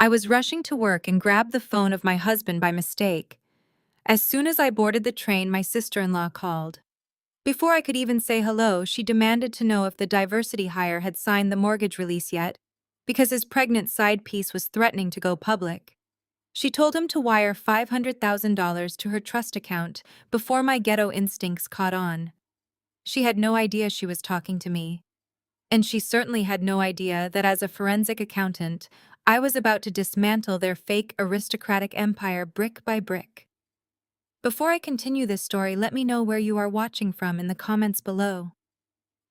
I was rushing to work and grabbed the phone of my husband by mistake. As soon as I boarded the train, my sister-in-law called. Before I could even say hello, she demanded to know if the diversity hire had signed the mortgage release yet, because his pregnant side piece was threatening to go public. She told him to wire $500,000 to her trust account before my ghetto instincts caught on. She had no idea she was talking to me. And she certainly had no idea that as a forensic accountant, I was about to dismantle their fake aristocratic empire brick by brick. Before I continue this story, let me know where you are watching from in the comments below.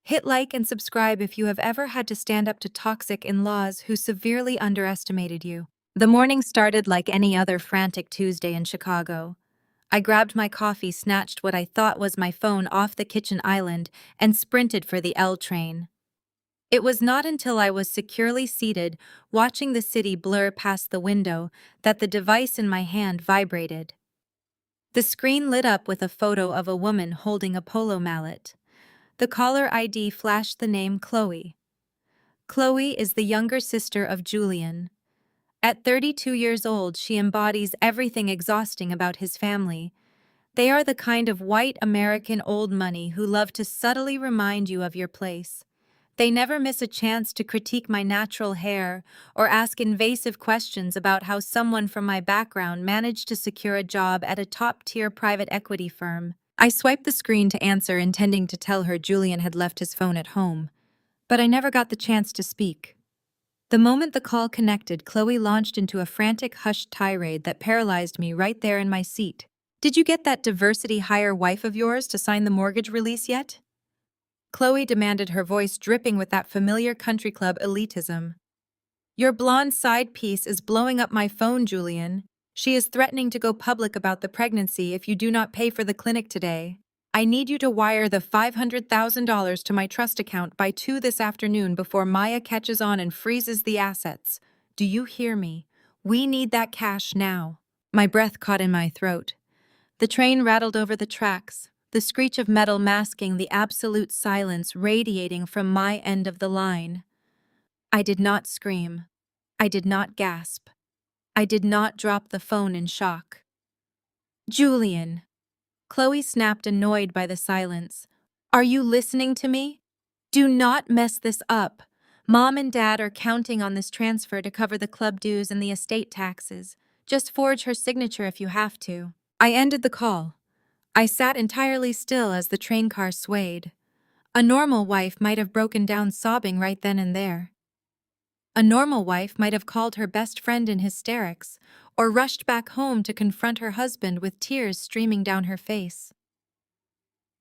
Hit like and subscribe if you have ever had to stand up to toxic in-laws who severely underestimated you. The morning started like any other frantic Tuesday in Chicago. I grabbed my coffee, snatched what I thought was my phone off the kitchen island, and sprinted for the L train. It was not until I was securely seated, watching the city blur past the window, that the device in my hand vibrated. The screen lit up with a photo of a woman holding a polo mallet. The caller ID flashed the name Chloe. Chloe is the younger sister of Julian. At 32 years old, she embodies everything exhausting about his family. They are the kind of white American old money who love to subtly remind you of your place. They never miss a chance to critique my natural hair or ask invasive questions about how someone from my background managed to secure a job at a top-tier private equity firm. I swiped the screen to answer, intending to tell her Julian had left his phone at home, but I never got the chance to speak. The moment the call connected, Chloe launched into a frantic, hushed tirade that paralyzed me right there in my seat. "Did you get that diversity hire wife of yours to sign the mortgage release yet?" Chloe demanded, her voice dripping with that familiar country club elitism. "Your blonde side piece is blowing up my phone, Julian. She is threatening to go public about the pregnancy if you do not pay for the clinic today. I need you to wire the $500,000 to my trust account by 2 this afternoon before Maya catches on and freezes the assets. Do you hear me? We need that cash now." My breath caught in my throat. The train rattled over the tracks, the screech of metal masking the absolute silence radiating from my end of the line. I did not scream. I did not gasp. I did not drop the phone in shock. "Julian," Chloe snapped, annoyed by the silence. "Are you listening to me? Do not mess this up. Mom and Dad are counting on this transfer to cover the club dues and the estate taxes. Just forge her signature if you have to." I ended the call. I sat entirely still as the train car swayed. A normal wife might have broken down sobbing right then and there. A normal wife might have called her best friend in hysterics, or rushed back home to confront her husband with tears streaming down her face.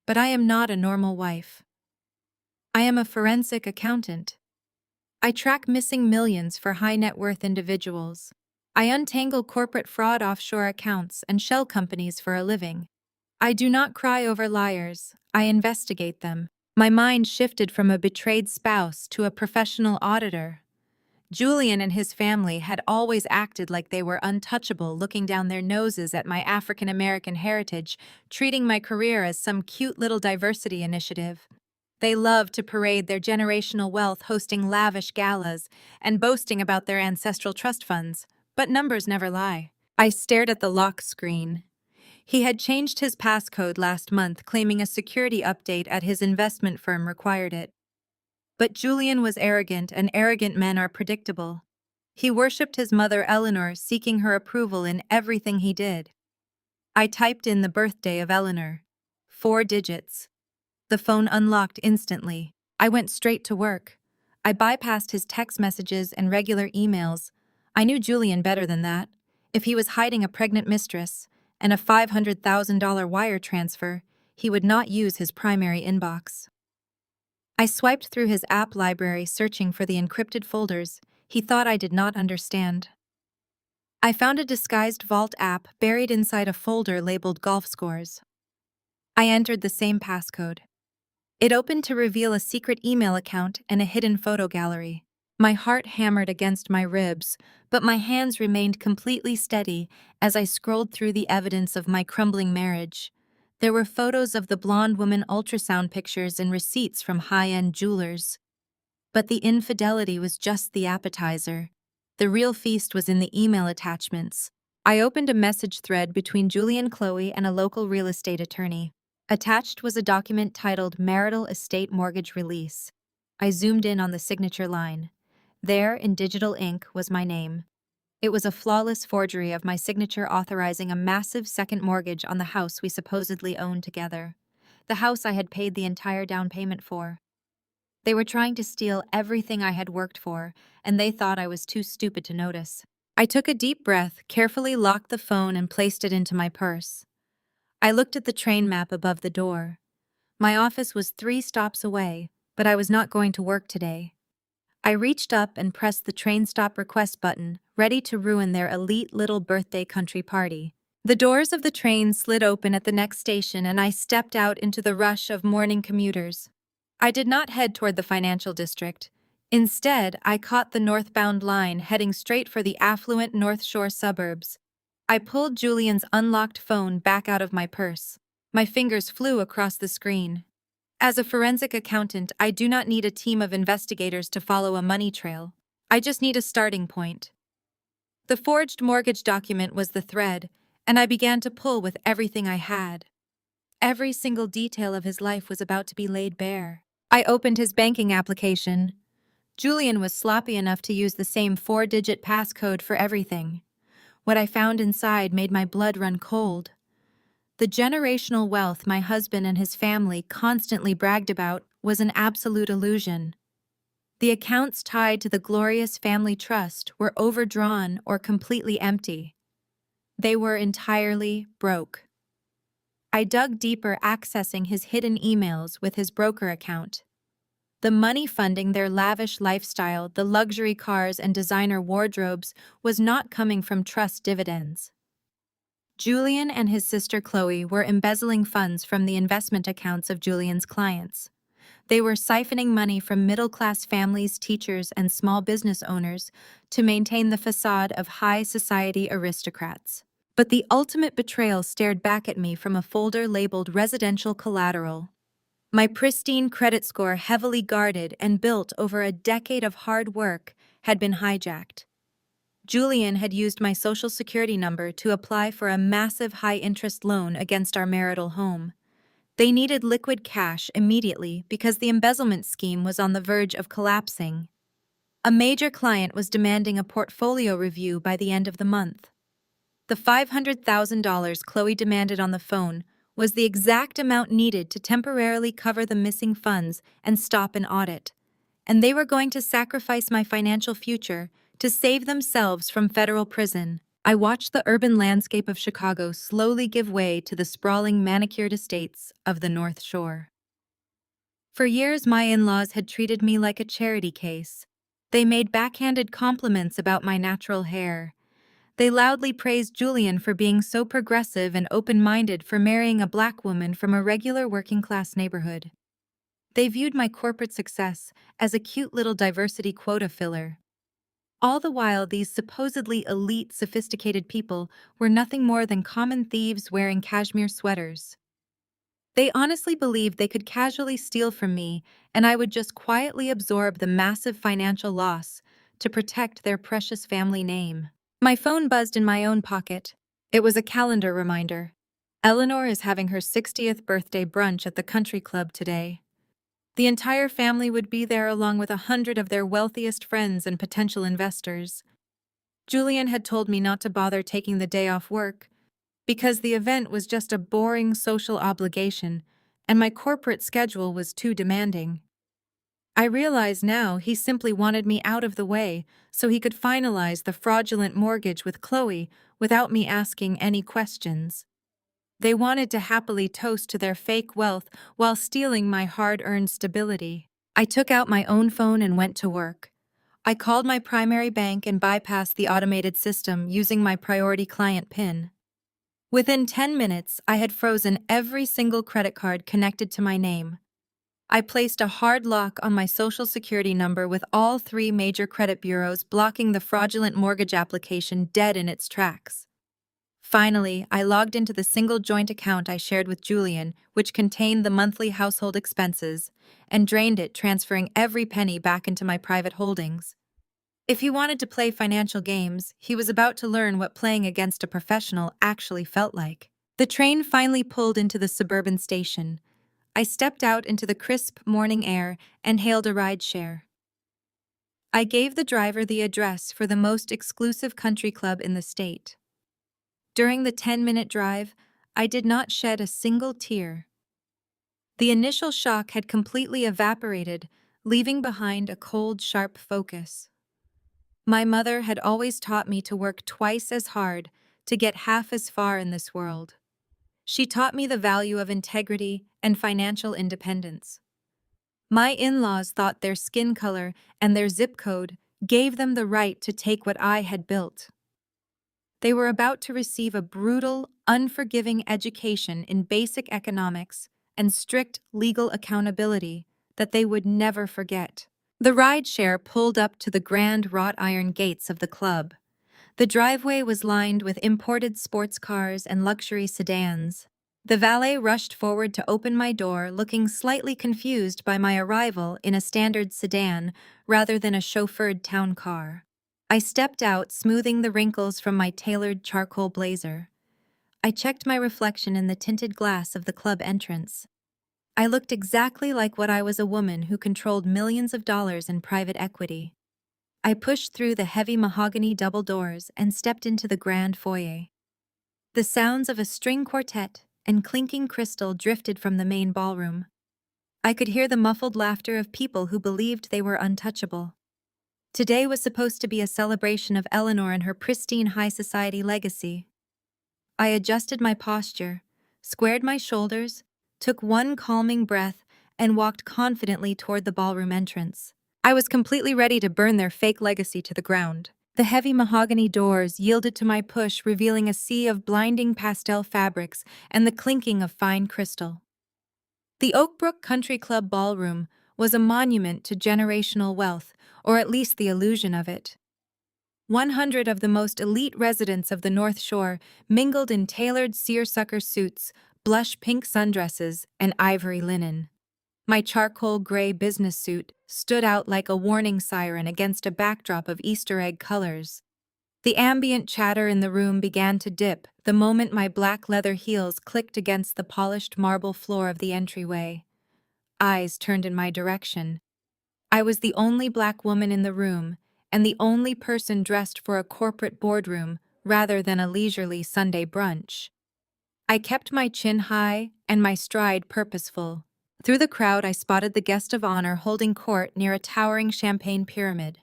But I am not a normal wife. I am a forensic accountant. I track missing millions for high-net-worth individuals. I untangle corporate fraud, offshore accounts, and shell companies for a living. I do not cry over liars, I investigate them. My mind shifted from a betrayed spouse to a professional auditor. Julian and his family had always acted like they were untouchable, looking down their noses at my African American heritage, treating my career as some cute little diversity initiative. They loved to parade their generational wealth, hosting lavish galas and boasting about their ancestral trust funds, but numbers never lie. I stared at the lock screen. He had changed his passcode last month, claiming a security update at his investment firm required it. But Julian was arrogant, and arrogant men are predictable. He worshipped his mother Eleanor, seeking her approval in everything he did. I typed in the birthday of Eleanor. 4 digits. The phone unlocked instantly. I went straight to work. I bypassed his text messages and regular emails. I knew Julian better than that. If he was hiding a pregnant mistress and a $500,000 wire transfer, he would not use his primary inbox. I swiped through his app library, searching for the encrypted folders he thought I did not understand. I found a disguised Vault app buried inside a folder labeled Golf Scores. I entered the same passcode. It opened to reveal a secret email account and a hidden photo gallery. My heart hammered against my ribs, but my hands remained completely steady as I scrolled through the evidence of my crumbling marriage. There were photos of the blonde woman, ultrasound pictures, and receipts from high-end jewelers. But the infidelity was just the appetizer. The real feast was in the email attachments. I opened a message thread between Julian Chloe and a local real estate attorney. Attached was a document titled Marital Estate Mortgage Release. I zoomed in on the signature line. There, in digital ink, was my name. It was a flawless forgery of my signature authorizing a massive second mortgage on the house we supposedly owned together. The house I had paid the entire down payment for. They were trying to steal everything I had worked for, and they thought I was too stupid to notice. I took a deep breath, carefully locked the phone, and placed it into my purse. I looked at the train map above the door. My office was 3 stops away, but I was not going to work today. I reached up and pressed the train stop request button, ready to ruin their elite little birthday country party. The doors of the train slid open at the next station, and I stepped out into the rush of morning commuters. I did not head toward the financial district. Instead, I caught the northbound line, heading straight for the affluent North Shore suburbs. I pulled Julian's unlocked phone back out of my purse. My fingers flew across the screen. As a forensic accountant, I do not need a team of investigators to follow a money trail. I just need a starting point. The forged mortgage document was the thread, and I began to pull with everything I had. Every single detail of his life was about to be laid bare. I opened his banking application. Julian was sloppy enough to use the same 4-digit passcode for everything. What I found inside made my blood run cold. The generational wealth my husband and his family constantly bragged about was an absolute illusion. The accounts tied to the glorious family trust were overdrawn or completely empty. They were entirely broke. I dug deeper, accessing his hidden emails with his broker account. The money funding their lavish lifestyle, the luxury cars and designer wardrobes, was not coming from trust dividends. Julian and his sister Chloe were embezzling funds from the investment accounts of Julian's clients. They were siphoning money from middle-class families, teachers, and small business owners to maintain the facade of high society aristocrats. But the ultimate betrayal stared back at me from a folder labeled residential collateral. My pristine credit score, heavily guarded and built over a decade of hard work, had been hijacked. Julian had used my social security number to apply for a massive high-interest loan against our marital home. They needed liquid cash immediately because the embezzlement scheme was on the verge of collapsing. A major client was demanding a portfolio review by the end of the month. The $500,000 Chloe demanded on the phone was the exact amount needed to temporarily cover the missing funds and stop an audit. And they were going to sacrifice my financial future to save themselves from federal prison. I watched the urban landscape of Chicago slowly give way to the sprawling manicured estates of the North Shore. For years, my in-laws had treated me like a charity case. They made backhanded compliments about my natural hair. They loudly praised Julian for being so progressive and open-minded for marrying a black woman from a regular working-class neighborhood. They viewed my corporate success as a cute little diversity quota filler. All the while, these supposedly elite, sophisticated people were nothing more than common thieves wearing cashmere sweaters. They honestly believed they could casually steal from me, and I would just quietly absorb the massive financial loss to protect their precious family name. My phone buzzed in my own pocket. It was a calendar reminder. Eleanor is having her 60th birthday brunch at the country club today. The entire family would be there along with 100 of their wealthiest friends and potential investors. Julian had told me not to bother taking the day off work because the event was just a boring social obligation and my corporate schedule was too demanding. I realize now he simply wanted me out of the way so he could finalize the fraudulent mortgage with Chloe without me asking any questions. They wanted to happily toast to their fake wealth while stealing my hard-earned stability. I took out my own phone and went to work. I called my primary bank and bypassed the automated system using my priority client PIN. Within 10 minutes, I had frozen every single credit card connected to my name. I placed a hard lock on my social security number with all 3 major credit bureaus blocking the fraudulent mortgage application dead in its tracks. Finally, I logged into the single joint account I shared with Julian, which contained the monthly household expenses, and drained it, transferring every penny back into my private holdings. If he wanted to play financial games, he was about to learn what playing against a professional actually felt like. The train finally pulled into the suburban station. I stepped out into the crisp morning air and hailed a rideshare. I gave the driver the address for the most exclusive country club in the state. During the 10-minute drive, I did not shed a single tear. The initial shock had completely evaporated, leaving behind a cold, sharp focus. My mother had always taught me to work twice as hard to get half as far in this world. She taught me the value of integrity and financial independence. My in-laws thought their skin color and their zip code gave them the right to take what I had built. They were about to receive a brutal, unforgiving education in basic economics and strict legal accountability that they would never forget. The rideshare pulled up to the grand wrought iron gates of the club. The driveway was lined with imported sports cars and luxury sedans. The valet rushed forward to open my door, looking slightly confused by my arrival in a standard sedan rather than a chauffeured town car. I stepped out, smoothing the wrinkles from my tailored charcoal blazer. I checked my reflection in the tinted glass of the club entrance. I looked exactly like what I was, a woman who controlled millions of dollars in private equity. I pushed through the heavy mahogany double doors and stepped into the grand foyer. The sounds of a string quartet and clinking crystal drifted from the main ballroom. I could hear the muffled laughter of people who believed they were untouchable. Today was supposed to be a celebration of Eleanor and her pristine high society legacy. I adjusted my posture, squared my shoulders, took one calming breath, and walked confidently toward the ballroom entrance. I was completely ready to burn their fake legacy to the ground. The heavy mahogany doors yielded to my push, revealing a sea of blinding pastel fabrics and the clinking of fine crystal. The Oakbrook Country Club ballroom was a monument to generational wealth, or at least the illusion of it. 100 of the most elite residents of the North Shore mingled in tailored seersucker suits, blush pink sundresses, and ivory linen. My charcoal gray business suit stood out like a warning siren against a backdrop of Easter egg colors. The ambient chatter in the room began to dip the moment my black leather heels clicked against the polished marble floor of the entryway. Eyes turned in my direction. I was the only black woman in the room, and the only person dressed for a corporate boardroom rather than a leisurely Sunday brunch. I kept my chin high and my stride purposeful. Through the crowd, I spotted the guest of honor holding court near a towering champagne pyramid.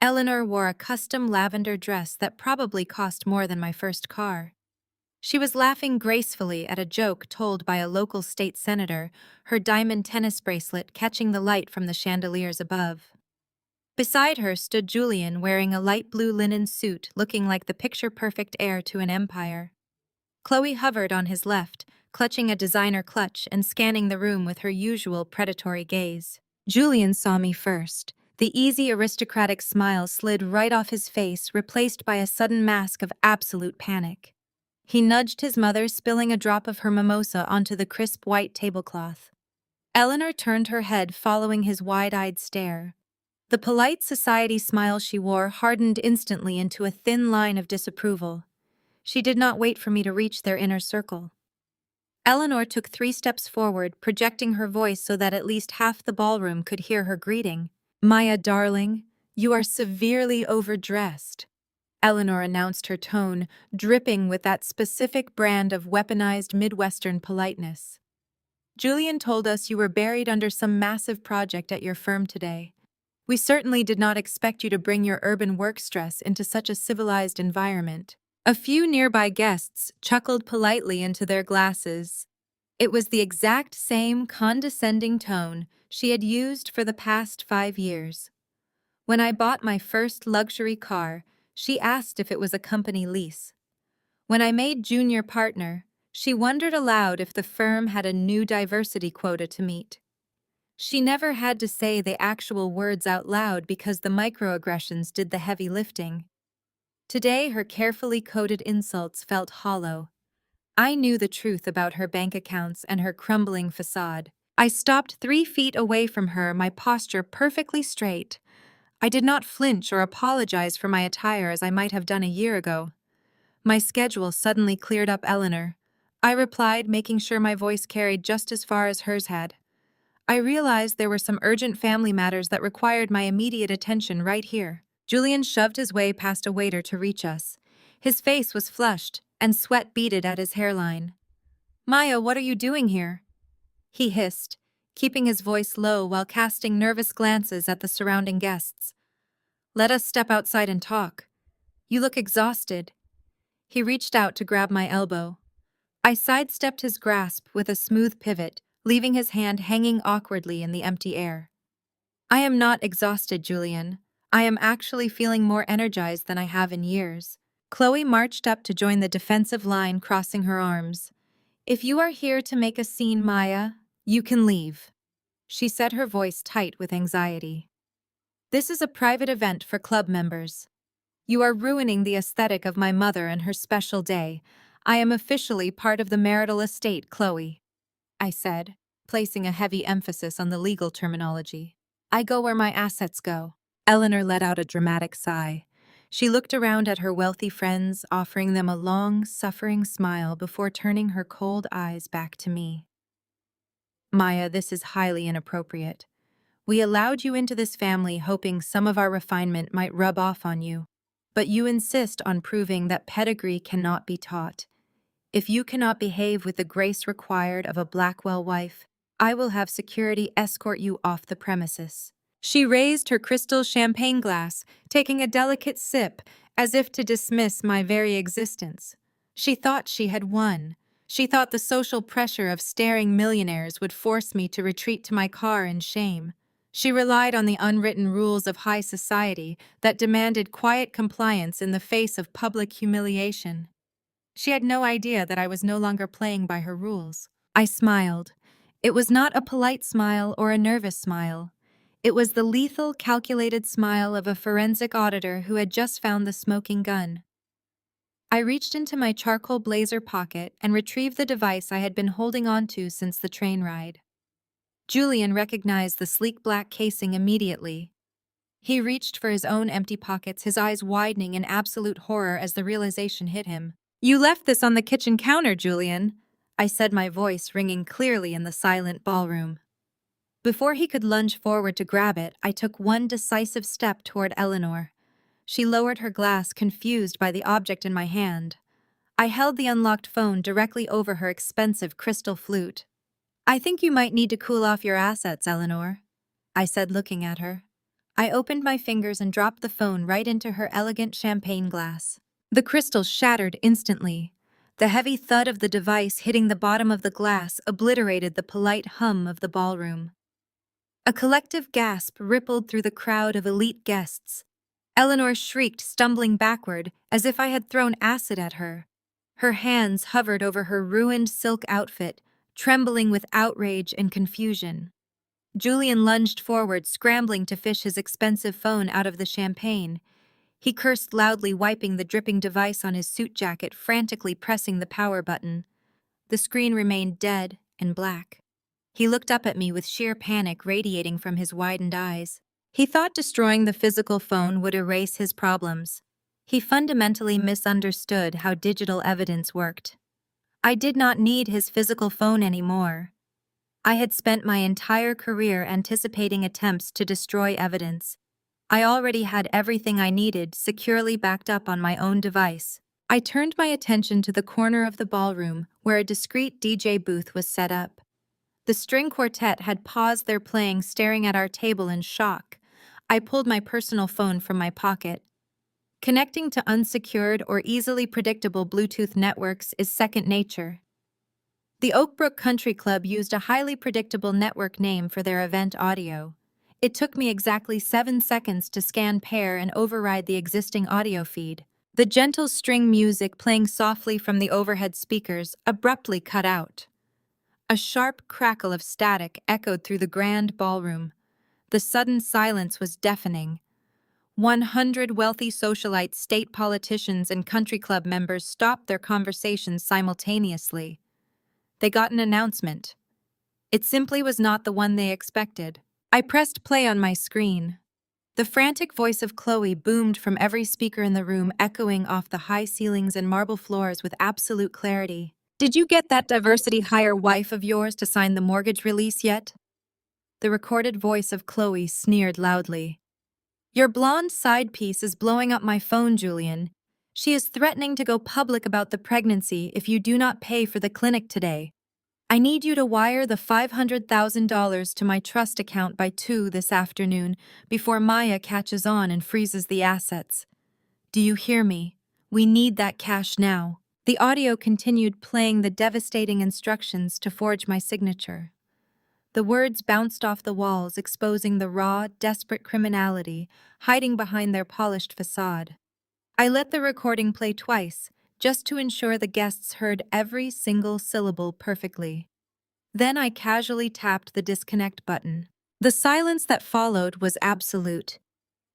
Eleanor wore a custom lavender dress that probably cost more than my first car. She was laughing gracefully at a joke told by a local state senator, her diamond tennis bracelet catching the light from the chandeliers above. Beside her stood Julian, wearing a light blue linen suit, looking like the picture-perfect heir to an empire. Chloe hovered on his left, clutching a designer clutch and scanning the room with her usual predatory gaze. Julian saw me first. The easy aristocratic smile slid right off his face, replaced by a sudden mask of absolute panic. He nudged his mother, spilling a drop of her mimosa onto the crisp white tablecloth. Eleanor turned her head, following his wide-eyed stare. The polite society smile she wore hardened instantly into a thin line of disapproval. She did not wait for me to reach their inner circle. Eleanor took 3 steps forward, projecting her voice so that at least half the ballroom could hear her greeting. "Maya, darling, you are severely overdressed," Eleanor announced, her tone dripping with that specific brand of weaponized Midwestern politeness. "Julian told us you were buried under some massive project at your firm today. We certainly did not expect you to bring your urban work stress into such a civilized environment." A few nearby guests chuckled politely into their glasses. It was the exact same condescending tone she had used for the past 5 years. When I bought my first luxury car, she asked if it was a company lease. When I made junior partner, she wondered aloud if the firm had a new diversity quota to meet. She never had to say the actual words out loud because the microaggressions did the heavy lifting. Today, her carefully coded insults felt hollow. I knew the truth about her bank accounts and her crumbling facade. I stopped 3 feet away from her, my posture perfectly straight. I did not flinch or apologize for my attire as I might have done a year ago. My schedule suddenly cleared up, Eleanor. I replied, making sure my voice carried just as far as hers had. I realized there were some urgent family matters that required my immediate attention right here. Julian shoved his way past a waiter to reach us. His face was flushed, and sweat beaded at his hairline. Maya, what are you doing here? He hissed, keeping his voice low while casting nervous glances at the surrounding guests. Let us step outside and talk. You look exhausted. He reached out to grab my elbow. I sidestepped his grasp with a smooth pivot, leaving his hand hanging awkwardly in the empty air. I am not exhausted, Julian. I am actually feeling more energized than I have in years. Chloe marched up to join the defensive line, crossing her arms. If you are here to make a scene, Maya, you can leave. She said, her voice tight with anxiety. This is a private event for club members. You are ruining the aesthetic of my mother and her special day. I am officially part of the marital estate, Chloe, I said, placing a heavy emphasis on the legal terminology. I go where my assets go. Eleanor let out a dramatic sigh. She looked around at her wealthy friends, offering them a long, suffering smile before turning her cold eyes back to me. Maya, this is highly inappropriate. We allowed you into this family hoping some of our refinement might rub off on you, but you insist on proving that pedigree cannot be taught. If you cannot behave with the grace required of a Blackwell wife, I will have security escort you off the premises. She raised her crystal champagne glass, taking a delicate sip, as if to dismiss my very existence. She thought she had won. She thought the social pressure of staring millionaires would force me to retreat to my car in shame. She relied on the unwritten rules of high society that demanded quiet compliance in the face of public humiliation. She had no idea that I was no longer playing by her rules. I smiled. It was not a polite smile or a nervous smile. It was the lethal, calculated smile of a forensic auditor who had just found the smoking gun. I reached into my charcoal blazer pocket and retrieved the device I had been holding onto since the train ride. Julian recognized the sleek black casing immediately. He reached for his own empty pockets, his eyes widening in absolute horror as the realization hit him. You left this on the kitchen counter, Julian, I said, my voice ringing clearly in the silent ballroom. Before he could lunge forward to grab it, I took one decisive step toward Eleanor. She lowered her glass, confused by the object in my hand. I held the unlocked phone directly over her expensive crystal flute. I think you might need to cool off your assets, Eleanor, I said, looking at her. I opened my fingers and dropped the phone right into her elegant champagne glass. The crystal shattered instantly. The heavy thud of the device hitting the bottom of the glass obliterated the polite hum of the ballroom. A collective gasp rippled through the crowd of elite guests. Eleanor shrieked, stumbling backward, as if I had thrown acid at her. Her hands hovered over her ruined silk outfit, trembling with outrage and confusion. Julian lunged forward, scrambling to fish his expensive phone out of the champagne. He cursed loudly, wiping the dripping device on his suit jacket, frantically pressing the power button. The screen remained dead and black. He looked up at me with sheer panic radiating from his widened eyes. He thought destroying the physical phone would erase his problems. He fundamentally misunderstood how digital evidence worked. I did not need his physical phone anymore. I had spent my entire career anticipating attempts to destroy evidence. I already had everything I needed securely backed up on my own device. I turned my attention to the corner of the ballroom where a discreet DJ booth was set up. The string quartet had paused their playing, staring at our table in shock. I pulled my personal phone from my pocket. Connecting to unsecured or easily predictable Bluetooth networks is second nature. The Oakbrook Country Club used a highly predictable network name for their event audio. It took me exactly 7 seconds to scan pair and override the existing audio feed. The gentle string music playing softly from the overhead speakers abruptly cut out. A sharp crackle of static echoed through the grand ballroom. The sudden silence was deafening. 100 wealthy socialites, state politicians, and country club members stopped their conversations simultaneously. They got an announcement. It simply was not the one they expected. I pressed play on my screen. The frantic voice of Chloe boomed from every speaker in the room, echoing off the high ceilings and marble floors with absolute clarity. Did you get that diversity hire wife of yours to sign the mortgage release yet? The recorded voice of Chloe sneered loudly. Your blonde side piece is blowing up my phone, Julian. She is threatening to go public about the pregnancy if you do not pay for the clinic today. I need you to wire the $500,000 to my trust account by 2 this afternoon before Maya catches on and freezes the assets. Do you hear me? We need that cash now. The audio continued playing the devastating instructions to forge my signature. The words bounced off the walls, exposing the raw, desperate criminality hiding behind their polished facade. I let the recording play twice, just to ensure the guests heard every single syllable perfectly. Then I casually tapped the disconnect button. The silence that followed was absolute.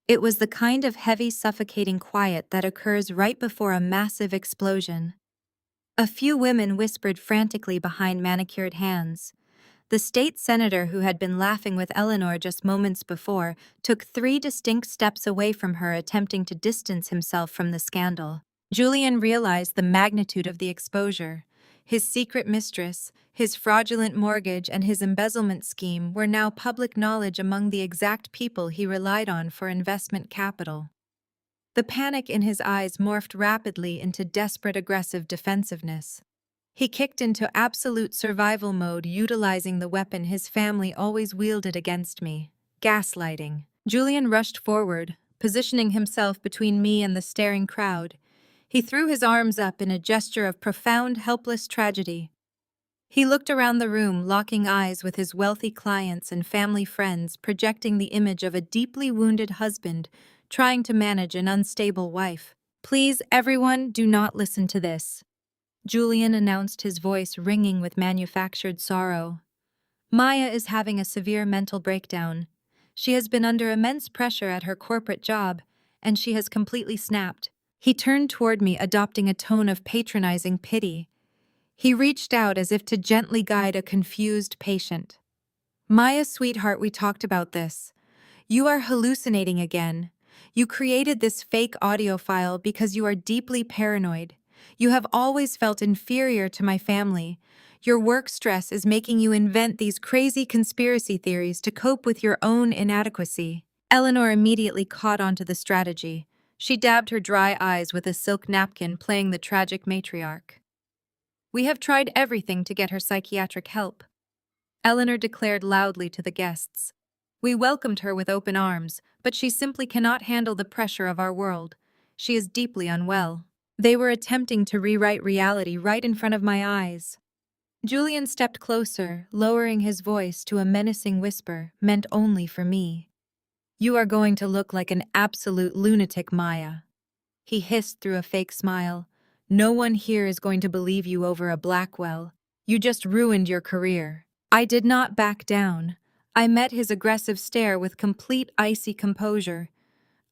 It was the kind of heavy, suffocating quiet that occurs right before a massive explosion. A few women whispered frantically behind manicured hands. The state senator who had been laughing with Eleanor just moments before took 3 distinct steps away from her, attempting to distance himself from the scandal. Julian realized the magnitude of the exposure. His secret mistress, his fraudulent mortgage, and his embezzlement scheme were now public knowledge among the exact people he relied on for investment capital. The panic in his eyes morphed rapidly into desperate, aggressive defensiveness. He kicked into absolute survival mode, utilizing the weapon his family always wielded against me: gaslighting. Julian rushed forward, positioning himself between me and the staring crowd. He threw his arms up in a gesture of profound, helpless tragedy. He looked around the room, locking eyes with his wealthy clients and family friends, projecting the image of a deeply wounded husband trying to manage an unstable wife. Please, everyone, do not listen to this, Julian announced, his voice ringing with manufactured sorrow. Maya is having a severe mental breakdown. She has been under immense pressure at her corporate job, and she has completely snapped. He turned toward me, adopting a tone of patronizing pity. He reached out as if to gently guide a confused patient. Maya, sweetheart, we talked about this. You are hallucinating again. You created this fake audio file because you are deeply paranoid. You have always felt inferior to my family. Your work stress is making you invent these crazy conspiracy theories to cope with your own inadequacy. Eleanor immediately caught on to the strategy. She dabbed her dry eyes with a silk napkin, playing the tragic matriarch. We have tried everything to get her psychiatric help, Eleanor declared loudly to the guests. We welcomed her with open arms, but she simply cannot handle the pressure of our world. She is deeply unwell. They were attempting to rewrite reality right in front of my eyes. Julian stepped closer, lowering his voice to a menacing whisper meant only for me. You are going to look like an absolute lunatic, Maya. He hissed through a fake smile. No one here is going to believe you over a Blackwell. You just ruined your career. I did not back down. I met his aggressive stare with complete icy composure.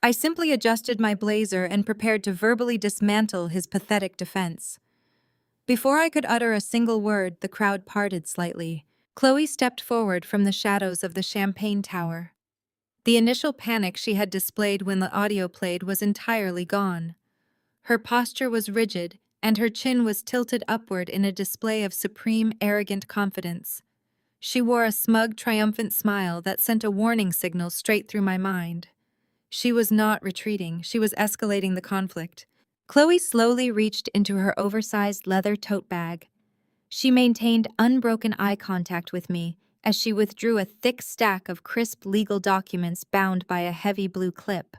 I simply adjusted my blazer and prepared to verbally dismantle his pathetic defense. Before I could utter a single word, the crowd parted slightly. Chloe stepped forward from the shadows of the champagne tower. The initial panic she had displayed when the audio played was entirely gone. Her posture was rigid, and her chin was tilted upward in a display of supreme, arrogant confidence. She wore a smug, triumphant smile that sent a warning signal straight through my mind. She was not retreating, she was escalating the conflict. Chloe slowly reached into her oversized leather tote bag. She maintained unbroken eye contact with me as she withdrew a thick stack of crisp legal documents bound by a heavy blue clip.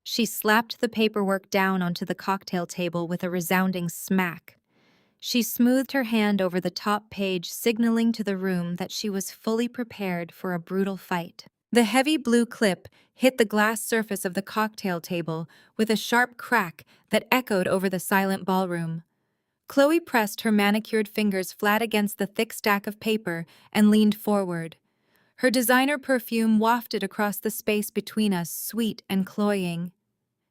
She slapped the paperwork down onto the cocktail table with a resounding smack. She smoothed her hand over the top page, signaling to the room that she was fully prepared for a brutal fight. The heavy blue clip hit the glass surface of the cocktail table with a sharp crack that echoed over the silent ballroom. Chloe pressed her manicured fingers flat against the thick stack of paper and leaned forward. Her designer perfume wafted across the space between us, sweet and cloying.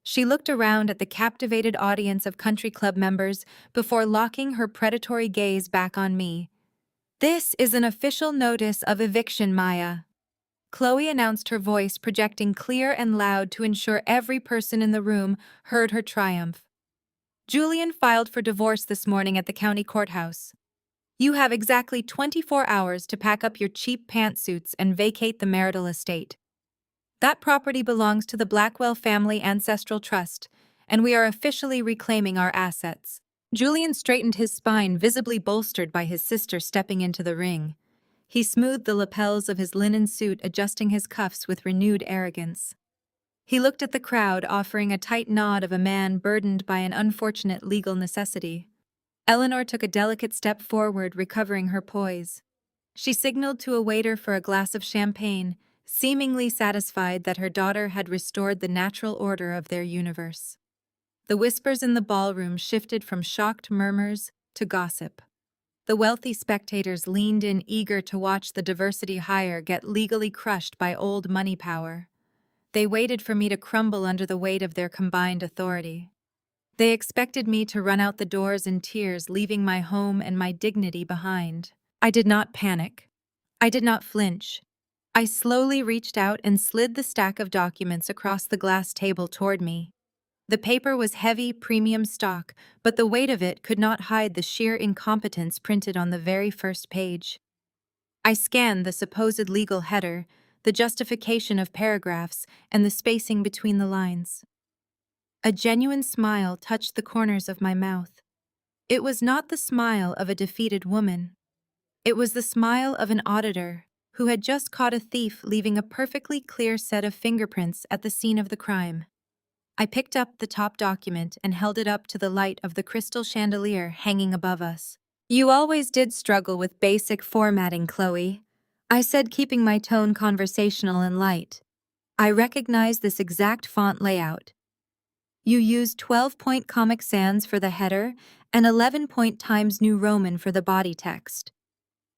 She looked around at the captivated audience of country club members before locking her predatory gaze back on me. This is an official notice of eviction, Maya. Chloe announced, her voice projecting clear and loud to ensure every person in the room heard her triumph. Julian filed for divorce this morning at the county courthouse. You have exactly 24 hours to pack up your cheap pantsuits and vacate the marital estate. That property belongs to the Blackwell Family Ancestral Trust, and we are officially reclaiming our assets. Julian straightened his spine, visibly bolstered by his sister stepping into the ring. He smoothed the lapels of his linen suit, adjusting his cuffs with renewed arrogance. He looked at the crowd, offering a tight nod of a man burdened by an unfortunate legal necessity. Eleanor took a delicate step forward, recovering her poise. She signaled to a waiter for a glass of champagne, seemingly satisfied that her daughter had restored the natural order of their universe. The whispers in the ballroom shifted from shocked murmurs to gossip. The wealthy spectators leaned in, eager to watch the diversity hire get legally crushed by old money power. They waited for me to crumble under the weight of their combined authority. They expected me to run out the doors in tears, leaving my home and my dignity behind. I did not panic. I did not flinch. I slowly reached out and slid the stack of documents across the glass table toward me. The paper was heavy, premium stock, but the weight of it could not hide the sheer incompetence printed on the very first page. I scanned the supposed legal header, the justification of paragraphs, and the spacing between the lines. A genuine smile touched the corners of my mouth. It was not the smile of a defeated woman. It was the smile of an auditor who had just caught a thief leaving a perfectly clear set of fingerprints at the scene of the crime. I picked up the top document and held it up to the light of the crystal chandelier hanging above us. You always did struggle with basic formatting, Chloe, I said, keeping my tone conversational and light. I recognize this exact font layout. You used 12-point Comic Sans for the header and 11-point Times New Roman for the body text.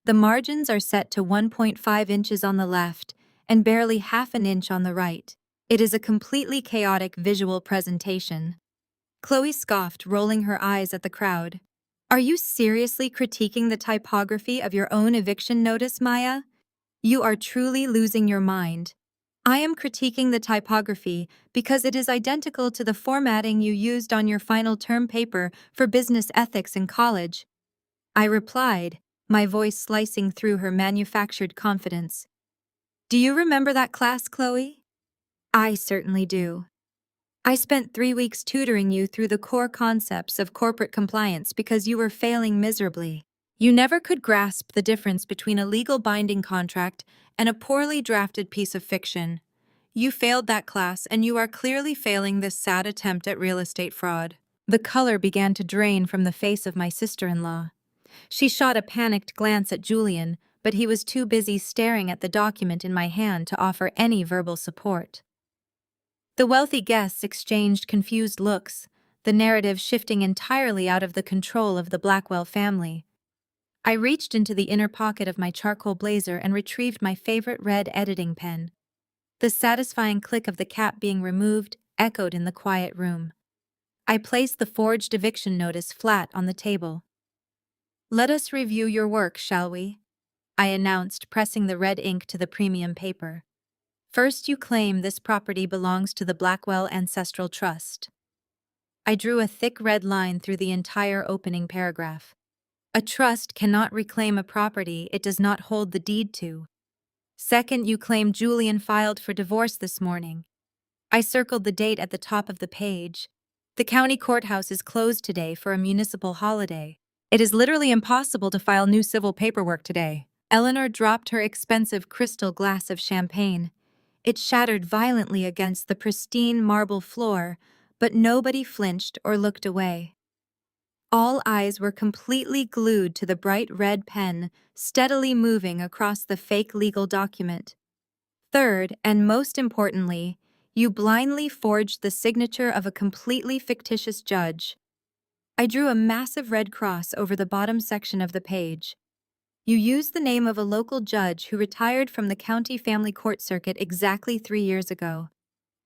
The margins are set to 1.5 inches on the left and barely half an inch on the right. It is a completely chaotic visual presentation. Chloe scoffed, rolling her eyes at the crowd. Are you seriously critiquing the typography of your own eviction notice, Maya? You are truly losing your mind. I am critiquing the typography because it is identical to the formatting you used on your final term paper for business ethics in college. I replied, my voice slicing through her manufactured confidence. Do you remember that class, Chloe? I certainly do. I spent 3 weeks tutoring you through the core concepts of corporate compliance because you were failing miserably. You never could grasp the difference between a legal binding contract and a poorly drafted piece of fiction. You failed that class, and you are clearly failing this sad attempt at real estate fraud. The color began to drain from the face of my sister-in-law. She shot a panicked glance at Julian, but he was too busy staring at the document in my hand to offer any verbal support. The wealthy guests exchanged confused looks, the narrative shifting entirely out of the control of the Blackwell family. I reached into the inner pocket of my charcoal blazer and retrieved my favorite red editing pen. The satisfying click of the cap being removed echoed in the quiet room. I placed the forged eviction notice flat on the table. Let us review your work, shall we? I announced, pressing the red ink to the premium paper. First, you claim this property belongs to the Blackwell Ancestral Trust. I drew a thick red line through the entire opening paragraph. A trust cannot reclaim a property it does not hold the deed to. Second, you claim Julian filed for divorce this morning. I circled the date at the top of the page. The county courthouse is closed today for a municipal holiday. It is literally impossible to file new civil paperwork today. Eleanor dropped her expensive crystal glass of champagne. It shattered violently against the pristine marble floor, but nobody flinched or looked away. All eyes were completely glued to the bright red pen steadily moving across the fake legal document. Third, and most importantly, you blindly forged the signature of a completely fictitious judge. I drew a massive red cross over the bottom section of the page. You used the name of a local judge who retired from the county family court circuit exactly 3 years ago.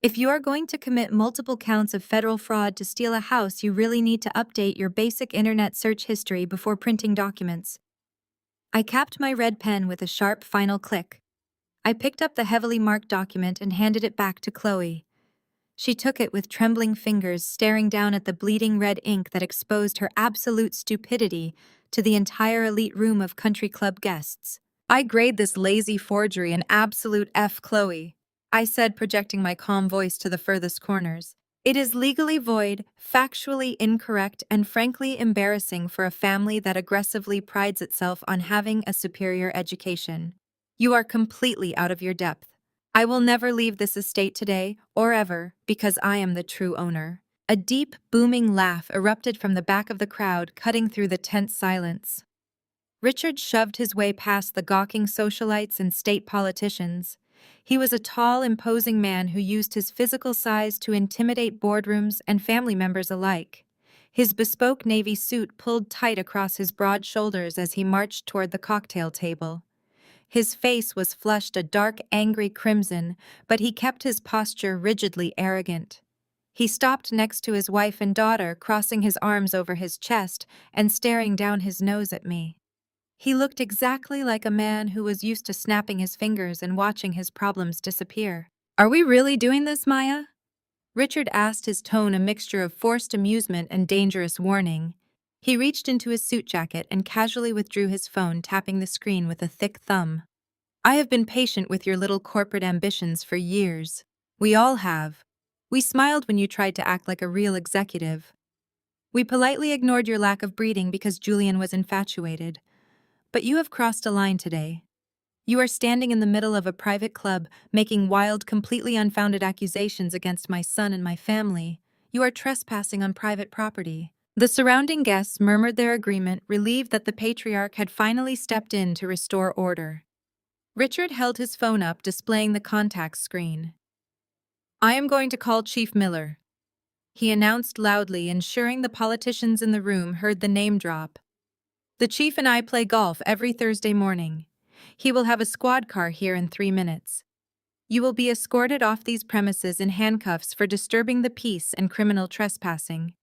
If you are going to commit multiple counts of federal fraud to steal a house, you really need to update your basic internet search history before printing documents. I capped my red pen with a sharp final click. I picked up the heavily marked document and handed it back to Chloe. She took it with trembling fingers, staring down at the bleeding red ink that exposed her absolute stupidity to the entire elite room of country club guests. I grade this lazy forgery an absolute F, Chloe, I said, projecting my calm voice to the furthest corners. It is legally void, factually incorrect, and frankly embarrassing for a family that aggressively prides itself on having a superior education. You are completely out of your depth. I will never leave this estate today, or ever, because I am the true owner. A deep, booming laugh erupted from the back of the crowd, cutting through the tense silence. Richard shoved his way past the gawking socialites and state politicians. He was a tall, imposing man who used his physical size to intimidate boardrooms and family members alike. His bespoke navy suit pulled tight across his broad shoulders as he marched toward the cocktail table. His face was flushed a dark, angry crimson, but he kept his posture rigidly arrogant. He stopped next to his wife and daughter, crossing his arms over his chest and staring down his nose at me. He looked exactly like a man who was used to snapping his fingers and watching his problems disappear. "Are we really doing this, Maya?" Richard asked, his tone a mixture of forced amusement and dangerous warning. He reached into his suit jacket and casually withdrew his phone, tapping the screen with a thick thumb. "I have been patient with your little corporate ambitions for years. We all have. We smiled when you tried to act like a real executive. We politely ignored your lack of breeding because Julian was infatuated. But you have crossed a line today. You are standing in the middle of a private club, making wild, completely unfounded accusations against my son and my family. You are trespassing on private property." The surrounding guests murmured their agreement, relieved that the patriarch had finally stepped in to restore order. Richard held his phone up, displaying the contact screen. "I am going to call Chief Miller," he announced loudly, ensuring the politicians in the room heard the name drop. "The chief and I play golf every Thursday morning. He will have a squad car here in 3 minutes. You will be escorted off these premises in handcuffs for disturbing the peace and criminal trespassing.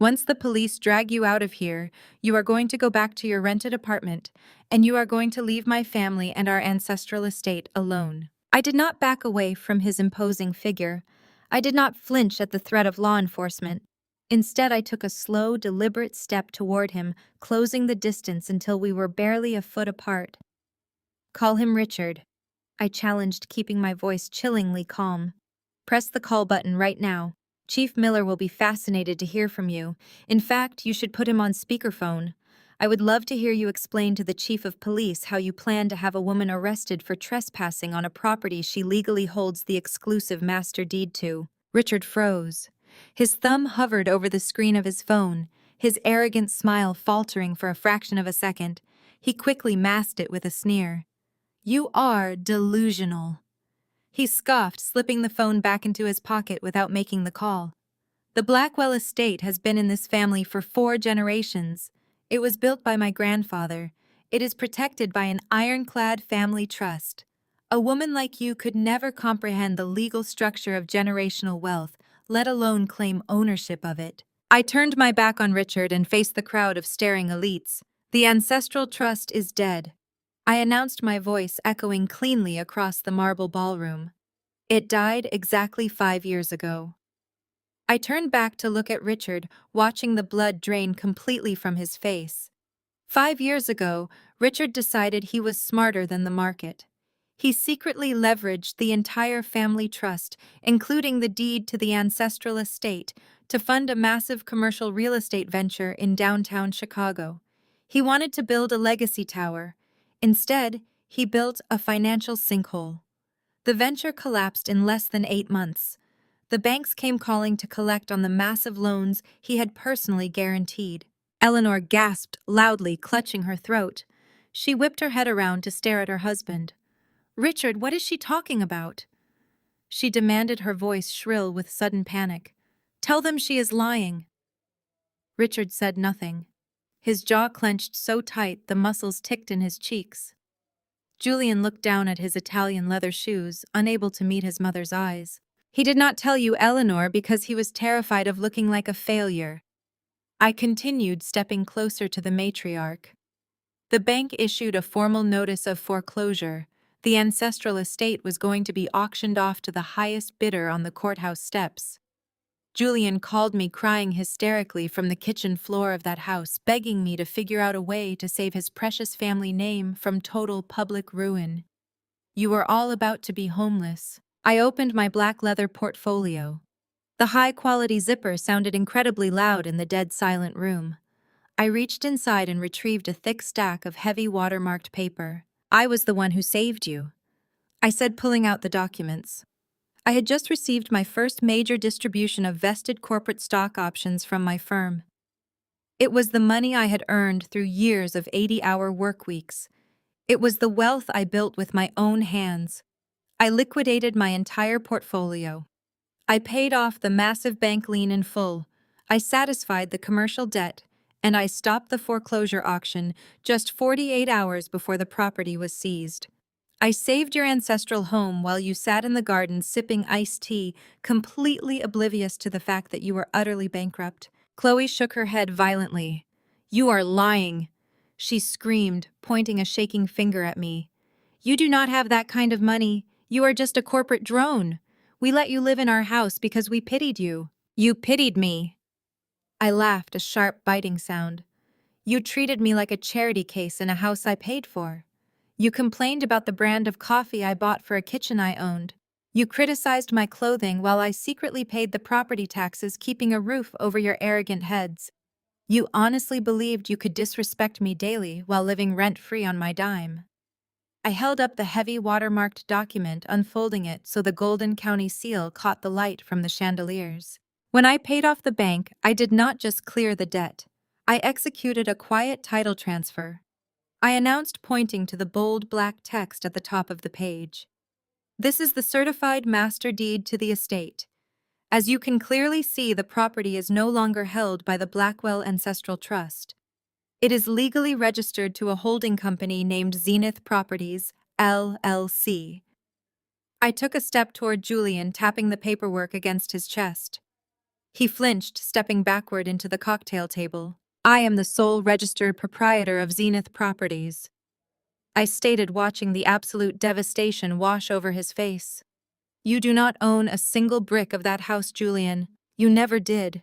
Once the police drag you out of here, you are going to go back to your rented apartment, and you are going to leave my family and our ancestral estate alone." I did not back away from his imposing figure. I did not flinch at the threat of law enforcement. Instead, I took a slow, deliberate step toward him, closing the distance until we were barely a foot apart. "Call him Richard," I challenged, keeping my voice chillingly calm. "Press the call button right now. Chief Miller will be fascinated to hear from you. In fact, you should put him on speakerphone. I would love to hear you explain to the chief of police how you plan to have a woman arrested for trespassing on a property she legally holds the exclusive master deed to." Richard froze. His thumb hovered over the screen of his phone, his arrogant smile faltering for a fraction of a second. He quickly masked it with a sneer. "You are delusional," he scoffed, slipping the phone back into his pocket without making the call. "The Blackwell estate has been in this family for 4 generations. It was built by my grandfather. It is protected by an ironclad family trust. A woman like you could never comprehend the legal structure of generational wealth, let alone claim ownership of it." I turned my back on Richard and faced the crowd of staring elites. "The ancestral trust is dead," I announced, my voice echoing cleanly across the marble ballroom. "It died exactly 5 years ago." I turned back to look at Richard, watching the blood drain completely from his face. 5 years ago, Richard decided he was smarter than the market. He secretly leveraged the entire family trust, including the deed to the ancestral estate, to fund a massive commercial real estate venture in downtown Chicago. He wanted to build a legacy tower. Instead, he built a financial sinkhole. The venture collapsed in less than 8 months. The banks came calling to collect on the massive loans he had personally guaranteed. Eleanor gasped loudly, clutching her throat. She whipped her head around to stare at her husband. "Richard, what is she talking about?" she demanded, her voice shrill with sudden panic. "Tell them she is lying." Richard said nothing. His jaw clenched so tight the muscles ticked in his cheeks. Julian looked down at his Italian leather shoes, unable to meet his mother's eyes. "He did not tell you, Eleanor, because he was terrified of looking like a failure." I continued, stepping closer to the matriarch. "The bank issued a formal notice of foreclosure. The ancestral estate was going to be auctioned off to the highest bidder on the courthouse steps. Julian called me crying hysterically from the kitchen floor of that house, begging me to figure out a way to save his precious family name from total public ruin. You are all about to be homeless. I opened my black leather portfolio. The high-quality zipper sounded incredibly loud in the dead silent room. I reached inside and retrieved a thick stack of heavy watermarked paper. I was the one who saved you, I said, pulling out the documents. I had just received my first major distribution of vested corporate stock options from my firm. It was the money I had earned through years of 80-hour work weeks. It was the wealth I built with my own hands. I liquidated my entire portfolio. I paid off the massive bank lien in full. I satisfied the commercial debt, and I stopped the foreclosure auction just 48 hours before the property was seized. I saved your ancestral home while you sat in the garden sipping iced tea, completely oblivious to the fact that you were utterly bankrupt. Chloe shook her head violently. You are lying, she screamed, pointing a shaking finger at me. You do not have that kind of money. You are just a corporate drone. We let you live in our house because we pitied you. You pitied me. I laughed, a sharp, biting sound. You treated me like a charity case in a house I paid for. You complained about the brand of coffee I bought for a kitchen I owned. You criticized my clothing while I secretly paid the property taxes, keeping a roof over your arrogant heads. You honestly believed you could disrespect me daily while living rent-free on my dime. I held up the heavy watermarked document, unfolding it so the Golden County seal caught the light from the chandeliers. When I paid off the bank, I did not just clear the debt. I executed a quiet title transfer. I announced, pointing to the bold black text at the top of the page. This is the certified master deed to the estate. As you can clearly see, the property is no longer held by the Blackwell Ancestral Trust. It is legally registered to a holding company named Zenith Properties, LLC. I took a step toward Julian, tapping the paperwork against his chest. He flinched, stepping backward into the cocktail table. I am the sole registered proprietor of Zenith Properties, I stated, watching the absolute devastation wash over his face. You do not own a single brick of that house, Julian. You never did.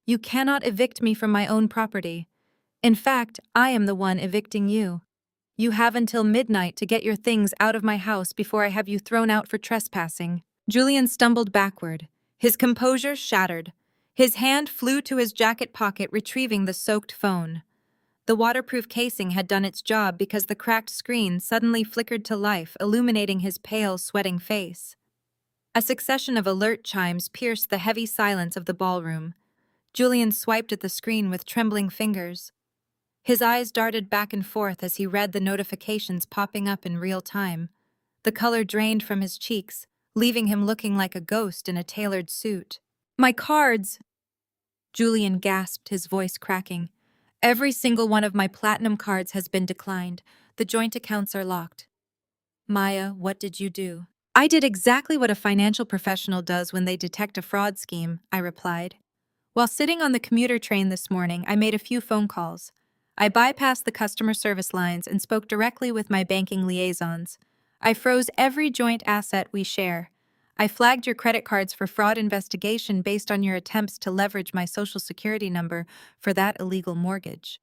You cannot evict me from my own property. In fact, I am the one evicting you. You have until midnight to get your things out of my house before I have you thrown out for trespassing. Julian stumbled backward, his composure shattered. His hand flew to his jacket pocket, retrieving the soaked phone. The waterproof casing had done its job because the cracked screen suddenly flickered to life, illuminating his pale, sweating face. A succession of alert chimes pierced the heavy silence of the ballroom. Julian swiped at the screen with trembling fingers. His eyes darted back and forth as he read the notifications popping up in real time. The color drained from his cheeks, leaving him looking like a ghost in a tailored suit. My cards! Julian gasped, his voice cracking. Every single one of my platinum cards has been declined. The joint accounts are locked. Maya, what did you do? I did exactly what a financial professional does when they detect a fraud scheme, I replied. While sitting on the commuter train this morning, I made a few phone calls. I bypassed the customer service lines and spoke directly with my banking liaisons. I froze every joint asset we share. I flagged your credit cards for fraud investigation based on your attempts to leverage my social security number for that illegal mortgage.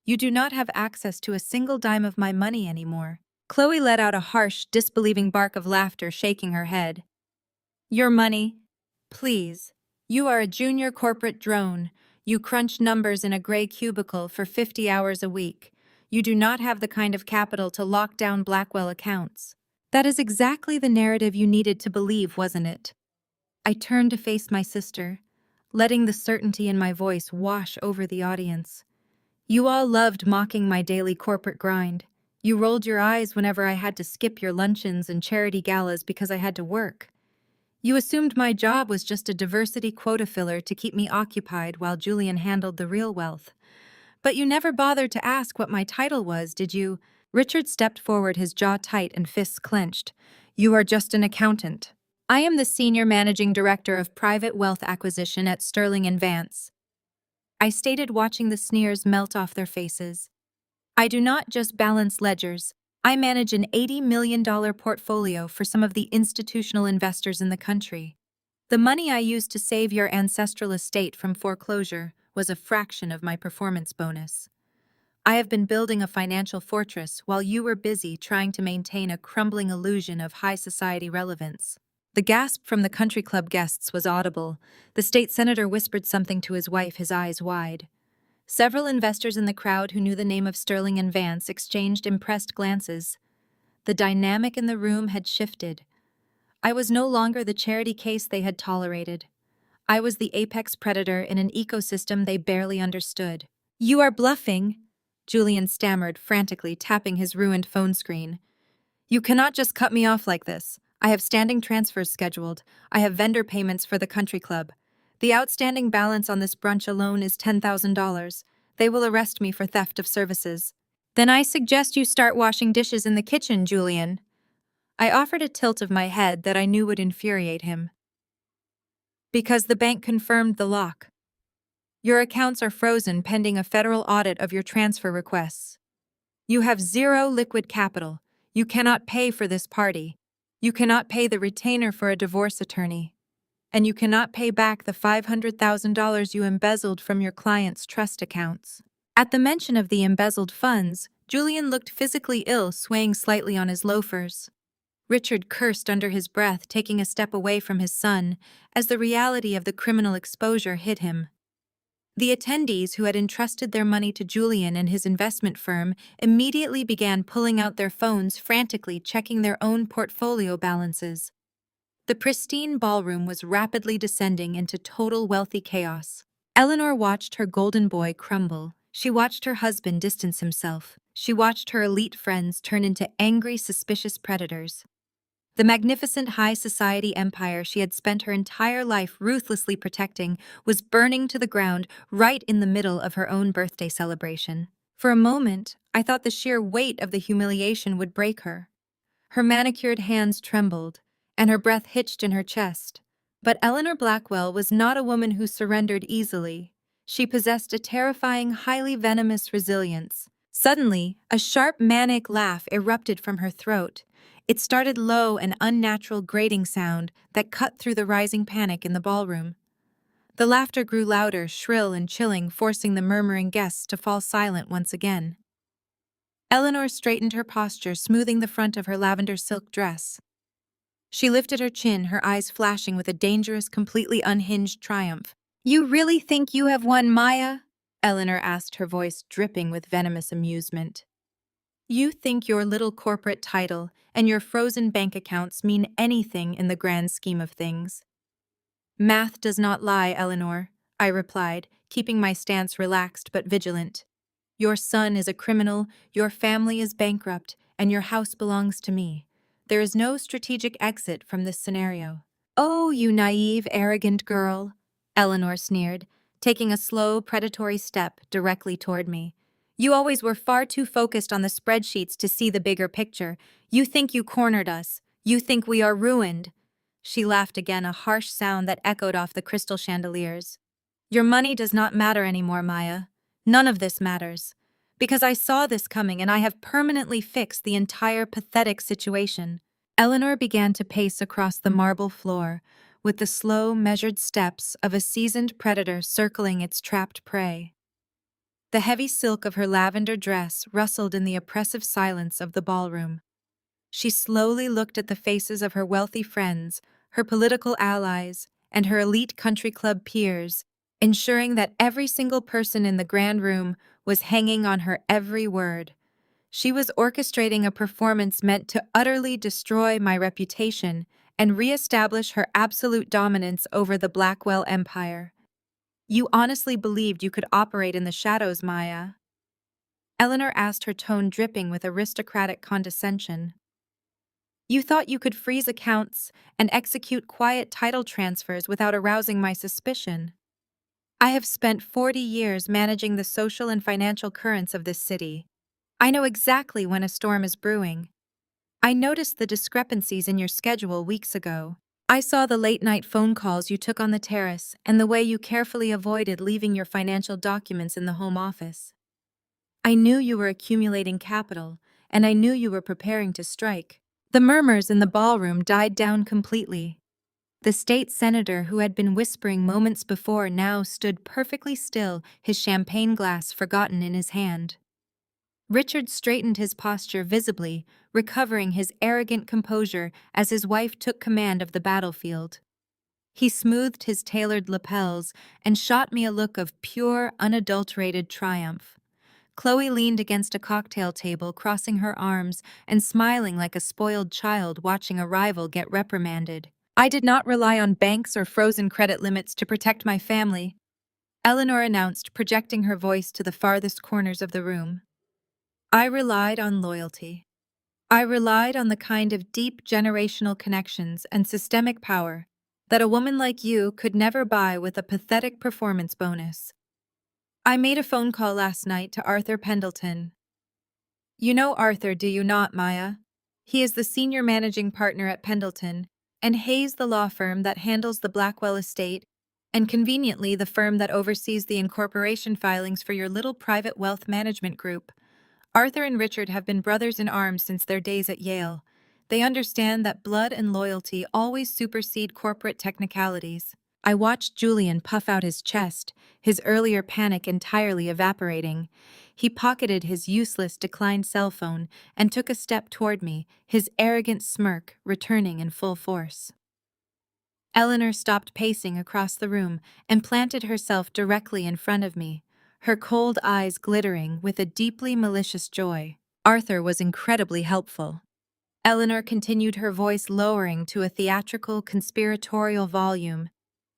You do not have access to a single dime of my money anymore. Chloe let out a harsh, disbelieving bark of laughter, shaking her head. Your money? Please. You are a junior corporate drone. You crunch numbers in a gray cubicle for 50 hours a week. You do not have the kind of capital to lock down Blackwell accounts. That is exactly the narrative you needed to believe, wasn't it? I turned to face my sister, letting the certainty in my voice wash over the audience. You all loved mocking my daily corporate grind. You rolled your eyes whenever I had to skip your luncheons and charity galas because I had to work. You assumed my job was just a diversity quota filler to keep me occupied while Julian handled the real wealth. But you never bothered to ask what my title was, did you? Richard stepped forward, his jaw tight and fists clenched. You are just an accountant. I am the Senior Managing Director of Private Wealth Acquisition at Sterling & Vance. I stated, watching the sneers melt off their faces. I do not just balance ledgers. I manage an $80 million portfolio for some of the institutional investors in the country. The money I used to save your ancestral estate from foreclosure was a fraction of my performance bonus. I have been building a financial fortress while you were busy trying to maintain a crumbling illusion of high society relevance. The gasp from the country club guests was audible. The state senator whispered something to his wife, his eyes wide. Several investors in the crowd who knew the name of Sterling and Vance exchanged impressed glances. The dynamic in the room had shifted. I was no longer the charity case they had tolerated. I was the apex predator in an ecosystem they barely understood. "You are bluffing," Julian stammered, frantically tapping his ruined phone screen. "You cannot just cut me off like this. I have standing transfers scheduled. I have vendor payments for the country club. The outstanding balance on this brunch alone is $10,000. They will arrest me for theft of services." "Then I suggest you start washing dishes in the kitchen, Julian." I offered a tilt of my head that I knew would infuriate him. "Because the bank confirmed the lock. Your accounts are frozen pending a federal audit of your transfer requests. You have zero liquid capital. You cannot pay for this party. You cannot pay the retainer for a divorce attorney. And you cannot pay back the $500,000 you embezzled from your client's trust accounts." At the mention of the embezzled funds, Julian looked physically ill, swaying slightly on his loafers. Richard cursed under his breath, taking a step away from his son, as the reality of the criminal exposure hit him. The attendees who had entrusted their money to Julian and his investment firm immediately began pulling out their phones, frantically checking their own portfolio balances. The pristine ballroom was rapidly descending into total wealthy chaos. Eleanor watched her golden boy crumble. She watched her husband distance himself. She watched her elite friends turn into angry, suspicious predators. The magnificent high society empire she had spent her entire life ruthlessly protecting was burning to the ground right in the middle of her own birthday celebration. For a moment, I thought the sheer weight of the humiliation would break her. Her manicured hands trembled, and her breath hitched in her chest. But Eleanor Blackwell was not a woman who surrendered easily. She possessed a terrifying, highly venomous resilience. Suddenly, a sharp, manic laugh erupted from her throat. It started low, an unnatural grating sound that cut through the rising panic in the ballroom. The laughter grew louder, shrill and chilling, forcing the murmuring guests to fall silent once again. Eleanor straightened her posture, smoothing the front of her lavender silk dress. She lifted her chin, her eyes flashing with a dangerous, completely unhinged triumph. "You really think you have won, Maya?" Eleanor asked, her voice dripping with venomous amusement. "You think your little corporate title and your frozen bank accounts mean anything in the grand scheme of things?" "Math does not lie, Eleanor," I replied, keeping my stance relaxed but vigilant. "Your son is a criminal, your family is bankrupt, and your house belongs to me. There is no strategic exit from this scenario." "Oh, you naive, arrogant girl," Eleanor sneered, taking a slow, predatory step directly toward me. "You always were far too focused on the spreadsheets to see the bigger picture. You think you cornered us. You think we are ruined." She laughed again, a harsh sound that echoed off the crystal chandeliers. "Your money does not matter anymore, Maya. None of this matters. Because I saw this coming and I have permanently fixed the entire pathetic situation." Eleanor began to pace across the marble floor, with the slow, measured steps of a seasoned predator circling its trapped prey. The heavy silk of her lavender dress rustled in the oppressive silence of the ballroom. She slowly looked at the faces of her wealthy friends, her political allies, and her elite country club peers, ensuring that every single person in the grand room was hanging on her every word. She was orchestrating a performance meant to utterly destroy my reputation and reestablish her absolute dominance over the Blackwell empire. "You honestly believed you could operate in the shadows, Maya?" Eleanor asked, her tone dripping with aristocratic condescension. "You thought you could freeze accounts and execute quiet title transfers without arousing my suspicion. I have spent 40 years managing the social and financial currents of this city. I know exactly when a storm is brewing. I noticed the discrepancies in your schedule weeks ago. I saw the late-night phone calls you took on the terrace and the way you carefully avoided leaving your financial documents in the home office. I knew you were accumulating capital, and I knew you were preparing to strike. The murmurs in the ballroom died down completely. The state senator who had been whispering moments before now stood perfectly still, his champagne glass forgotten in his hand. Richard straightened his posture visibly, recovering his arrogant composure as his wife took command of the battlefield. He smoothed his tailored lapels and shot me a look of pure, unadulterated triumph. Chloe leaned against a cocktail table, crossing her arms and smiling like a spoiled child watching a rival get reprimanded. I did not rely on banks or frozen credit limits to protect my family, Eleanor announced, projecting her voice to the farthest corners of the room. I relied on loyalty. I relied on the kind of deep generational connections and systemic power that a woman like you could never buy with a pathetic performance bonus. I made a phone call last night to Arthur Pendleton. You know Arthur, do you not, Maya? He is the senior managing partner at Pendleton, and Hayes, the law firm that handles the Blackwell estate, and conveniently the firm that oversees the incorporation filings for your little private wealth management group. Arthur and Richard have been brothers in arms since their days at Yale. They understand that blood and loyalty always supersede corporate technicalities. I watched Julian puff out his chest, his earlier panic entirely evaporating. He pocketed his useless declined cell phone and took a step toward me, his arrogant smirk returning in full force. Eleanor stopped pacing across the room and planted herself directly in front of me, her cold eyes glittering with a deeply malicious joy. Arthur was incredibly helpful. Eleanor continued, her voice lowering to a theatrical, conspiratorial volume.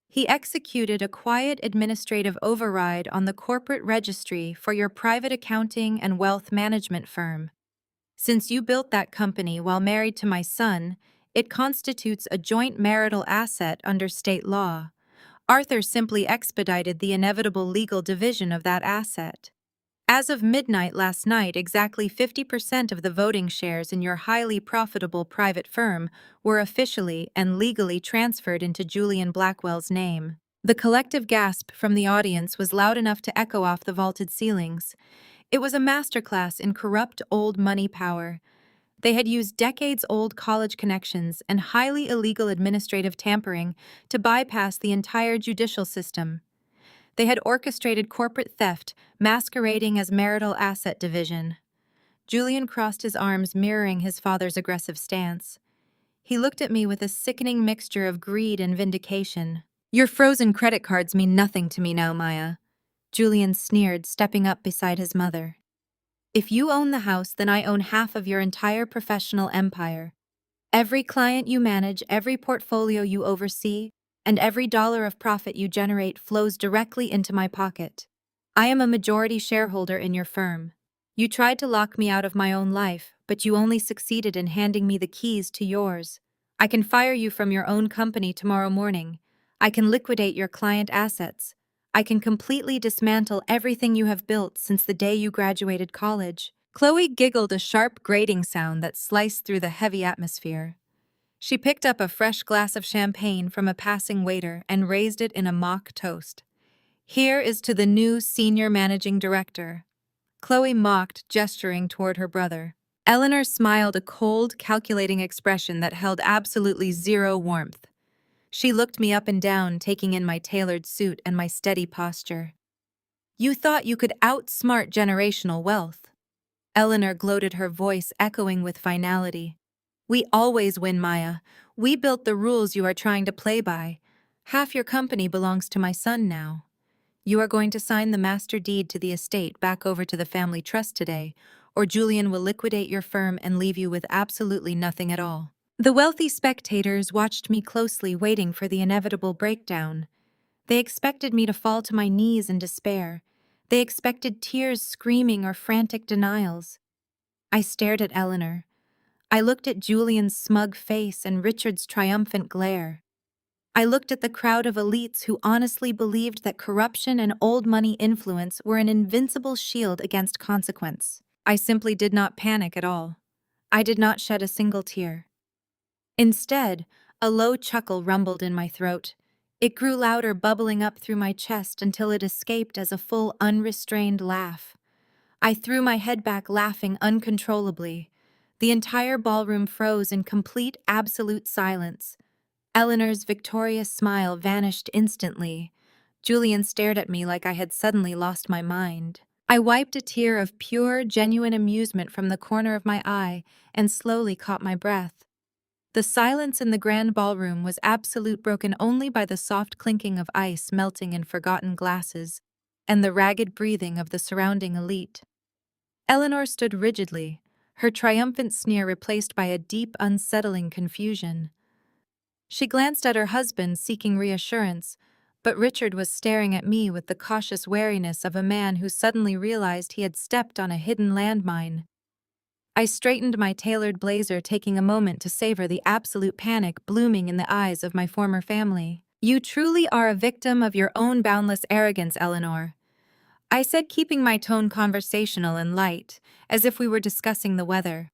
He executed a quiet administrative override on the corporate registry for your private accounting and wealth management firm. Since you built that company while married to my son, it constitutes a joint marital asset under state law. Arthur simply expedited the inevitable legal division of that asset. As of midnight last night, exactly 50% of the voting shares in your highly profitable private firm were officially and legally transferred into Julian Blackwell's name. The collective gasp from the audience was loud enough to echo off the vaulted ceilings. It was a masterclass in corrupt old money power. They had used decades-old college connections and highly illegal administrative tampering to bypass the entire judicial system. They had orchestrated corporate theft, masquerading as marital asset division. Julian crossed his arms, mirroring his father's aggressive stance. He looked at me with a sickening mixture of greed and vindication. Your frozen credit cards mean nothing to me now, Maya, Julian sneered, stepping up beside his mother. If you own the house, then I own half of your entire professional empire. Every client you manage, every portfolio you oversee, and every dollar of profit you generate flows directly into my pocket. I am a majority shareholder in your firm. You tried to lock me out of my own life, but you only succeeded in handing me the keys to yours. I can fire you from your own company tomorrow morning. I can liquidate your client assets. I can completely dismantle everything you have built since the day you graduated college. Chloe giggled, a sharp grating sound that sliced through the heavy atmosphere. She picked up a fresh glass of champagne from a passing waiter and raised it in a mock toast. Here is to the new senior managing director. Chloe mocked, gesturing toward her brother. Eleanor smiled, a cold, calculating expression that held absolutely zero warmth. She looked me up and down, taking in my tailored suit and my steady posture. You thought you could outsmart generational wealth. Eleanor gloated, her voice echoing with finality. We always win, Maya. We built the rules you are trying to play by. Half your company belongs to my son now. You are going to sign the master deed to the estate back over to the family trust today, or Julian will liquidate your firm and leave you with absolutely nothing at all. The wealthy spectators watched me closely, waiting for the inevitable breakdown. They expected me to fall to my knees in despair. They expected tears, screaming, or frantic denials. I stared at Eleanor. I looked at Julian's smug face and Richard's triumphant glare. I looked at the crowd of elites who honestly believed that corruption and old money influence were an invincible shield against consequence. I simply did not panic at all. I did not shed a single tear. Instead, a low chuckle rumbled in my throat. It grew louder, bubbling up through my chest until it escaped as a full, unrestrained laugh. I threw my head back, laughing uncontrollably. The entire ballroom froze in complete, absolute silence. Eleanor's victorious smile vanished instantly. Julian stared at me like I had suddenly lost my mind. I wiped a tear of pure, genuine amusement from the corner of my eye and slowly caught my breath. The silence in the grand ballroom was absolute, broken only by the soft clinking of ice melting in forgotten glasses and the ragged breathing of the surrounding elite. Eleanor stood rigidly, her triumphant sneer replaced by a deep, unsettling confusion. She glanced at her husband, seeking reassurance, but Richard was staring at me with the cautious wariness of a man who suddenly realized he had stepped on a hidden landmine. I straightened my tailored blazer, taking a moment to savor the absolute panic blooming in the eyes of my former family. "You truly are a victim of your own boundless arrogance, Eleanor," I said, keeping my tone conversational and light, as if we were discussing the weather.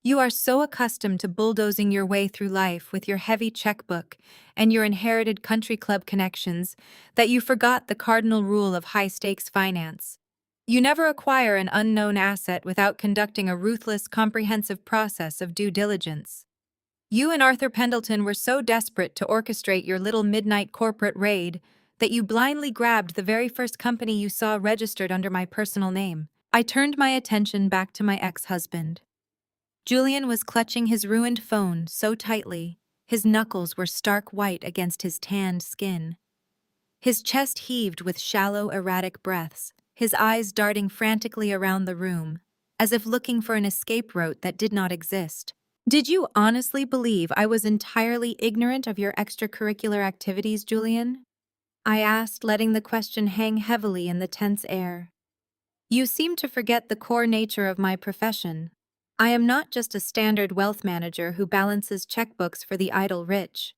"You are so accustomed to bulldozing your way through life with your heavy checkbook and your inherited country club connections that you forgot the cardinal rule of high-stakes finance. You never acquire an unknown asset without conducting a ruthless, comprehensive process of due diligence. You and Arthur Pendleton were so desperate to orchestrate your little midnight corporate raid that you blindly grabbed the very first company you saw registered under my personal name." I turned my attention back to my ex-husband. Julian was clutching his ruined phone so tightly, his knuckles were stark white against his tanned skin. His chest heaved with shallow, erratic breaths, his eyes darting frantically around the room, as if looking for an escape route that did not exist. "Did you honestly believe I was entirely ignorant of your extracurricular activities, Julian?" I asked, letting the question hang heavily in the tense air. "You seem to forget the core nature of my profession. I am not just a standard wealth manager who balances checkbooks for the idle rich.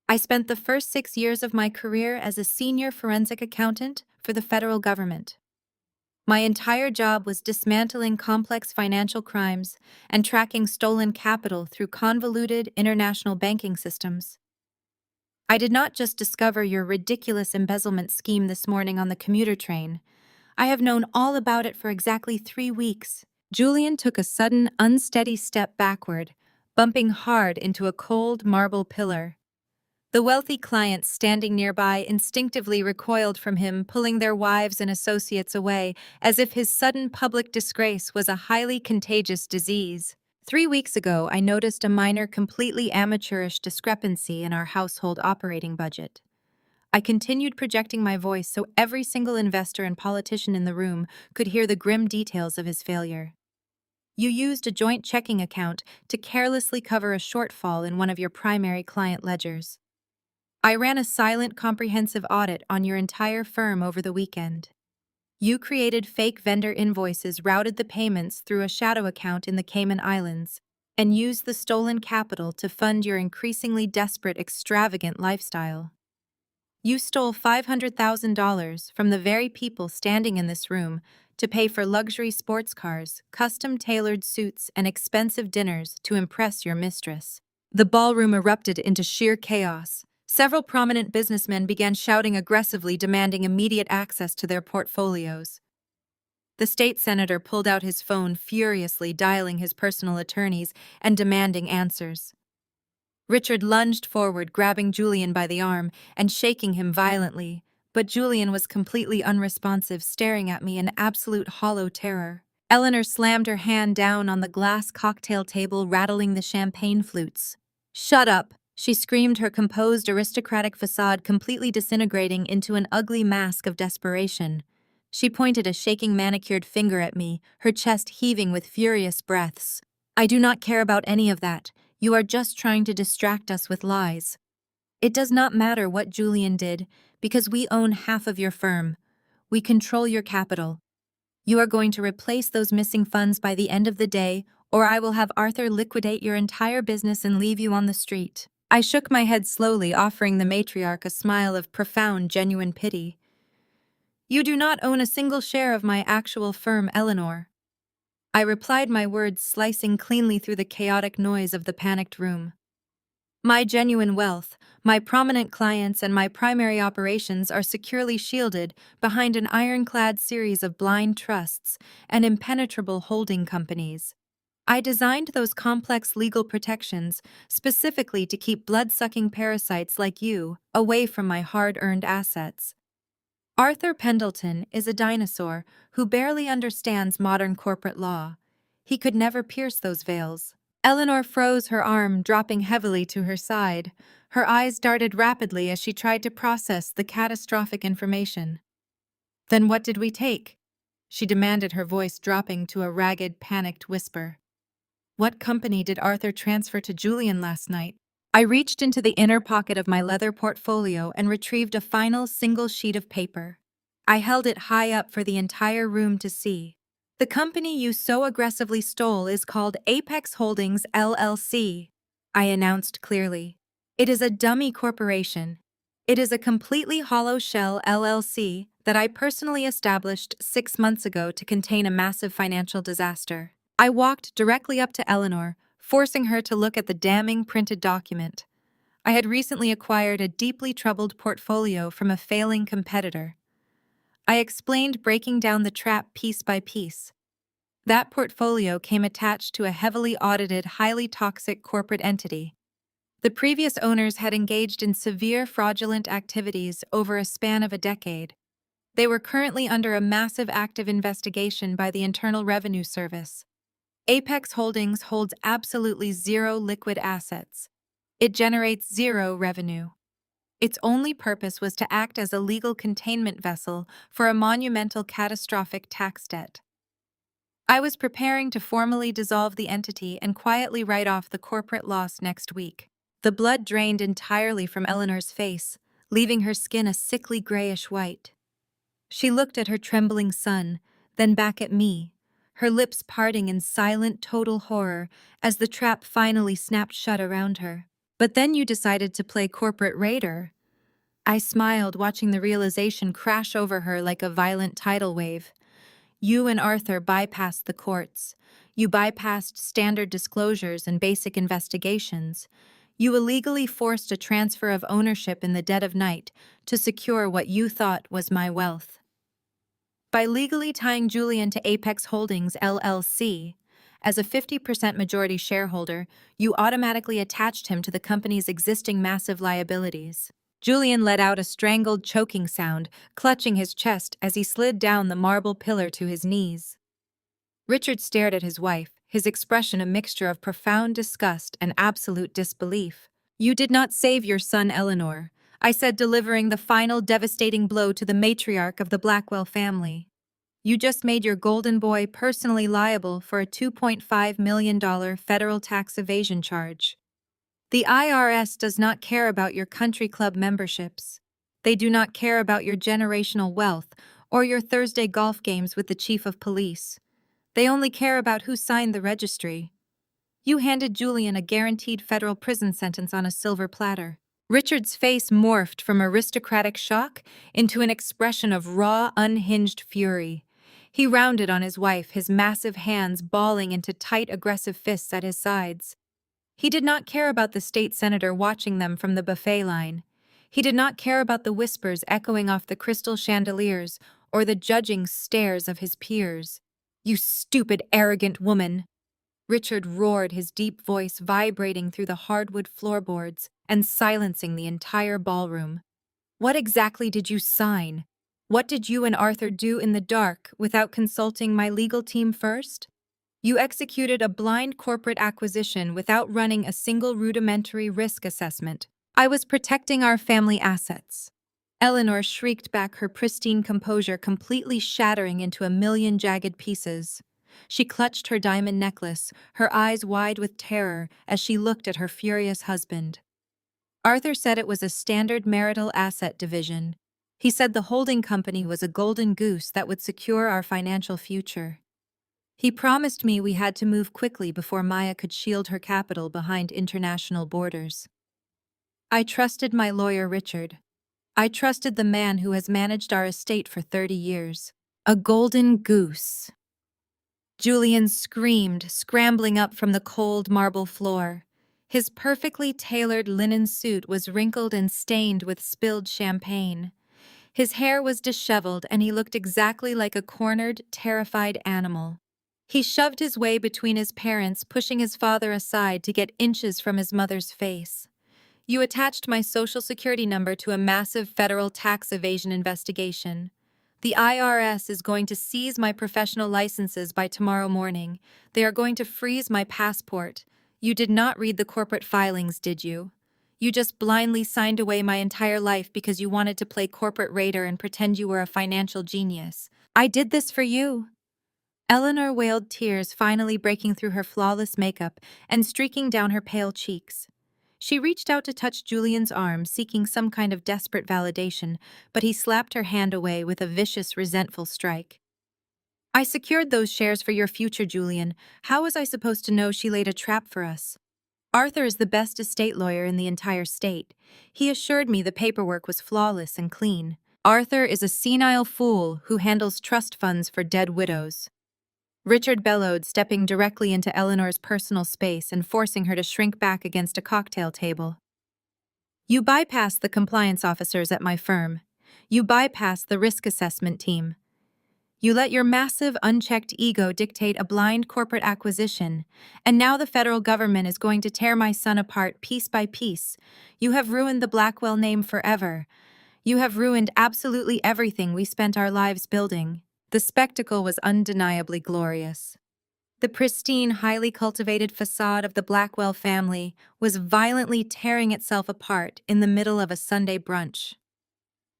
I spent the first 6 years of my career as a senior forensic accountant for the federal government. My entire job was dismantling complex financial crimes and tracking stolen capital through convoluted international banking systems. I did not just discover your ridiculous embezzlement scheme this morning on the commuter train. I have known all about it for exactly 3 weeks." Julian took a sudden, unsteady step backward, bumping hard into a cold marble pillar. The wealthy clients standing nearby instinctively recoiled from him, pulling their wives and associates away, as if his sudden public disgrace was a highly contagious disease. 3 weeks ago, I noticed a minor, completely amateurish discrepancy in our household operating budget. I continued projecting my voice so every single investor and politician in the room could hear the grim details of his failure. "You used a joint checking account to carelessly cover a shortfall in one of your primary client ledgers. I ran a silent, comprehensive audit on your entire firm over the weekend. You created fake vendor invoices, routed the payments through a shadow account in the Cayman Islands, and used the stolen capital to fund your increasingly desperate, extravagant lifestyle. You stole $500,000 from the very people standing in this room to pay for luxury sports cars, custom-tailored suits, and expensive dinners to impress your mistress." The ballroom erupted into sheer chaos. Several prominent businessmen began shouting aggressively, demanding immediate access to their portfolios. The state senator pulled out his phone, furiously dialing his personal attorneys and demanding answers. Richard lunged forward, grabbing Julian by the arm and shaking him violently, but Julian was completely unresponsive, staring at me in absolute hollow terror. Eleanor slammed her hand down on the glass cocktail table, rattling the champagne flutes. "Shut up!" she screamed, her composed, aristocratic facade completely disintegrating into an ugly mask of desperation. She pointed a shaking manicured finger at me, her chest heaving with furious breaths. "I do not care about any of that. You are just trying to distract us with lies. It does not matter what Julian did, because we own half of your firm. We control your capital. You are going to replace those missing funds by the end of the day, or I will have Arthur liquidate your entire business and leave you on the street." I shook my head slowly, offering the matriarch a smile of profound, genuine pity. "You do not own a single share of my actual firm, Eleanor." I replied, my words slicing cleanly through the chaotic noise of the panicked room. My genuine wealth, my prominent clients, and my primary operations are securely shielded behind an ironclad series of blind trusts and impenetrable holding companies. I designed those complex legal protections specifically to keep blood-sucking parasites like you away from my hard-earned assets. Arthur Pendleton is a dinosaur who barely understands modern corporate law. He could never pierce those veils. Eleanor froze her arm, dropping heavily to her side. Her eyes darted rapidly as she tried to process the catastrophic information. "Then what did we take?" she demanded, her voice dropping to a ragged, panicked whisper. "What company did Arthur transfer to Julian last night?" I reached into the inner pocket of my leather portfolio and retrieved a final single sheet of paper. I held it high up for the entire room to see. "The company you so aggressively stole is called Apex Holdings LLC, I announced clearly. "It is a dummy corporation. It is a completely hollow shell LLC that I personally established 6 months ago to contain a massive financial disaster." I walked directly up to Eleanor, forcing her to look at the damning printed document. I had recently acquired a deeply troubled portfolio from a failing competitor. I explained, breaking down the trap piece by piece. That portfolio came attached to a heavily audited, highly toxic corporate entity. The previous owners had engaged in severe fraudulent activities over a span of a decade. They were currently under a massive active investigation by the Internal Revenue Service. Apex Holdings holds absolutely zero liquid assets. It generates zero revenue. Its only purpose was to act as a legal containment vessel for a monumental catastrophic tax debt. I was preparing to formally dissolve the entity and quietly write off the corporate loss next week. The blood drained entirely from Eleanor's face, leaving her skin a sickly grayish white. She looked at her trembling son, then back at me, her lips parting in silent, total horror as the trap finally snapped shut around her. "But then you decided to play corporate raider." I smiled, watching the realization crash over her like a violent tidal wave. "You and Arthur bypassed the courts. You bypassed standard disclosures and basic investigations. You illegally forced a transfer of ownership in the dead of night to secure what you thought was my wealth. By legally tying Julian to Apex Holdings LLC, as a 50% majority shareholder, you automatically attached him to the company's existing massive liabilities." Julian let out a strangled, choking sound, clutching his chest as he slid down the marble pillar to his knees. Richard stared at his wife, his expression a mixture of profound disgust and absolute disbelief. "You did not save your son, Eleanor," I said, delivering the final devastating blow to the matriarch of the Blackwell family. "You just made your golden boy personally liable for a $2.5 million federal tax evasion charge. The IRS does not care about your country club memberships. They do not care about your generational wealth or your Thursday golf games with the chief of police. They only care about who signed the registry. You handed Julian a guaranteed federal prison sentence on a silver platter." Richard's face morphed from aristocratic shock into an expression of raw, unhinged fury. He rounded on his wife, his massive hands balling into tight, aggressive fists at his sides. He did not care about the state senator watching them from the buffet line. He did not care about the whispers echoing off the crystal chandeliers or the judging stares of his peers. "You stupid, arrogant woman!" Richard roared, his deep voice vibrating through the hardwood floorboards and silencing the entire ballroom. "What exactly did you sign? What did you and Arthur do in the dark without consulting my legal team first? You executed a blind corporate acquisition without running a single rudimentary risk assessment. I was protecting our family assets." Eleanor shrieked back, her pristine composure completely shattering into a million jagged pieces. She clutched her diamond necklace, her eyes wide with terror as she looked at her furious husband. "Arthur said it was a standard marital asset division. He said the holding company was a golden goose that would secure our financial future. He promised me we had to move quickly before Maya could shield her capital behind international borders. I trusted my lawyer, Richard. I trusted the man who has managed our estate for 30 years. A golden goose." Julian screamed, scrambling up from the cold marble floor. His perfectly tailored linen suit was wrinkled and stained with spilled champagne. His hair was disheveled and he looked exactly like a cornered, terrified animal. He shoved his way between his parents, pushing his father aside to get inches from his mother's face. You attached my social security number to a massive federal tax evasion investigation. The IRS is going to seize my professional licenses by tomorrow morning. They are going to freeze my passport. You did not read the corporate filings, did you? You just blindly signed away my entire life because you wanted to play corporate raider and pretend you were a financial genius. I did this for you. Eleanor wailed, tears finally breaking through her flawless makeup and streaking down her pale cheeks. She reached out to touch Julian's arm, seeking some kind of desperate validation, but he slapped her hand away with a vicious, resentful strike. I secured those shares for your future, Julian. How was I supposed to know she laid a trap for us? Arthur is the best estate lawyer in the entire state. He assured me the paperwork was flawless and clean. Arthur is a senile fool who handles trust funds for dead widows. Richard bellowed, stepping directly into Eleanor's personal space and forcing her to shrink back against a cocktail table. You bypassed the compliance officers at my firm. You bypassed the risk assessment team. You let your massive, unchecked ego dictate a blind corporate acquisition, and now the federal government is going to tear my son apart piece by piece. You have ruined the Blackwell name forever. You have ruined absolutely everything we spent our lives building. The spectacle was undeniably glorious. The pristine, highly cultivated facade of the Blackwell family was violently tearing itself apart in the middle of a Sunday brunch.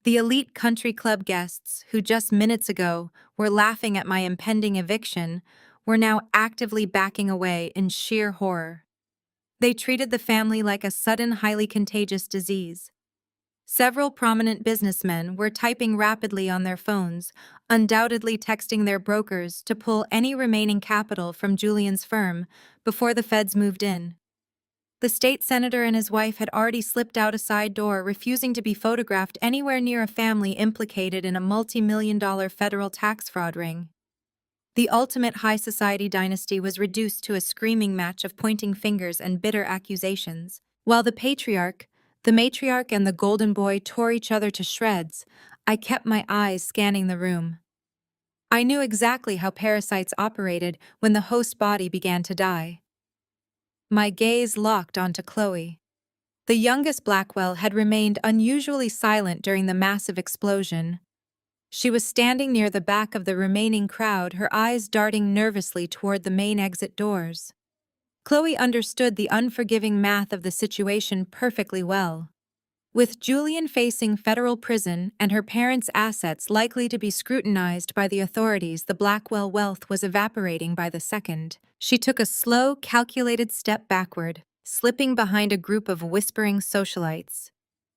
The elite country club guests, who just minutes ago were laughing at my impending eviction, were now actively backing away in sheer horror. They treated the family like a sudden, highly contagious disease. Several prominent businessmen were typing rapidly on their phones, undoubtedly texting their brokers to pull any remaining capital from Julian's firm before the feds moved in. The state senator and his wife had already slipped out a side door, refusing to be photographed anywhere near a family implicated in a multi-million-dollar federal tax fraud ring. The ultimate high society dynasty was reduced to a screaming match of pointing fingers and bitter accusations, while the matriarch and the golden boy tore each other to shreds. I kept my eyes scanning the room. I knew exactly how parasites operated when the host body began to die. My gaze locked onto Chloe. The youngest Blackwell had remained unusually silent during the massive explosion. She was standing near the back of the remaining crowd, her eyes darting nervously toward the main exit doors. Chloe understood the unforgiving math of the situation perfectly well. With Julian facing federal prison and her parents' assets likely to be scrutinized by the authorities, the Blackwell wealth was evaporating by the second. She took a slow, calculated step backward, slipping behind a group of whispering socialites.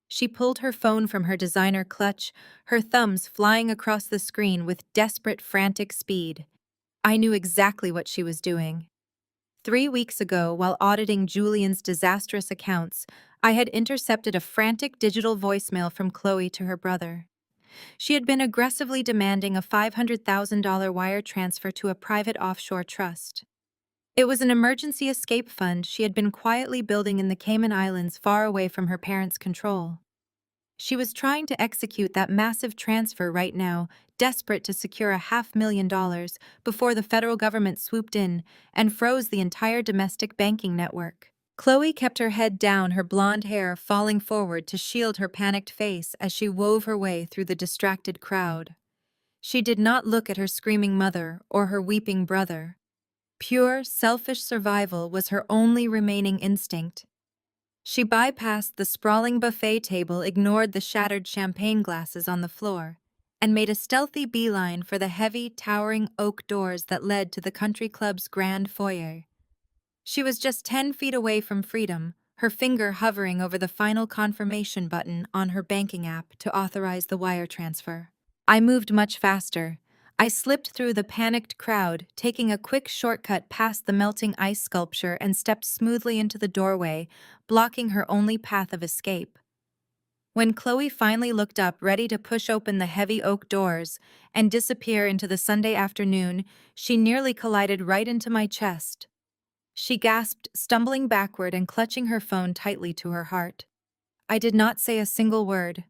She pulled her phone from her designer clutch, her thumbs flying across the screen with desperate, frantic speed. I knew exactly what she was doing. 3 weeks ago, while auditing Julian's disastrous accounts, I had intercepted a frantic digital voicemail from Chloe to her brother. She had been aggressively demanding a $500,000 wire transfer to a private offshore trust. It was an emergency escape fund she had been quietly building in the Cayman Islands, far away from her parents' control. She was trying to execute that massive transfer right now, desperate to secure $500,000 before the federal government swooped in and froze the entire domestic banking network. Chloe kept her head down, her blonde hair falling forward to shield her panicked face as she wove her way through the distracted crowd. She did not look at her screaming mother or her weeping brother. Pure, selfish survival was her only remaining instinct. She bypassed the sprawling buffet table, ignored the shattered champagne glasses on the floor, and made a stealthy beeline for the heavy, towering oak doors that led to the country club's grand foyer. She was just 10 feet away from freedom, her finger hovering over the final confirmation button on her banking app to authorize the wire transfer. I moved much faster. I slipped through the panicked crowd, taking a quick shortcut past the melting ice sculpture and stepped smoothly into the doorway, blocking her only path of escape. When Chloe finally looked up, ready to push open the heavy oak doors and disappear into the Sunday afternoon, she nearly collided right into my chest. She gasped, stumbling backward and clutching her phone tightly to her heart. I did not say a single word.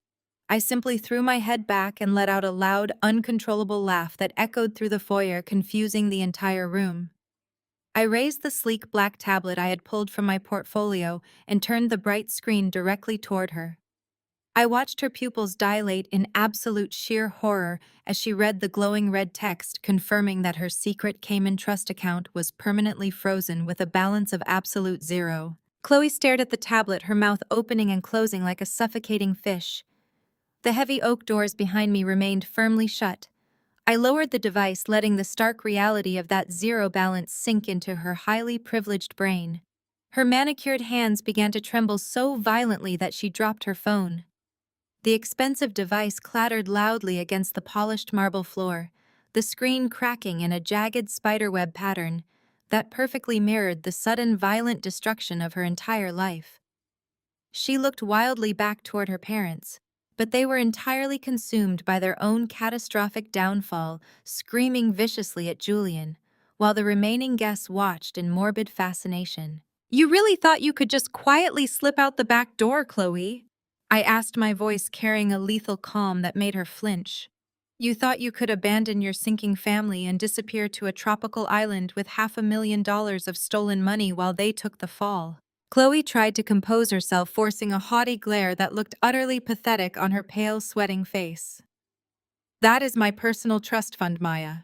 I simply threw my head back and let out a loud, uncontrollable laugh that echoed through the foyer, confusing the entire room. I raised the sleek black tablet I had pulled from my portfolio and turned the bright screen directly toward her. I watched her pupils dilate in absolute sheer horror as she read the glowing red text confirming that her secret Cayman Trust account was permanently frozen with a balance of absolute zero. Chloe stared at the tablet, her mouth opening and closing like a suffocating fish. The heavy oak doors behind me remained firmly shut. I lowered the device, letting the stark reality of that zero balance sink into her highly privileged brain. Her manicured hands began to tremble so violently that she dropped her phone. The expensive device clattered loudly against the polished marble floor, the screen cracking in a jagged spiderweb pattern that perfectly mirrored the sudden violent destruction of her entire life. She looked wildly back toward her parents, but they were entirely consumed by their own catastrophic downfall, screaming viciously at Julian, while the remaining guests watched in morbid fascination. "You really thought you could just quietly slip out the back door, Chloe?" I asked, my voice carrying a lethal calm that made her flinch. "You thought you could abandon your sinking family and disappear to a tropical island with $500,000 of stolen money while they took the fall?" Chloe tried to compose herself, forcing a haughty glare that looked utterly pathetic on her pale, sweating face. "That is my personal trust fund, Maya."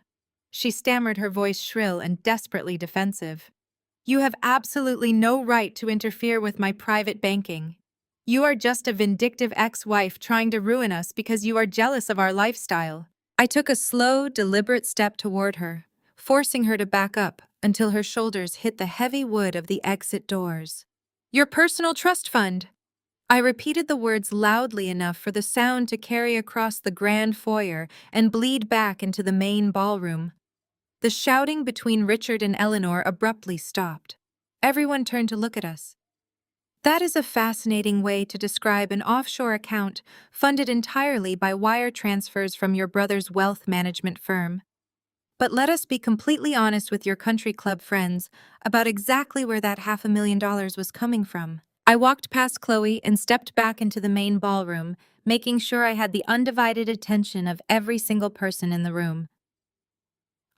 She stammered, her voice shrill and desperately defensive. "You have absolutely no right to interfere with my private banking. You are just a vindictive ex-wife trying to ruin us because you are jealous of our lifestyle." I took a slow, deliberate step toward her, forcing her to back up until her shoulders hit the heavy wood of the exit doors. "Your personal trust fund." I repeated the words loudly enough for the sound to carry across the grand foyer and bleed back into the main ballroom. The shouting between Richard and Eleanor abruptly stopped. Everyone turned to look at us. "That is a fascinating way to describe an offshore account funded entirely by wire transfers from your brother's wealth management firm. But let us be completely honest with your country club friends about exactly where that $500,000 was coming from." I walked past Chloe and stepped back into the main ballroom, making sure I had the undivided attention of every single person in the room.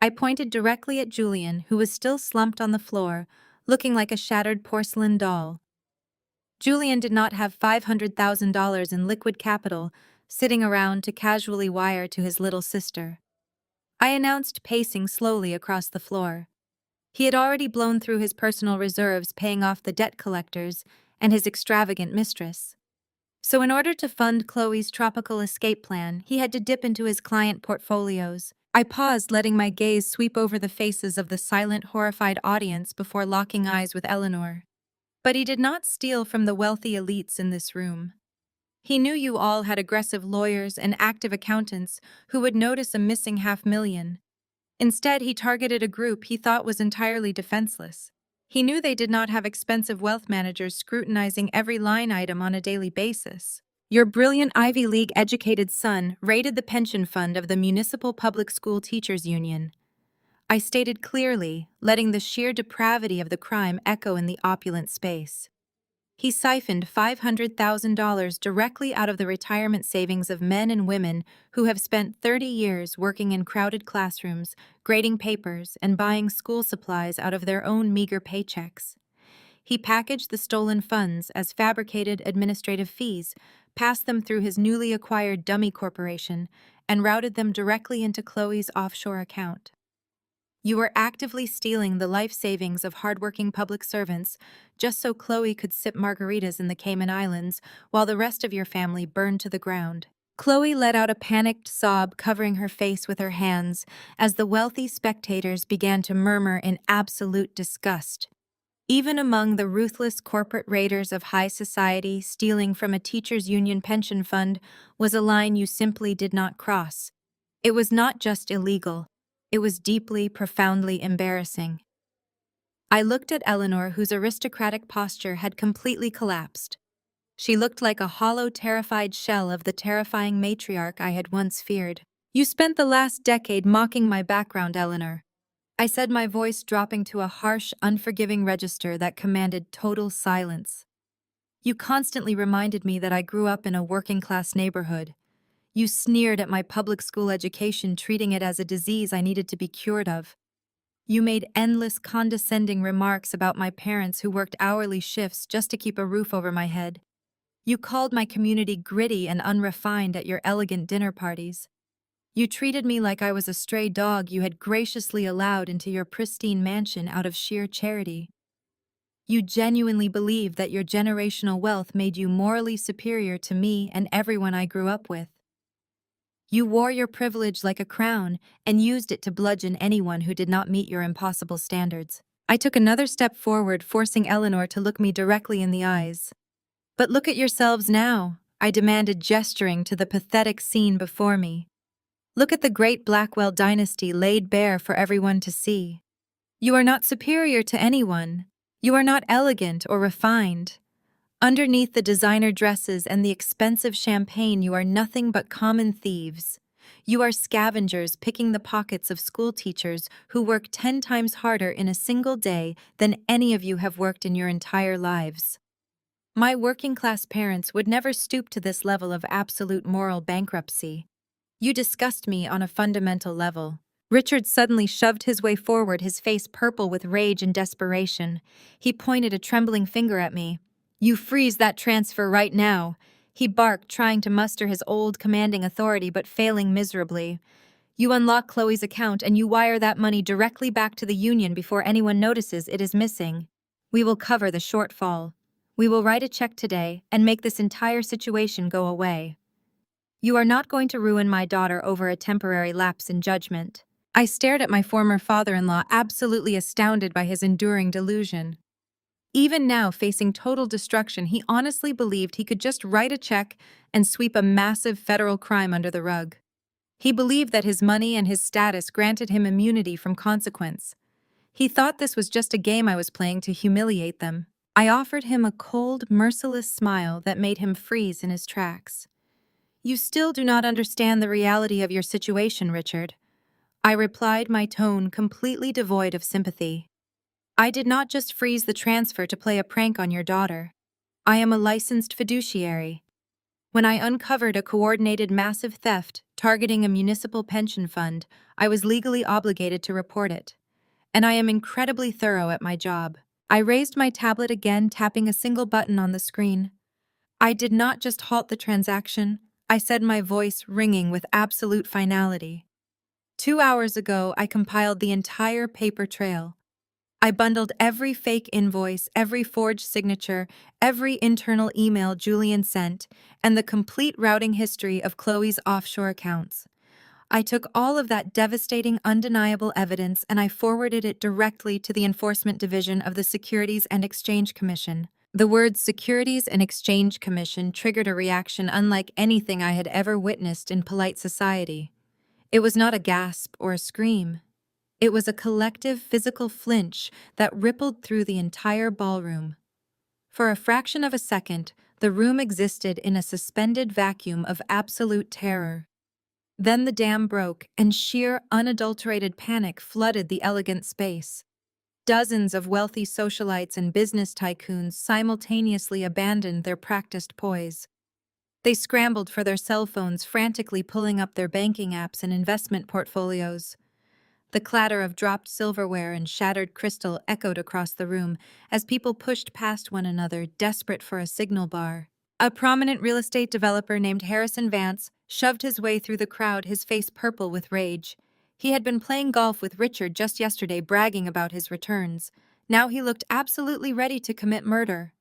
I pointed directly at Julian, who was still slumped on the floor, looking like a shattered porcelain doll. Julian did not have $500,000 in liquid capital sitting around to casually wire to his little sister. I announced, pacing slowly across the floor. He had already blown through his personal reserves, paying off the debt collectors and his extravagant mistress. So in order to fund Chloe's tropical escape plan, he had to dip into his client portfolios. I paused, letting my gaze sweep over the faces of the silent, horrified audience before locking eyes with Eleanor. But he did not steal from the wealthy elites in this room. He knew you all had aggressive lawyers and active accountants who would notice a missing $500,000. Instead, he targeted a group he thought was entirely defenseless. He knew they did not have expensive wealth managers scrutinizing every line item on a daily basis. Your brilliant Ivy League-educated son raided the pension fund of the Municipal Public School Teachers Union. I stated clearly, letting the sheer depravity of the crime echo in the opulent space. He siphoned $500,000 directly out of the retirement savings of men and women who have spent 30 years working in crowded classrooms, grading papers, and buying school supplies out of their own meager paychecks. He packaged the stolen funds as fabricated administrative fees, passed them through his newly acquired dummy corporation, and routed them directly into Chloe's offshore account. You were actively stealing the life savings of hardworking public servants just so Chloe could sip margaritas in the Cayman Islands while the rest of your family burned to the ground. Chloe let out a panicked sob, covering her face with her hands as the wealthy spectators began to murmur in absolute disgust. Even among the ruthless corporate raiders of high society, stealing from a teachers' union pension fund was a line you simply did not cross. It was not just illegal. It was deeply, profoundly embarrassing. I looked at Eleanor, whose aristocratic posture had completely collapsed. She looked like a hollow, terrified shell of the terrifying matriarch I had once feared. "You spent the last decade mocking my background, Eleanor. I said, my voice dropping to a harsh, unforgiving register that commanded total silence. You constantly reminded me that I grew up in a working-class neighborhood. You sneered at my public school education, treating it as a disease I needed to be cured of. You made endless condescending remarks about my parents who worked hourly shifts just to keep a roof over my head. You called my community gritty and unrefined at your elegant dinner parties. You treated me like I was a stray dog you had graciously allowed into your pristine mansion out of sheer charity. You genuinely believed that your generational wealth made you morally superior to me and everyone I grew up with. You wore your privilege like a crown and used it to bludgeon anyone who did not meet your impossible standards. I took another step forward, forcing Eleanor to look me directly in the eyes. But look at yourselves now, I demanded, gesturing to the pathetic scene before me. Look at the great Blackwell dynasty laid bare for everyone to see. You are not superior to anyone. You are not elegant or refined. Underneath the designer dresses and the expensive champagne, you are nothing but common thieves. You are scavengers picking the pockets of school teachers who work 10 times harder in a single day than any of you have worked in your entire lives. My working-class parents would never stoop to this level of absolute moral bankruptcy. You disgust me on a fundamental level. Richard suddenly shoved his way forward, his face purple with rage and desperation. He pointed a trembling finger at me. You freeze that transfer right now, he barked, trying to muster his old commanding authority but failing miserably. You unlock Chloe's account and you wire that money directly back to the union before anyone notices it is missing. We will cover the shortfall. We will write a check today and make this entire situation go away. You are not going to ruin my daughter over a temporary lapse in judgment. I stared at my former father-in-law, absolutely astounded by his enduring delusion. Even now, facing total destruction, he honestly believed he could just write a check and sweep a massive federal crime under the rug. He believed that his money and his status granted him immunity from consequence. He thought this was just a game I was playing to humiliate them. I offered him a cold, merciless smile that made him freeze in his tracks. You still do not understand the reality of your situation, Richard. I replied, my tone completely devoid of sympathy. I did not just freeze the transfer to play a prank on your daughter. I am a licensed fiduciary. When I uncovered a coordinated massive theft targeting a municipal pension fund, I was legally obligated to report it. And I am incredibly thorough at my job. I raised my tablet again, tapping a single button on the screen. I did not just halt the transaction, I said, my voice ringing with absolute finality. 2 hours ago, I compiled the entire paper trail. I bundled every fake invoice, every forged signature, every internal email Julian sent, and the complete routing history of Chloe's offshore accounts. I took all of that devastating, undeniable evidence and I forwarded it directly to the Enforcement Division of the Securities and Exchange Commission. The words Securities and Exchange Commission triggered a reaction unlike anything I had ever witnessed in polite society. It was not a gasp or a scream. It was a collective physical flinch that rippled through the entire ballroom. For a fraction of a second, the room existed in a suspended vacuum of absolute terror. Then the dam broke, and sheer, unadulterated panic flooded the elegant space. Dozens of wealthy socialites and business tycoons simultaneously abandoned their practiced poise. They scrambled for their cell phones, frantically pulling up their banking apps and investment portfolios. The clatter of dropped silverware and shattered crystal echoed across the room as people pushed past one another, desperate for a signal bar. A prominent real estate developer named Harrison Vance shoved his way through the crowd, his face purple with rage. He had been playing golf with Richard just yesterday, bragging about his returns. Now he looked absolutely ready to commit murder.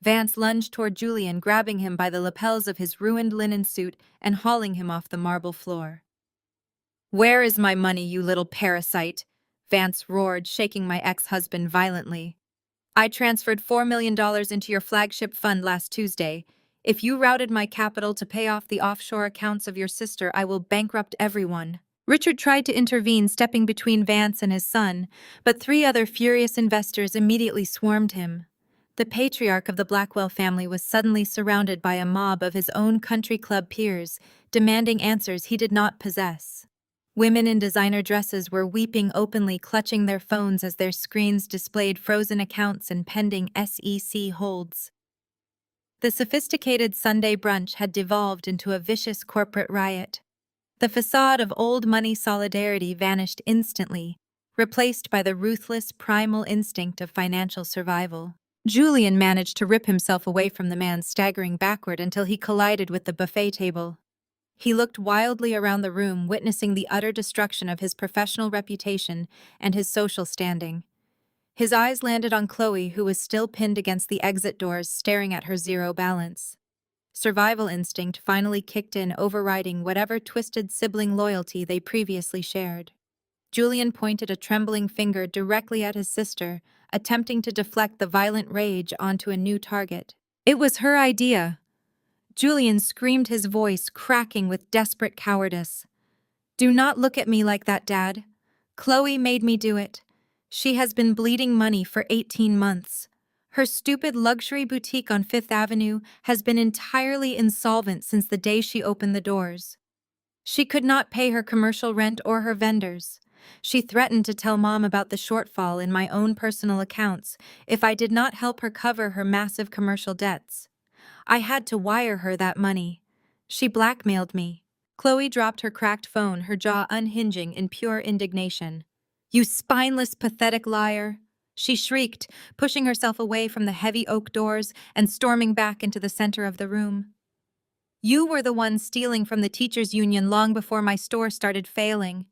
Vance lunged toward Julian, grabbing him by the lapels of his ruined linen suit and hauling him off the marble floor. "Where is my money, you little parasite?" Vance roared, shaking my ex-husband violently. "I transferred $4 million into your flagship fund last Tuesday. If you routed my capital to pay off the offshore accounts of your sister, I will bankrupt everyone." Richard tried to intervene, stepping between Vance and his son, but 3 other furious investors immediately swarmed him. The patriarch of the Blackwell family was suddenly surrounded by a mob of his own country club peers, demanding answers he did not possess. Women in designer dresses were weeping openly, clutching their phones as their screens displayed frozen accounts and pending SEC holds. The sophisticated Sunday brunch had devolved into a vicious corporate riot. The facade of old money solidarity vanished instantly, replaced by the ruthless primal instinct of financial survival. Julian managed to rip himself away from the man staggering backward until he collided with the buffet table. He looked wildly around the room, witnessing the utter destruction of his professional reputation and his social standing. His eyes landed on Chloe, who was still pinned against the exit doors, staring at her zero balance. Survival instinct finally kicked in, overriding whatever twisted sibling loyalty they previously shared. Julian pointed a trembling finger directly at his sister, attempting to deflect the violent rage onto a new target. It was her idea. Julian screamed, his voice cracking with desperate cowardice. "Do not look at me like that, Dad. Chloe made me do it. She has been bleeding money for 18 months. Her stupid luxury boutique on Fifth Avenue has been entirely insolvent since the day she opened the doors. She could not pay her commercial rent or her vendors. She threatened to tell Mom about the shortfall in my own personal accounts if I did not help her cover her massive commercial debts. I had to wire her that money. She blackmailed me." Chloe dropped her cracked phone, her jaw unhinging in pure indignation. "You spineless, pathetic liar!" she shrieked, pushing herself away from the heavy oak doors and storming back into the center of the room. "You were the one stealing from the teachers' union long before my store started failing.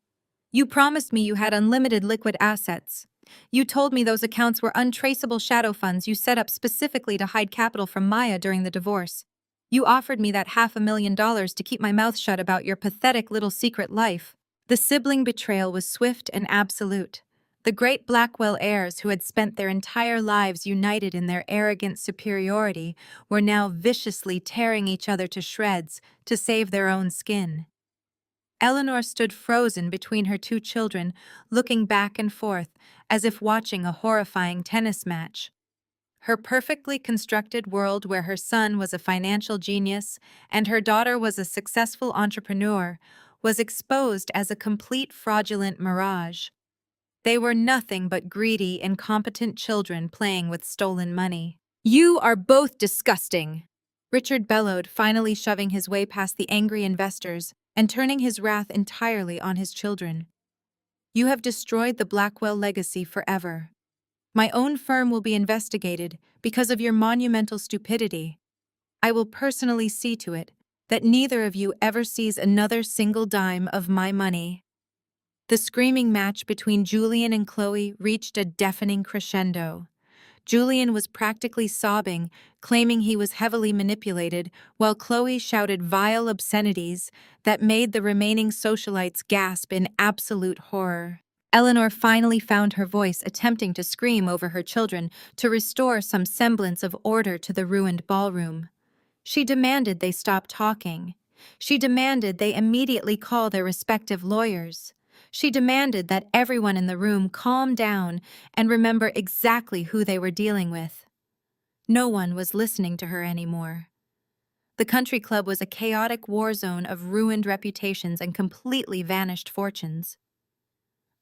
You promised me you had unlimited liquid assets. You told me those accounts were untraceable shadow funds you set up specifically to hide capital from Maya during the divorce. You offered me that $500,000 to keep my mouth shut about your pathetic little secret life." The sibling betrayal was swift and absolute. The great Blackwell heirs, who had spent their entire lives united in their arrogant superiority, were now viciously tearing each other to shreds to save their own skin. Eleanor stood frozen between her two children, looking back and forth, as if watching a horrifying tennis match. Her perfectly constructed world, where her son was a financial genius and her daughter was a successful entrepreneur, was exposed as a complete fraudulent mirage. They were nothing but greedy, incompetent children playing with stolen money. "You are both disgusting!" Richard bellowed, finally shoving his way past the angry investors and turning his wrath entirely on his children. "You have destroyed the Blackwell legacy forever. My own firm will be investigated because of your monumental stupidity. I will personally see to it that neither of you ever sees another single dime of my money." The screaming match between Julian and Chloe reached a deafening crescendo. Julian was practically sobbing, claiming he was heavily manipulated, while Chloe shouted vile obscenities that made the remaining socialites gasp in absolute horror. Eleanor finally found her voice, attempting to scream over her children to restore some semblance of order to the ruined ballroom. She demanded they stop talking. She demanded they immediately call their respective lawyers. She demanded that everyone in the room calm down and remember exactly who they were dealing with. No one was listening to her anymore. The country club was a chaotic war zone of ruined reputations and completely vanished fortunes.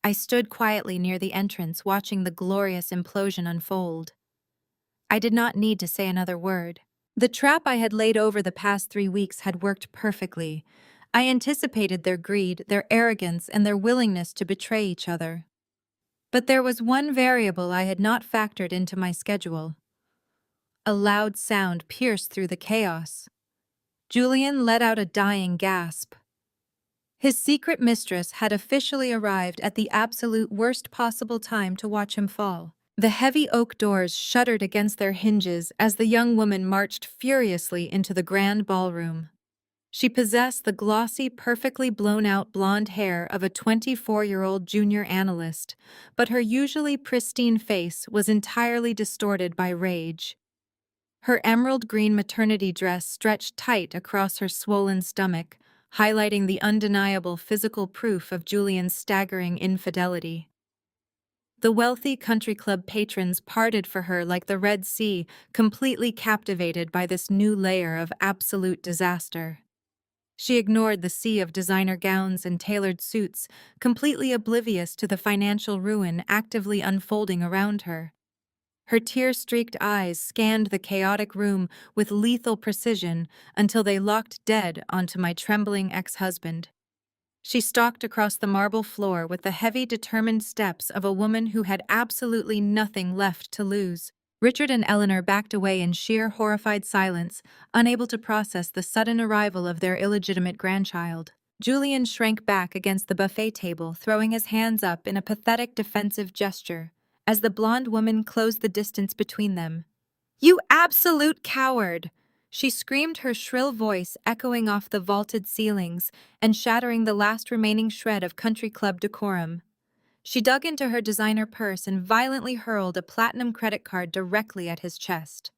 I stood quietly near the entrance, watching the glorious implosion unfold. I did not need to say another word. The trap I had laid over the past 3 weeks had worked perfectly. I anticipated their greed, their arrogance, and their willingness to betray each other. But there was one variable I had not factored into my schedule. A loud sound pierced through the chaos. Julian let out a dying gasp. His secret mistress had officially arrived at the absolute worst possible time to watch him fall. The heavy oak doors shuddered against their hinges as the young woman marched furiously into the grand ballroom. She possessed the glossy, perfectly blown-out blonde hair of a 24-year-old junior analyst, but her usually pristine face was entirely distorted by rage. Her emerald green maternity dress stretched tight across her swollen stomach, highlighting the undeniable physical proof of Julian's staggering infidelity. The wealthy country club patrons parted for her like the Red Sea, completely captivated by this new layer of absolute disaster. She ignored the sea of designer gowns and tailored suits, completely oblivious to the financial ruin actively unfolding around her. Her tear-streaked eyes scanned the chaotic room with lethal precision until they locked dead onto my trembling ex-husband. She stalked across the marble floor with the heavy, determined steps of a woman who had absolutely nothing left to lose. Richard and Eleanor backed away in sheer, horrified silence, unable to process the sudden arrival of their illegitimate grandchild. Julian shrank back against the buffet table, throwing his hands up in a pathetic defensive gesture, as the blonde woman closed the distance between them. "You absolute coward!" She screamed, her shrill voice echoing off the vaulted ceilings and shattering the last remaining shred of country club decorum. She dug into her designer purse and violently hurled a platinum credit card directly at his chest.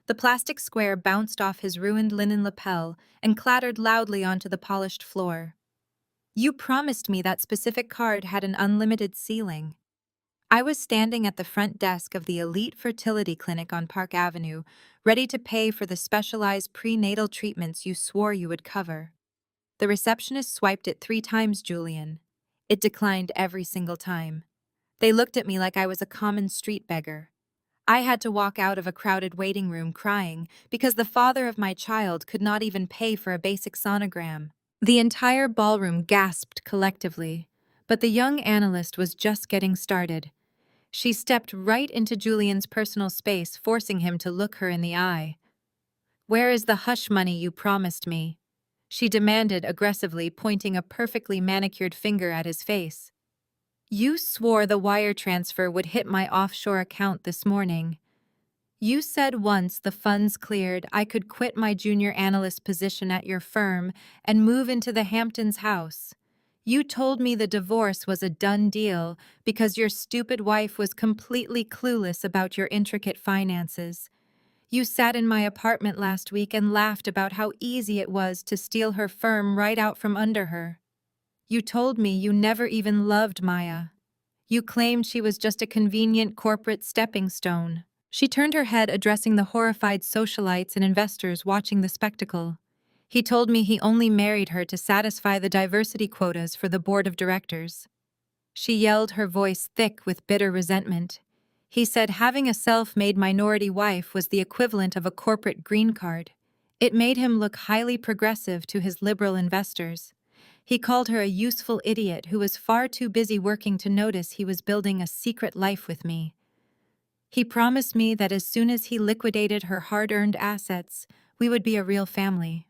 The plastic square bounced off his ruined linen lapel and clattered loudly onto the polished floor. "You promised me that specific card had an unlimited ceiling." I was standing at the front desk of the elite fertility clinic on Park Avenue, ready to pay for the specialized prenatal treatments you swore you would cover. The receptionist swiped it 3 times, Julian. It declined every single time. They looked at me like I was a common street beggar. I had to walk out of a crowded waiting room crying because the father of my child could not even pay for a basic sonogram. The entire ballroom gasped collectively, but the young analyst was just getting started. She stepped right into Julian's personal space, forcing him to look her in the eye. "Where is the hush money you promised me?" she demanded aggressively, pointing a perfectly manicured finger at his face. "You swore the wire transfer would hit my offshore account this morning. You said once the funds cleared, I could quit my junior analyst position at your firm and move into the Hamptons house. You told me the divorce was a done deal because your stupid wife was completely clueless about your intricate finances. You sat in my apartment last week and laughed about how easy it was to steal her firm right out from under her. You told me you never even loved Maya. You claimed she was just a convenient corporate stepping stone." She turned her head, addressing the horrified socialites and investors watching the spectacle. "He told me he only married her to satisfy the diversity quotas for the board of directors." She yelled, her voice thick with bitter resentment. "He said having a self-made minority wife was the equivalent of a corporate green card. It made him look highly progressive to his liberal investors. He called her a useful idiot who was far too busy working to notice he was building a secret life with me. He promised me that as soon as he liquidated her hard-earned assets, we would be a real family.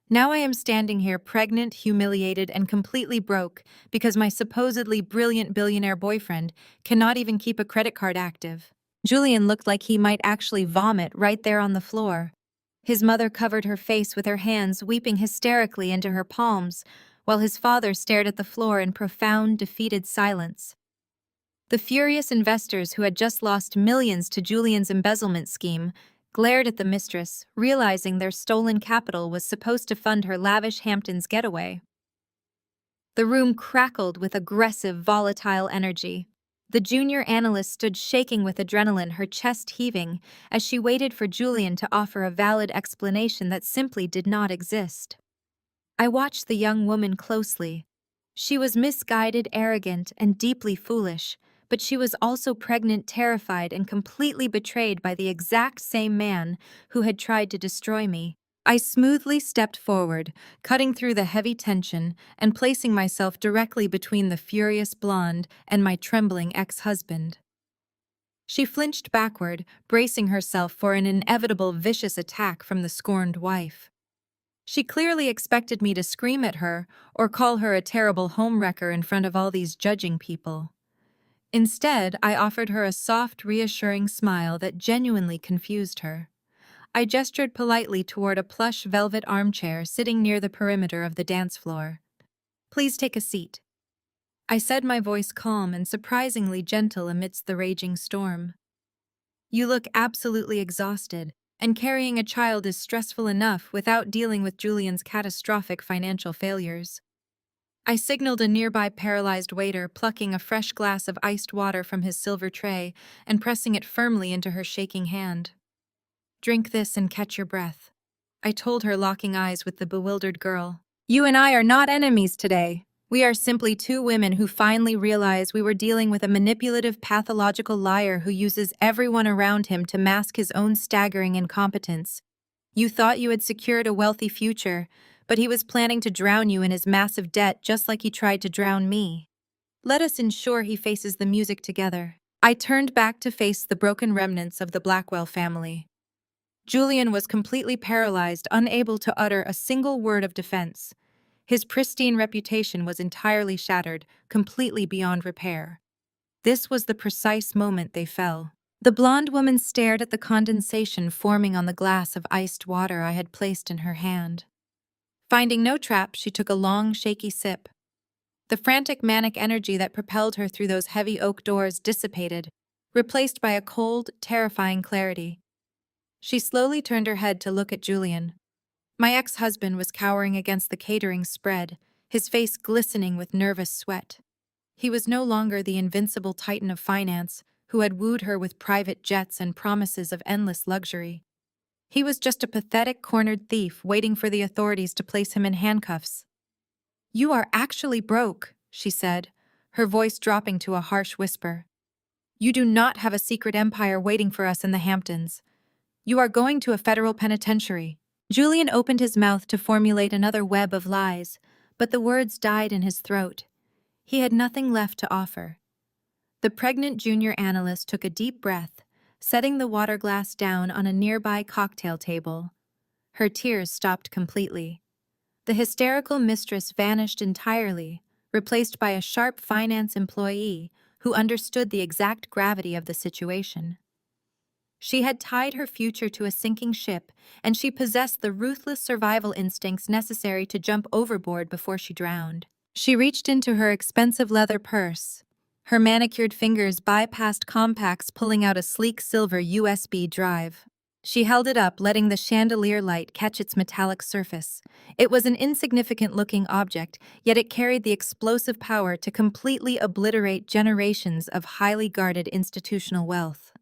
Now I am standing here pregnant, humiliated, and completely broke because my supposedly brilliant billionaire boyfriend cannot even keep a credit card active." Julian looked like he might actually vomit right there on the floor. His mother covered her face with her hands, weeping hysterically into her palms, while his father stared at the floor in profound, defeated silence. The furious investors who had just lost millions to Julian's embezzlement scheme glared at the mistress, realizing their stolen capital was supposed to fund her lavish Hamptons getaway. The room crackled with aggressive, volatile energy. The junior analyst stood shaking with adrenaline, her chest heaving, as she waited for Julian to offer a valid explanation that simply did not exist. I watched the young woman closely. She was misguided, arrogant, and deeply foolish, but she was also pregnant, terrified, and completely betrayed by the exact same man who had tried to destroy me. I smoothly stepped forward, cutting through the heavy tension and placing myself directly between the furious blonde and my trembling ex-husband. She flinched backward, bracing herself for an inevitable vicious attack from the scorned wife. She clearly expected me to scream at her or call her a terrible homewrecker in front of all these judging people. Instead, I offered her a soft, reassuring smile that genuinely confused her. I gestured politely toward a plush velvet armchair sitting near the perimeter of the dance floor. "Please take a seat." I said, my voice calm and surprisingly gentle amidst the raging storm. "You look absolutely exhausted, and carrying a child is stressful enough without dealing with Julian's catastrophic financial failures." I signaled a nearby paralyzed waiter, plucking a fresh glass of iced water from his silver tray and pressing it firmly into her shaking hand. "Drink this and catch your breath." I told her, locking eyes with the bewildered girl. You and I are not enemies today. We are simply two women who finally realized we were dealing with a manipulative, pathological liar who uses everyone around him to mask his own staggering incompetence. You thought you had secured a wealthy future, but he was planning to drown you in his massive debt just like he tried to drown me. Let us ensure he faces the music together. I turned back to face the broken remnants of the Blackwell family. Julian was completely paralyzed, unable to utter a single word of defense. His pristine reputation was entirely shattered, completely beyond repair. This was the precise moment they fell. The blonde woman stared at the condensation forming on the glass of iced water I had placed in her hand. Finding no trap, she took a long, shaky sip. The frantic, manic energy that propelled her through those heavy oak doors dissipated, replaced by a cold, terrifying clarity. She slowly turned her head to look at Julian. My ex-husband was cowering against the catering spread, his face glistening with nervous sweat. He was no longer the invincible titan of finance who had wooed her with private jets and promises of endless luxury. He was just a pathetic, cornered thief waiting for the authorities to place him in handcuffs. You are actually broke, she said, her voice dropping to a harsh whisper. You do not have a secret empire waiting for us in the Hamptons. You are going to a federal penitentiary. Julian opened his mouth to formulate another web of lies, but the words died in his throat. He had nothing left to offer. The pregnant junior analyst took a deep breath, setting the water glass down on a nearby cocktail table. Her tears stopped completely. The hysterical mistress vanished entirely, replaced by a sharp finance employee who understood the exact gravity of the situation. She had tied her future to a sinking ship, and she possessed the ruthless survival instincts necessary to jump overboard before she drowned. She reached into her expensive leather purse. Her manicured fingers bypassed compacts, pulling out a sleek silver USB drive. She held it up, letting the chandelier light catch its metallic surface. It was an insignificant-looking object, yet it carried the explosive power to completely obliterate generations of highly guarded institutional wealth.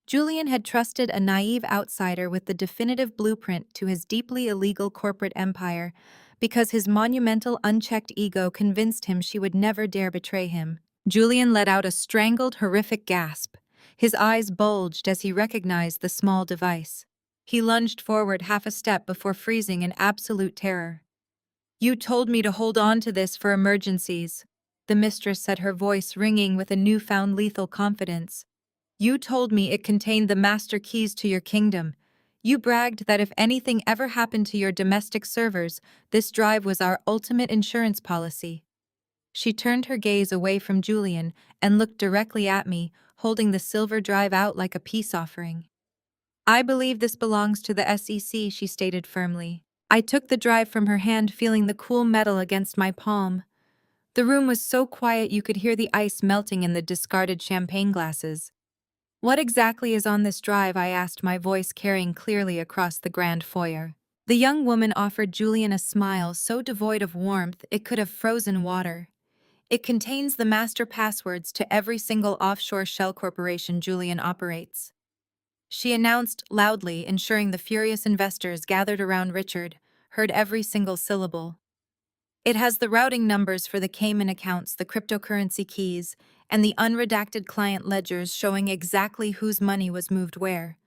Julian had trusted a naive outsider with the definitive blueprint to his deeply illegal corporate empire because his monumental, unchecked ego convinced him she would never dare betray him. Julian let out a strangled, horrific gasp. His eyes bulged as he recognized the small device. He lunged forward half a step before freezing in absolute terror. You told me to hold on to this for emergencies, the mistress said, her voice ringing with a newfound lethal confidence. You told me it contained the master keys to your kingdom. You bragged that if anything ever happened to your domestic servers, this drive was our ultimate insurance policy. She turned her gaze away from Julian and looked directly at me, holding the silver drive out like a peace offering. I believe this belongs to the SEC, she stated firmly. I took the drive from her hand, feeling the cool metal against my palm. The room was so quiet you could hear the ice melting in the discarded champagne glasses. What exactly is on this drive? I asked, my voice carrying clearly across the grand foyer. The young woman offered Julian a smile so devoid of warmth it could have frozen water. It contains the master passwords to every single offshore shell corporation Julian operates. She announced loudly, ensuring the furious investors gathered around Richard heard every single syllable. It has the routing numbers for the Cayman accounts, the cryptocurrency keys, and the unredacted client ledgers showing exactly whose money was moved where.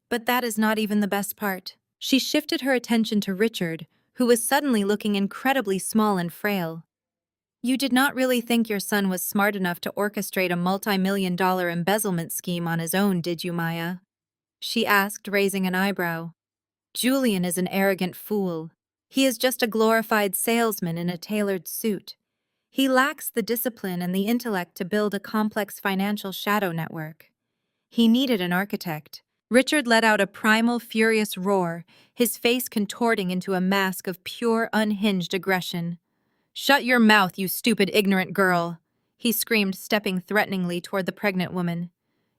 But that is not even the best part. She shifted her attention to Richard, who was suddenly looking incredibly small and frail. You did not really think your son was smart enough to orchestrate a multi-million-dollar embezzlement scheme on his own, did you, Maya? She asked, raising an eyebrow. Julian is an arrogant fool. He is just a glorified salesman in a tailored suit. He lacks the discipline and the intellect to build a complex financial shadow network. He needed an architect. Richard let out a primal, furious roar, his face contorting into a mask of pure, unhinged aggression. Shut your mouth, you stupid, ignorant girl, he screamed, stepping threateningly toward the pregnant woman.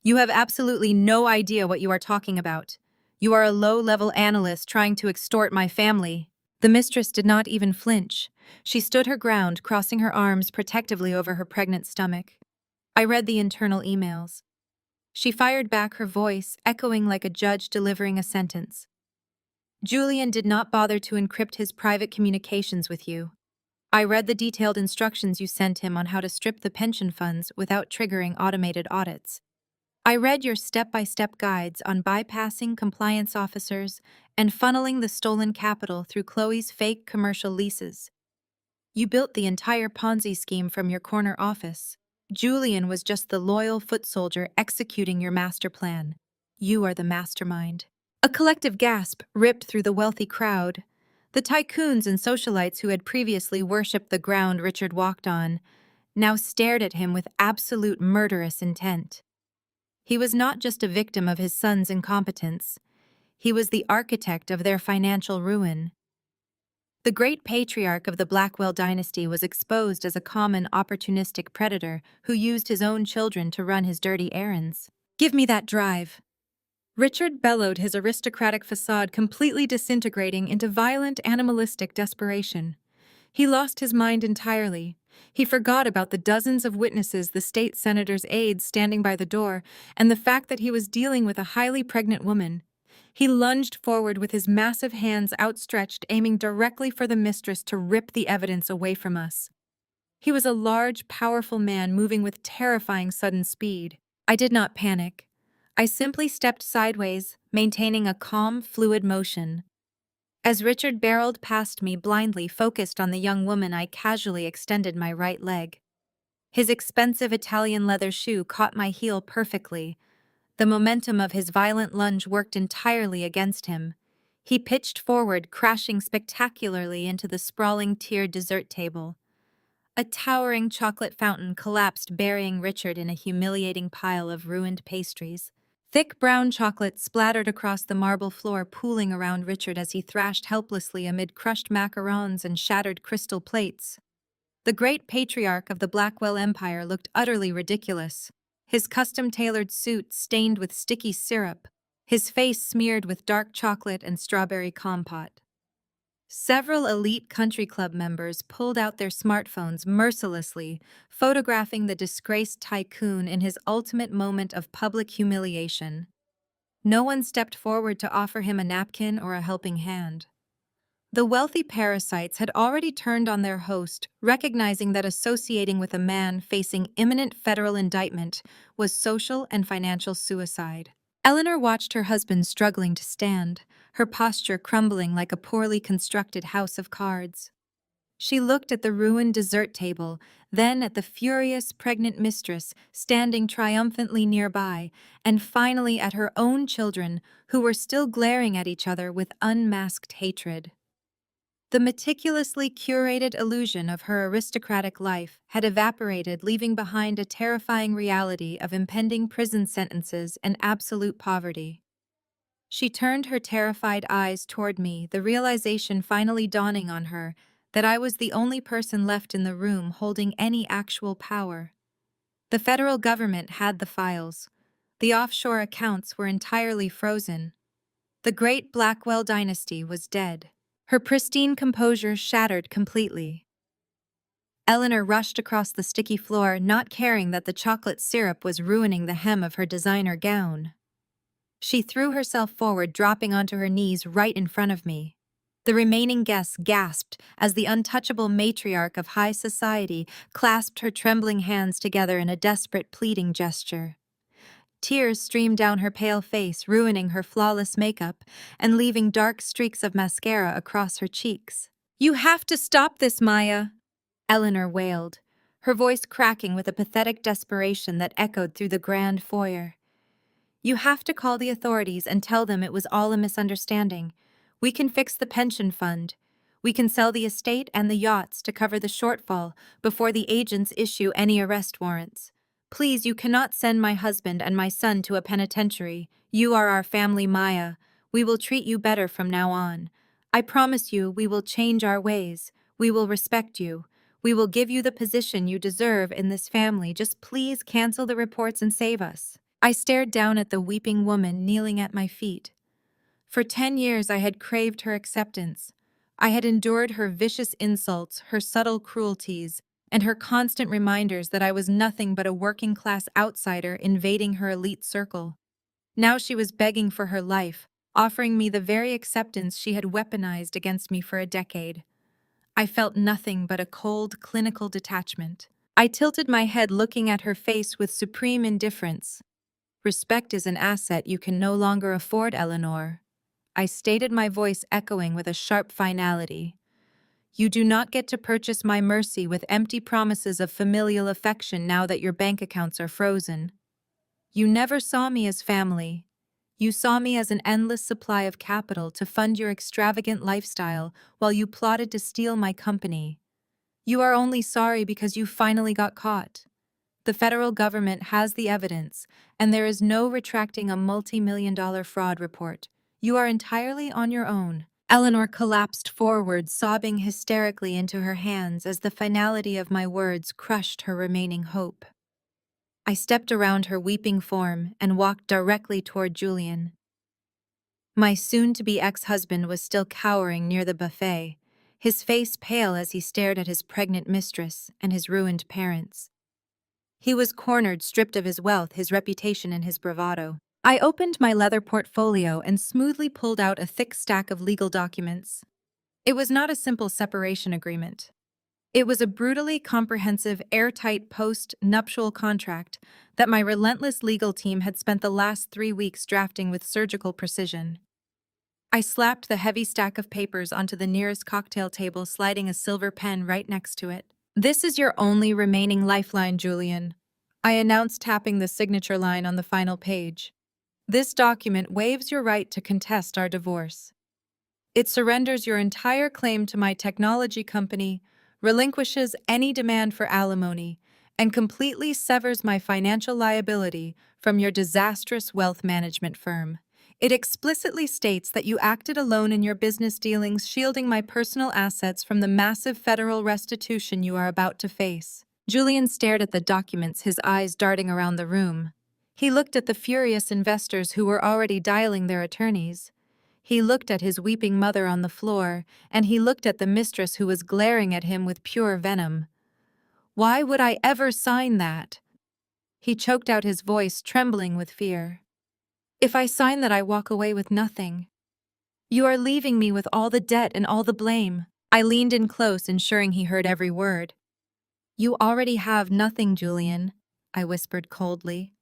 You have absolutely no idea what you are talking about. You are a low-level analyst trying to extort my family. The mistress did not even flinch. She stood her ground, crossing her arms protectively over her pregnant stomach. I read the internal emails. She fired back, her voice echoing like a judge delivering a sentence. Julian did not bother to encrypt his private communications with you. I read the detailed instructions you sent him on how to strip the pension funds without triggering automated audits. I read your step-by-step guides on bypassing compliance officers and funneling the stolen capital through Chloe's fake commercial leases. You built the entire Ponzi scheme from your corner office. Julian was just the loyal foot soldier executing your master plan. You are the mastermind. A collective gasp ripped through the wealthy crowd. The tycoons and socialites who had previously worshipped the ground Richard walked on now stared at him with absolute murderous intent. He was not just a victim of his son's incompetence. He was the architect of their financial ruin. The great patriarch of the Blackwell dynasty was exposed as a common opportunistic predator who used his own children to run his dirty errands. Give me that drive. Richard bellowed, his aristocratic facade completely disintegrating into violent, animalistic desperation. He lost his mind entirely. He forgot about the dozens of witnesses, the state senator's aides standing by the door, and the fact that he was dealing with a highly pregnant woman. He lunged forward with his massive hands outstretched, aiming directly for the mistress to rip the evidence away from us. He was a large, powerful man moving with terrifying sudden speed. I did not panic. I simply stepped sideways, maintaining a calm, fluid motion. As Richard barreled past me, blindly focused on the young woman, I casually extended my right leg. His expensive Italian leather shoe caught my heel perfectly. The momentum of his violent lunge worked entirely against him. He pitched forward, crashing spectacularly into the sprawling tiered dessert table. A towering chocolate fountain collapsed, burying Richard in a humiliating pile of ruined pastries. Thick brown chocolate splattered across the marble floor, pooling around Richard as he thrashed helplessly amid crushed macarons and shattered crystal plates. The great patriarch of the Blackwell Empire looked utterly ridiculous. His custom-tailored suit stained with sticky syrup, his face smeared with dark chocolate and strawberry compote. Several elite country club members pulled out their smartphones mercilessly, photographing the disgraced tycoon in his ultimate moment of public humiliation. No one stepped forward to offer him a napkin or a helping hand. The wealthy parasites had already turned on their host, recognizing that associating with a man facing imminent federal indictment was social and financial suicide. Eleanor watched her husband struggling to stand, her posture crumbling like a poorly constructed house of cards. She looked at the ruined dessert table, then at the furious pregnant mistress standing triumphantly nearby, and finally at her own children, who were still glaring at each other with unmasked hatred. The meticulously curated illusion of her aristocratic life had evaporated, leaving behind a terrifying reality of impending prison sentences and absolute poverty. She turned her terrified eyes toward me, the realization finally dawning on her that I was the only person left in the room holding any actual power. The federal government had the files. The offshore accounts were entirely frozen. The great Blackwell dynasty was dead. Her pristine composure shattered completely. Eleanor rushed across the sticky floor, not caring that the chocolate syrup was ruining the hem of her designer gown. She threw herself forward, dropping onto her knees right in front of me. The remaining guests gasped as the untouchable matriarch of high society clasped her trembling hands together in a desperate, pleading gesture. Tears streamed down her pale face, ruining her flawless makeup and leaving dark streaks of mascara across her cheeks. "You have to stop this, Maya," Eleanor wailed, her voice cracking with a pathetic desperation that echoed through the grand foyer. "You have to call the authorities and tell them it was all a misunderstanding. We can fix the pension fund. We can sell the estate and the yachts to cover the shortfall before the agents issue any arrest warrants. Please, you cannot send my husband and my son to a penitentiary. You are our family, Maya. We will treat you better from now on. I promise you we will change our ways. We will respect you. We will give you the position you deserve in this family. Just please cancel the reports and save us." I stared down at the weeping woman kneeling at my feet. For 10 years I had craved her acceptance. I had endured her vicious insults, her subtle cruelties, and her constant reminders that I was nothing but a working-class outsider invading her elite circle. Now she was begging for her life, offering me the very acceptance she had weaponized against me for a decade. I felt nothing but a cold, clinical detachment. I tilted my head, looking at her face with supreme indifference. Respect is an asset you can no longer afford, Eleanor. I stated, my voice echoing with a sharp finality. You do not get to purchase my mercy with empty promises of familial affection now that your bank accounts are frozen. You never saw me as family. You saw me as an endless supply of capital to fund your extravagant lifestyle while you plotted to steal my company. You are only sorry because you finally got caught. The federal government has the evidence, and there is no retracting a multi-million-dollar fraud report. You are entirely on your own. Eleanor collapsed forward, sobbing hysterically into her hands as the finality of my words crushed her remaining hope. I stepped around her weeping form and walked directly toward Julian. My soon-to-be ex-husband was still cowering near the buffet, his face pale as he stared at his pregnant mistress and his ruined parents. He was cornered, stripped of his wealth, his reputation, and his bravado. I opened my leather portfolio and smoothly pulled out a thick stack of legal documents. It was not a simple separation agreement. It was a brutally comprehensive, airtight post-nuptial contract that my relentless legal team had spent the last 3 weeks drafting with surgical precision. I slapped the heavy stack of papers onto the nearest cocktail table, sliding a silver pen right next to it. This is your only remaining lifeline, Julian, I announced, tapping the signature line on the final page. This document waives your right to contest our divorce. It surrenders your entire claim to my technology company, relinquishes any demand for alimony, and completely severs my financial liability from your disastrous wealth management firm. It explicitly states that you acted alone in your business dealings, shielding my personal assets from the massive federal restitution you are about to face. Julian stared at the documents, his eyes darting around the room. He looked at the furious investors who were already dialing their attorneys. He looked at his weeping mother on the floor, and he looked at the mistress who was glaring at him with pure venom. Why would I ever sign that? He choked out, his voice trembling with fear. If I sign that, I walk away with nothing. You are leaving me with all the debt and all the blame. I leaned in close, ensuring he heard every word. You already have nothing, Julian, I whispered coldly.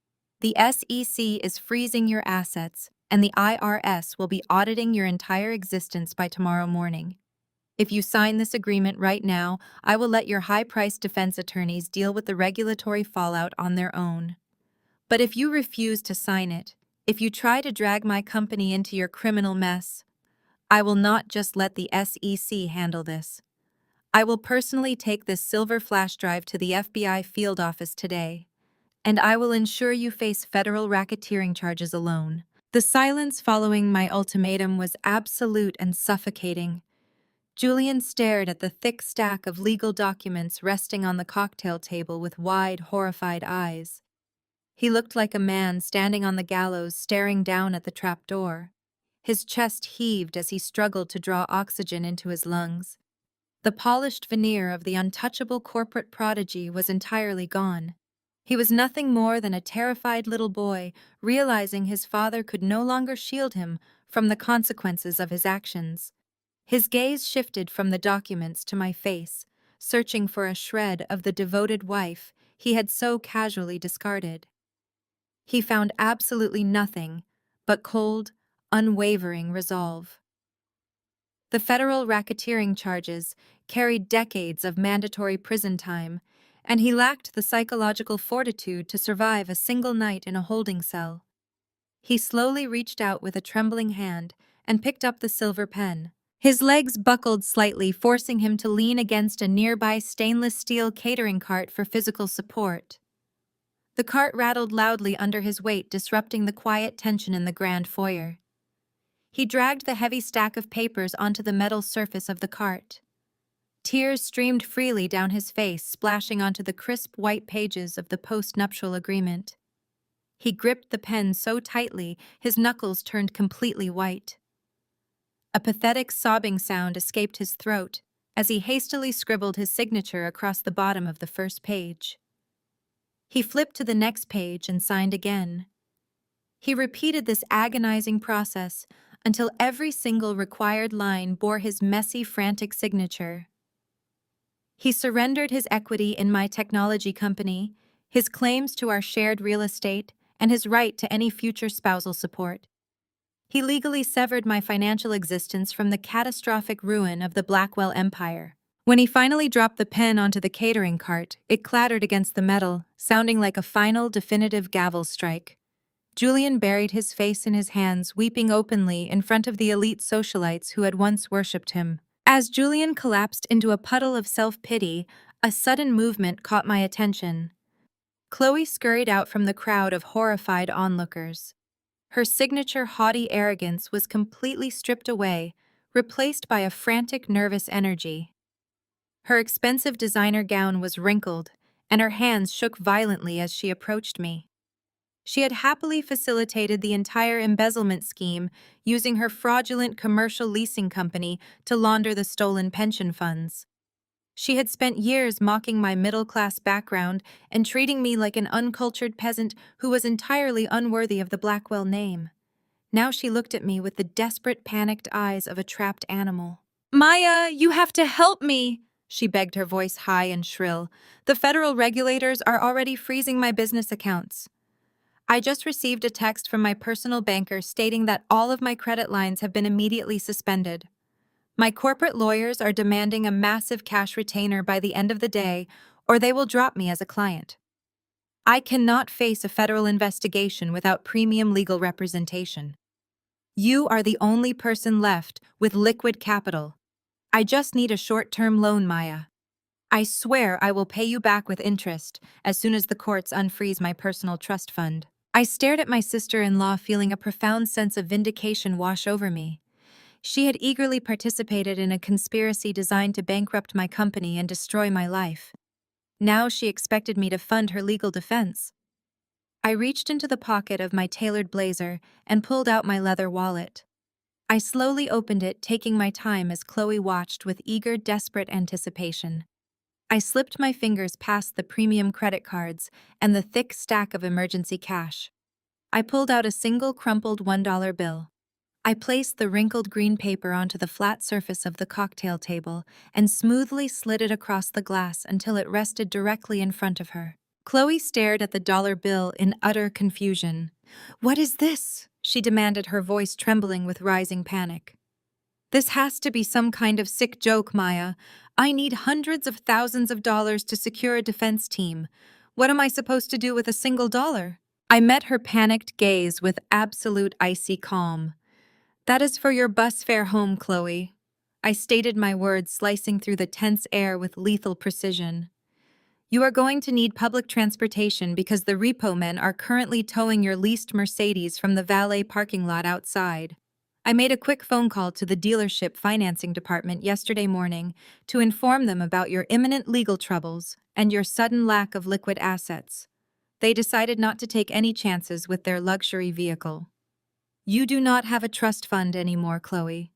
The SEC is freezing your assets, and the IRS will be auditing your entire existence by tomorrow morning. If you sign this agreement right now, I will let your high-priced defense attorneys deal with the regulatory fallout on their own. But if you refuse to sign it, if you try to drag my company into your criminal mess, I will not just let the SEC handle this. I will personally take this silver flash drive to the FBI field office today, and I will ensure you face federal racketeering charges alone. The silence following my ultimatum was absolute and suffocating. Julian stared at the thick stack of legal documents resting on the cocktail table with wide, horrified eyes. He looked like a man standing on the gallows, staring down at the trapdoor. His chest heaved as he struggled to draw oxygen into his lungs. The polished veneer of the untouchable corporate prodigy was entirely gone. He was nothing more than a terrified little boy, realizing his father could no longer shield him from the consequences of his actions. His gaze shifted from the documents to my face, searching for a shred of the devoted wife he had so casually discarded. He found absolutely nothing but cold, unwavering resolve. The federal racketeering charges carried decades of mandatory prison time, and he lacked the psychological fortitude to survive a single night in a holding cell. He slowly reached out with a trembling hand and picked up the silver pen. His legs buckled slightly, forcing him to lean against a nearby stainless steel catering cart for physical support. The cart rattled loudly under his weight, disrupting the quiet tension in the grand foyer. He dragged the heavy stack of papers onto the metal surface of the cart. Tears streamed freely down his face, splashing onto the crisp white pages of the post-nuptial agreement. He gripped the pen so tightly, his knuckles turned completely white. A pathetic sobbing sound escaped his throat as he hastily scribbled his signature across the bottom of the first page. He flipped to the next page and signed again. He repeated this agonizing process until every single required line bore his messy, frantic signature. He surrendered his equity in my technology company, his claims to our shared real estate, and his right to any future spousal support. He legally severed my financial existence from the catastrophic ruin of the Blackwell Empire. When he finally dropped the pen onto the catering cart, it clattered against the metal, sounding like a final, definitive gavel strike. Julian buried his face in his hands, weeping openly in front of the elite socialites who had once worshipped him. As Julian collapsed into a puddle of self-pity, a sudden movement caught my attention. Chloe scurried out from the crowd of horrified onlookers. Her signature haughty arrogance was completely stripped away, replaced by a frantic, nervous energy. Her expensive designer gown was wrinkled, and her hands shook violently as she approached me. She had happily facilitated the entire embezzlement scheme, using her fraudulent commercial leasing company to launder the stolen pension funds. She had spent years mocking my middle-class background and treating me like an uncultured peasant who was entirely unworthy of the Blackwell name. Now she looked at me with the desperate, panicked eyes of a trapped animal. "Maya, you have to help me!" she begged, her voice high and shrill. "The federal regulators are already freezing my business accounts. I just received a text from my personal banker stating that all of my credit lines have been immediately suspended. My corporate lawyers are demanding a massive cash retainer by the end of the day, or they will drop me as a client. I cannot face a federal investigation without premium legal representation. You are the only person left with liquid capital. I just need a short-term loan, Maya. I swear I will pay you back with interest as soon as the courts unfreeze my personal trust fund." I stared at my sister-in-law, feeling a profound sense of vindication wash over me. She had eagerly participated in a conspiracy designed to bankrupt my company and destroy my life. Now she expected me to fund her legal defense. I reached into the pocket of my tailored blazer and pulled out my leather wallet. I slowly opened it, taking my time as Chloe watched with eager, desperate anticipation. I slipped my fingers past the premium credit cards and the thick stack of emergency cash. I pulled out a single crumpled $1 bill. I placed the wrinkled green paper onto the flat surface of the cocktail table and smoothly slid it across the glass until it rested directly in front of her. Chloe stared at the dollar bill in utter confusion. "What is this?" she demanded, her voice trembling with rising panic. "This has to be some kind of sick joke, Maya. I need hundreds of thousands of dollars to secure a defense team. What am I supposed to do with a single dollar?" I met her panicked gaze with absolute icy calm. "That is for your bus fare home, Chloe." I stated my words, slicing through the tense air with lethal precision. "You are going to need public transportation because the repo men are currently towing your leased Mercedes from the valet parking lot outside." I made a quick phone call to the dealership financing department yesterday morning to inform them about your imminent legal troubles and your sudden lack of liquid assets. They decided not to take any chances with their luxury vehicle. You do not have a trust fund anymore, Chloe.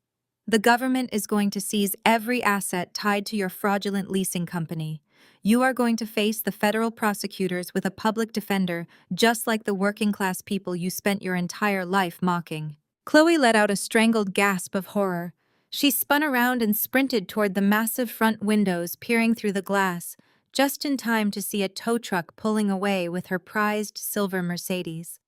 The government is going to seize every asset tied to your fraudulent leasing company. You are going to face the federal prosecutors with a public defender, just like the working-class people you spent your entire life mocking. Chloe let out a strangled gasp of horror. She spun around and sprinted toward the massive front windows, peering through the glass, just in time to see a tow truck pulling away with her prized silver Mercedes.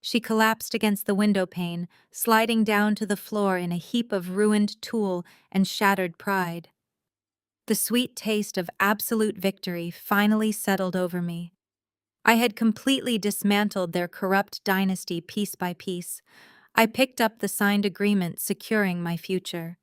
She collapsed against the window pane, sliding down to the floor in a heap of ruined tulle and shattered pride. The sweet taste of absolute victory finally settled over me. I had completely dismantled their corrupt dynasty piece by piece. I picked up the signed agreement securing my future.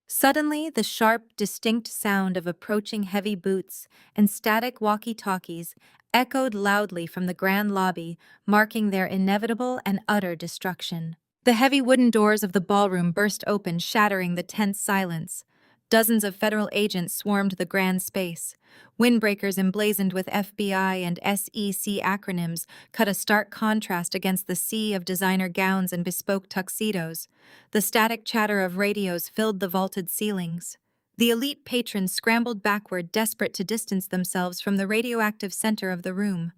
Suddenly, the sharp, distinct sound of approaching heavy boots and static walkie-talkies echoed loudly from the grand lobby, marking their inevitable and utter destruction. The heavy wooden doors of the ballroom burst open, shattering the tense silence. Dozens of federal agents swarmed the grand space. Windbreakers emblazoned with FBI and SEC acronyms cut a stark contrast against the sea of designer gowns and bespoke tuxedos. The static chatter of radios filled the vaulted ceilings. The elite patrons scrambled backward, desperate to distance themselves from the radioactive center of the room.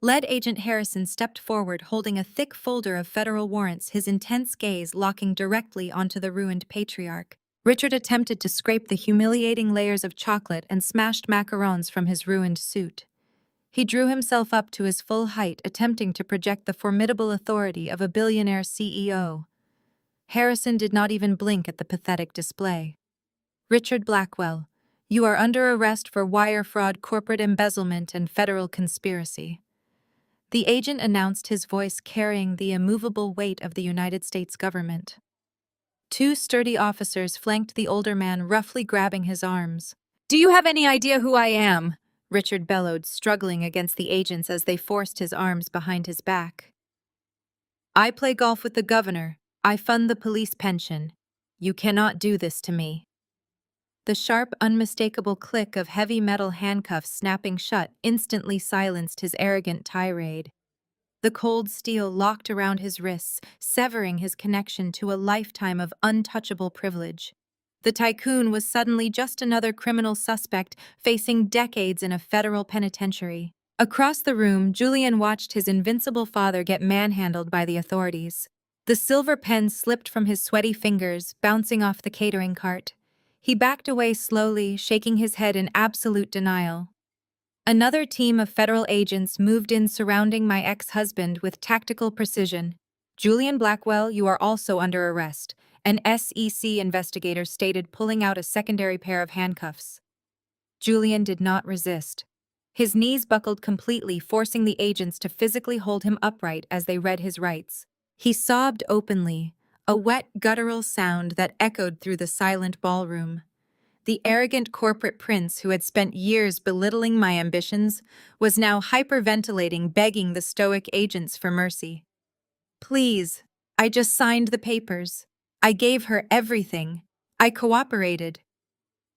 Lead Agent Harrison stepped forward holding a thick folder of federal warrants, his intense gaze locking directly onto the ruined patriarch. Richard attempted to scrape the humiliating layers of chocolate and smashed macarons from his ruined suit. He drew himself up to his full height, attempting to project the formidable authority of a billionaire CEO. Harrison did not even blink at the pathetic display. Richard Blackwell, you are under arrest for wire fraud, corporate embezzlement, and federal conspiracy. The agent announced, his voice carrying the immovable weight of the United States government. Two sturdy officers flanked the older man, roughly grabbing his arms. "Do you have any idea who I am?" Richard bellowed, struggling against the agents as they forced his arms behind his back. "I play golf with the governor. I fund the police pension. You cannot do this to me." The sharp, unmistakable click of heavy metal handcuffs snapping shut instantly silenced his arrogant tirade. The cold steel locked around his wrists, severing his connection to a lifetime of untouchable privilege. The tycoon was suddenly just another criminal suspect facing decades in a federal penitentiary. Across the room, Julian watched his invincible father get manhandled by the authorities. The silver pen slipped from his sweaty fingers, bouncing off the catering cart. He backed away slowly, shaking his head in absolute denial. Another team of federal agents moved in, surrounding my ex-husband with tactical precision. "Julian Blackwell, you are also under arrest," an SEC investigator stated, pulling out a secondary pair of handcuffs. Julian did not resist. His knees buckled completely, forcing the agents to physically hold him upright as they read his rights. He sobbed openly, a wet, guttural sound that echoed through the silent ballroom. The arrogant corporate prince who had spent years belittling my ambitions was now hyperventilating, begging the stoic agents for mercy. "Please, I just signed the papers. I gave her everything. I cooperated,"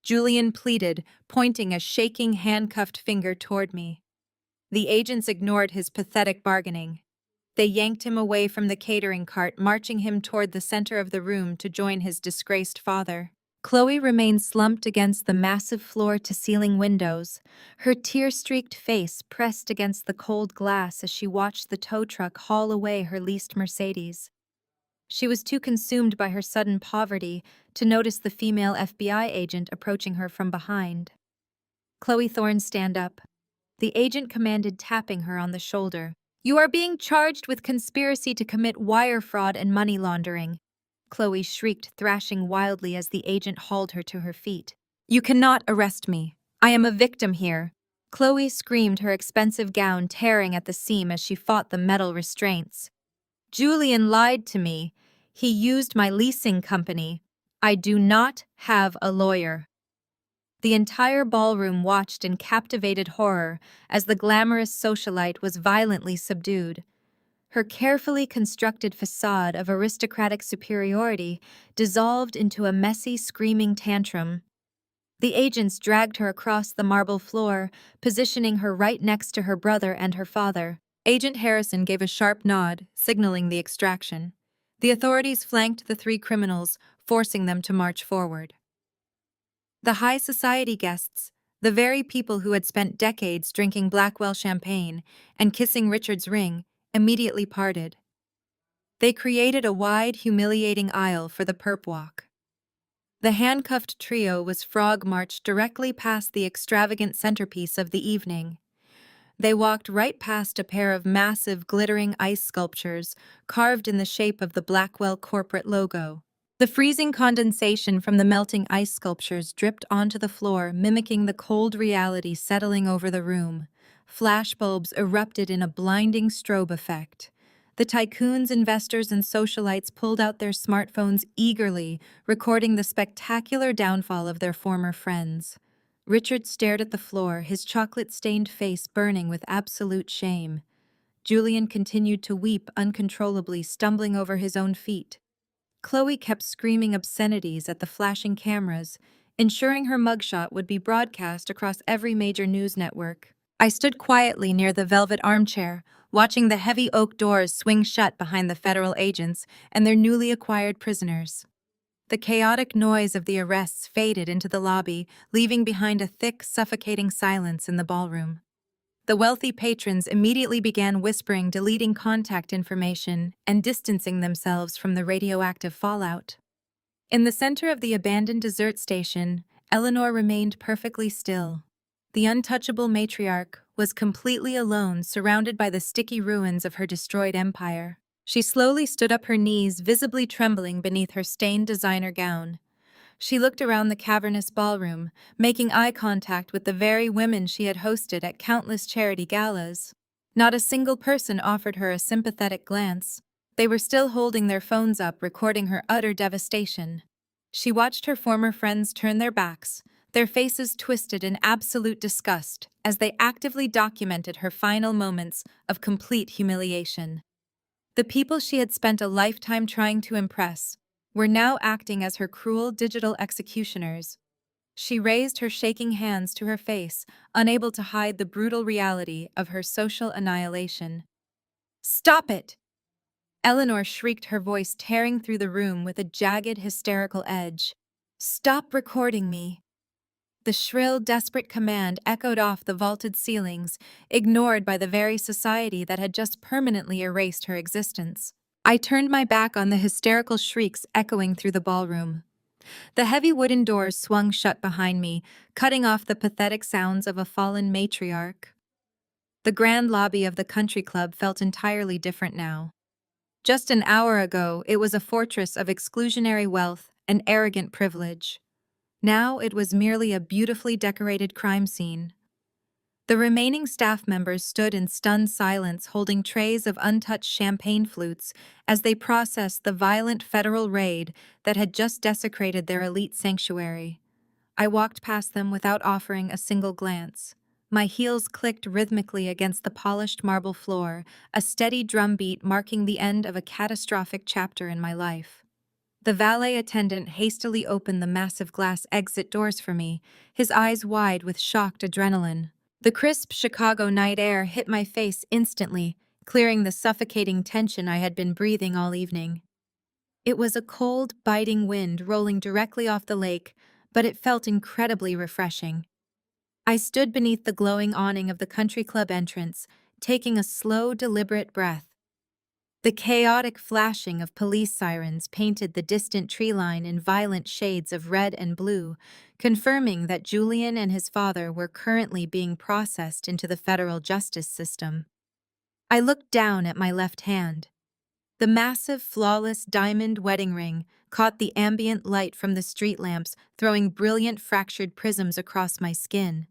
Julian pleaded, pointing a shaking, handcuffed finger toward me. The agents ignored his pathetic bargaining. They yanked him away from the catering cart, marching him toward the center of the room to join his disgraced father. Chloe remained slumped against the massive floor-to-ceiling windows, her tear-streaked face pressed against the cold glass as she watched the tow truck haul away her leased Mercedes. She was too consumed by her sudden poverty to notice the female FBI agent approaching her from behind. "Chloe Thorne, stand up," the agent commanded, tapping her on the shoulder. "You are being charged with conspiracy to commit wire fraud and money laundering," Chloe shrieked, thrashing wildly as the agent hauled her to her feet. "You cannot arrest me. I am a victim here." Chloe screamed, her expensive gown tearing at the seam as she fought the metal restraints. "Julian lied to me. He used my leasing company. I do not have a lawyer." The entire ballroom watched in captivated horror as the glamorous socialite was violently subdued. Her carefully constructed facade of aristocratic superiority dissolved into a messy, screaming tantrum. The agents dragged her across the marble floor, positioning her right next to her brother and her father. Agent Harrison gave a sharp nod, signaling the extraction. The authorities flanked the three criminals, forcing them to march forward. The high society guests, the very people who had spent decades drinking Blackwell champagne and kissing Richard's ring, immediately parted. They created a wide, humiliating aisle for the perp walk. The handcuffed trio was frog-marched directly past the extravagant centerpiece of the evening. They walked right past a pair of massive, glittering ice sculptures carved in the shape of the Blackwell corporate logo. The freezing condensation from the melting ice sculptures dripped onto the floor, mimicking the cold reality settling over the room. Flashbulbs erupted in a blinding strobe effect. The tycoons, investors, and socialites pulled out their smartphones eagerly, recording the spectacular downfall of their former friends. Richard stared at the floor, his chocolate-stained face burning with absolute shame. Julian continued to weep uncontrollably, stumbling over his own feet. Chloe kept screaming obscenities at the flashing cameras, ensuring her mugshot would be broadcast across every major news network. I stood quietly near the velvet armchair, watching the heavy oak doors swing shut behind the federal agents and their newly acquired prisoners. The chaotic noise of the arrests faded into the lobby, leaving behind a thick, suffocating silence in the ballroom. The wealthy patrons immediately began whispering, deleting contact information, and distancing themselves from the radioactive fallout. In the center of the abandoned dessert station, Eleanor remained perfectly still. The untouchable matriarch was completely alone, surrounded by the sticky ruins of her destroyed empire. She slowly stood up, her knees visibly trembling beneath her stained designer gown. She looked around the cavernous ballroom, making eye contact with the very women she had hosted at countless charity galas. Not a single person offered her a sympathetic glance. They were still holding their phones up, recording her utter devastation. She watched her former friends turn their backs, their faces twisted in absolute disgust, as they actively documented her final moments of complete humiliation. The people she had spent a lifetime trying to impress were now acting as her cruel digital executioners. She raised her shaking hands to her face, unable to hide the brutal reality of her social annihilation. "Stop it!" Eleanor shrieked, her voice tearing through the room with a jagged, hysterical edge. "Stop recording me!" The shrill, desperate command echoed off the vaulted ceilings, ignored by the very society that had just permanently erased her existence. I turned my back on the hysterical shrieks echoing through the ballroom. The heavy wooden doors swung shut behind me, cutting off the pathetic sounds of a fallen matriarch. The grand lobby of the country club felt entirely different now. Just an hour ago, it was a fortress of exclusionary wealth and arrogant privilege. Now it was merely a beautifully decorated crime scene. The remaining staff members stood in stunned silence, holding trays of untouched champagne flutes as they processed the violent federal raid that had just desecrated their elite sanctuary. I walked past them without offering a single glance. My heels clicked rhythmically against the polished marble floor, a steady drumbeat marking the end of a catastrophic chapter in my life. The valet attendant hastily opened the massive glass exit doors for me, his eyes wide with shocked adrenaline. The crisp Chicago night air hit my face instantly, clearing the suffocating tension I had been breathing all evening. It was a cold, biting wind rolling directly off the lake, but it felt incredibly refreshing. I stood beneath the glowing awning of the country club entrance, taking a slow, deliberate breath. The chaotic flashing of police sirens painted the distant tree line in violent shades of red and blue, confirming that Julian and his father were currently being processed into the federal justice system. I looked down at my left hand. The massive, flawless diamond wedding ring caught the ambient light from the street lamps, throwing brilliant fractured prisms across my skin.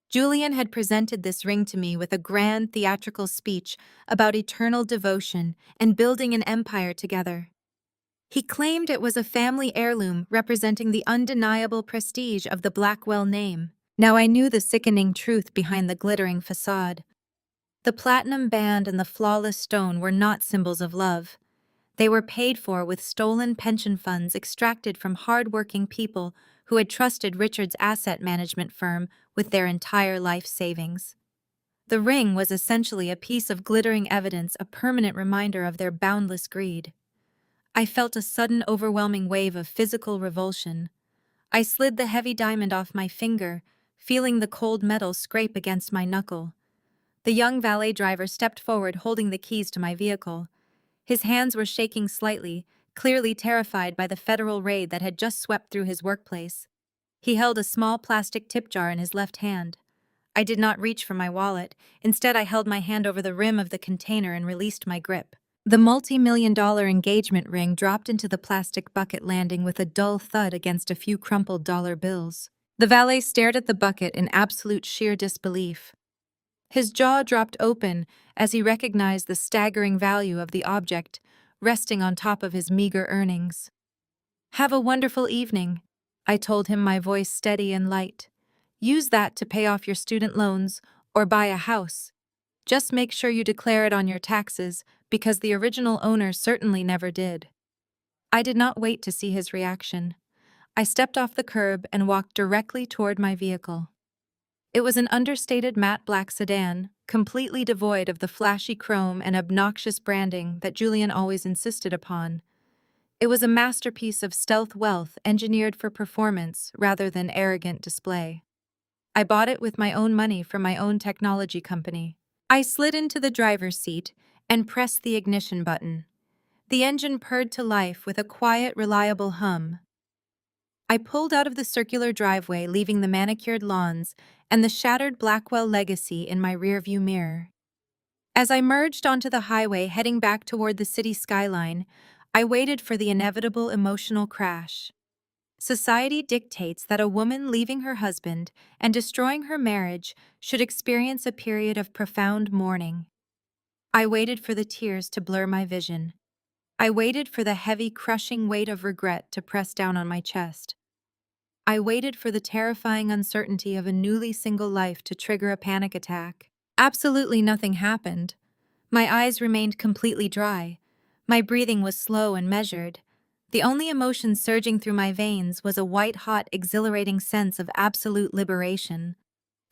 Julian had presented this ring to me with a grand theatrical speech about eternal devotion and building an empire together. He claimed it was a family heirloom representing the undeniable prestige of the Blackwell name. Now I knew the sickening truth behind the glittering facade. The platinum band and the flawless stone were not symbols of love. They were paid for with stolen pension funds extracted from hard-working people who had trusted Richard's asset management firm with their entire life savings. The ring was essentially a piece of glittering evidence, a permanent reminder of their boundless greed. I felt a sudden, overwhelming wave of physical revulsion. I slid the heavy diamond off my finger, feeling the cold metal scrape against my knuckle. The young valet driver stepped forward, holding the keys to my vehicle. His hands were shaking slightly, clearly terrified by the federal raid that had just swept through his workplace. He held a small plastic tip jar in his left hand. I did not reach for my wallet. Instead, I held my hand over the rim of the container and released my grip. The multi-million-dollar engagement ring dropped into the plastic bucket, landing with a dull thud against a few crumpled dollar bills. The valet stared at the bucket in absolute sheer disbelief. His jaw dropped open as he recognized the staggering value of the object resting on top of his meager earnings. "Have a wonderful evening," I told him, my voice steady and light. "Use that to pay off your student loans or buy a house. Just make sure you declare it on your taxes, because the original owner certainly never did." I did not wait to see his reaction. I stepped off the curb and walked directly toward my vehicle. It was an understated matte black sedan, completely devoid of the flashy chrome and obnoxious branding that Julian always insisted upon. It was a masterpiece of stealth wealth engineered for performance rather than arrogant display. I bought it with my own money from my own technology company. I slid into the driver's seat and pressed the ignition button. The engine purred to life with a quiet, reliable hum. I pulled out of the circular driveway, leaving the manicured lawns and the shattered Blackwell legacy in my rearview mirror. As I merged onto the highway heading back toward the city skyline, I waited for the inevitable emotional crash. Society dictates that a woman leaving her husband and destroying her marriage should experience a period of profound mourning. I waited for the tears to blur my vision. I waited for the heavy, crushing weight of regret to press down on my chest. I waited for the terrifying uncertainty of a newly single life to trigger a panic attack. Absolutely nothing happened. My eyes remained completely dry. My breathing was slow and measured. The only emotion surging through my veins was a white-hot, exhilarating sense of absolute liberation.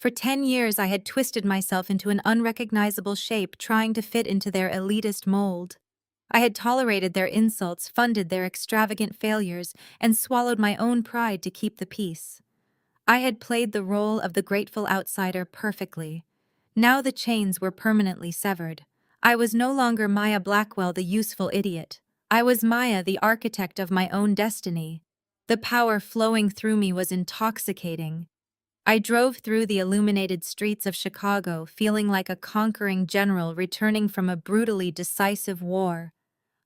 For 10 years I had twisted myself into an unrecognizable shape trying to fit into their elitist mold. I had tolerated their insults, funded their extravagant failures, and swallowed my own pride to keep the peace. I had played the role of the grateful outsider perfectly. Now the chains were permanently severed. I was no longer Maya Blackwell, the useful idiot. I was Maya, the architect of my own destiny. The power flowing through me was intoxicating. I drove through the illuminated streets of Chicago, feeling like a conquering general returning from a brutally decisive war.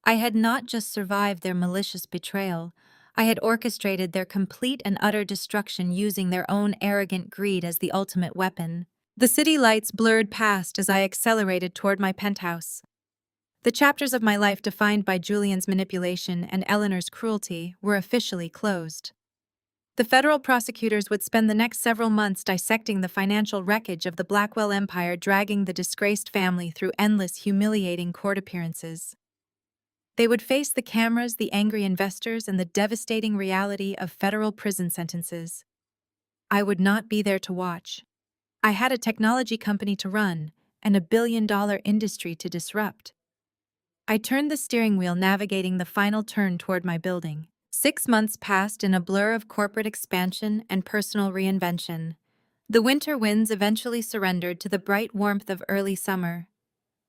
I had not just survived their malicious betrayal, I had orchestrated their complete and utter destruction using their own arrogant greed as the ultimate weapon. The city lights blurred past as I accelerated toward my penthouse. The chapters of my life defined by Julian's manipulation and Eleanor's cruelty were officially closed. The federal prosecutors would spend the next several months dissecting the financial wreckage of the Blackwell empire, dragging the disgraced family through endless, humiliating court appearances. They would face the cameras, the angry investors, and the devastating reality of federal prison sentences. I would not be there to watch. I had a technology company to run and a billion-dollar industry to disrupt. I turned the steering wheel, navigating the final turn toward my building. 6 months passed in a blur of corporate expansion and personal reinvention. The winter winds eventually surrendered to the bright warmth of early summer.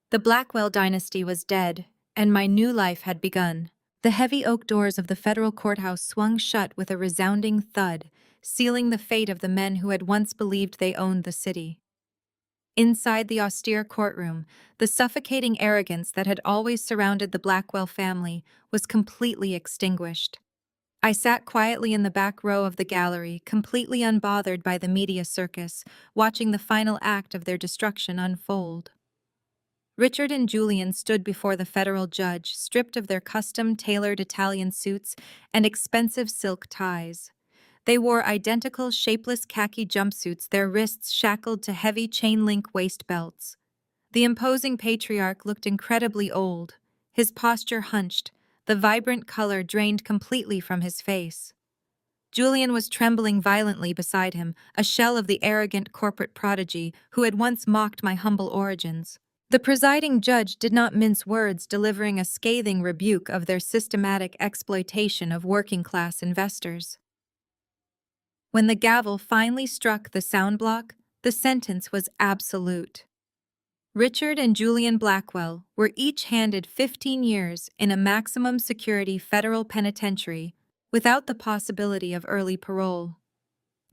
The Blackwell dynasty was dead, and my new life had begun. The heavy oak doors of the federal courthouse swung shut with a resounding thud, sealing the fate of the men who had once believed they owned the city. Inside the austere courtroom, the suffocating arrogance that had always surrounded the Blackwell family was completely extinguished. I sat quietly in the back row of the gallery, completely unbothered by the media circus, watching the final act of their destruction unfold. Richard and Julian stood before the federal judge, stripped of their custom-tailored Italian suits and expensive silk ties. They wore identical, shapeless khaki jumpsuits, their wrists shackled to heavy chain-link waist belts. The imposing patriarch looked incredibly old, his posture hunched, the vibrant color drained completely from his face. Julian was trembling violently beside him, a shell of the arrogant corporate prodigy who had once mocked my humble origins. The presiding judge did not mince words, delivering a scathing rebuke of their systematic exploitation of working-class investors. When the gavel finally struck the sound block, the sentence was absolute. Richard and Julian Blackwell were each handed 15 years in a maximum security federal penitentiary without the possibility of early parole.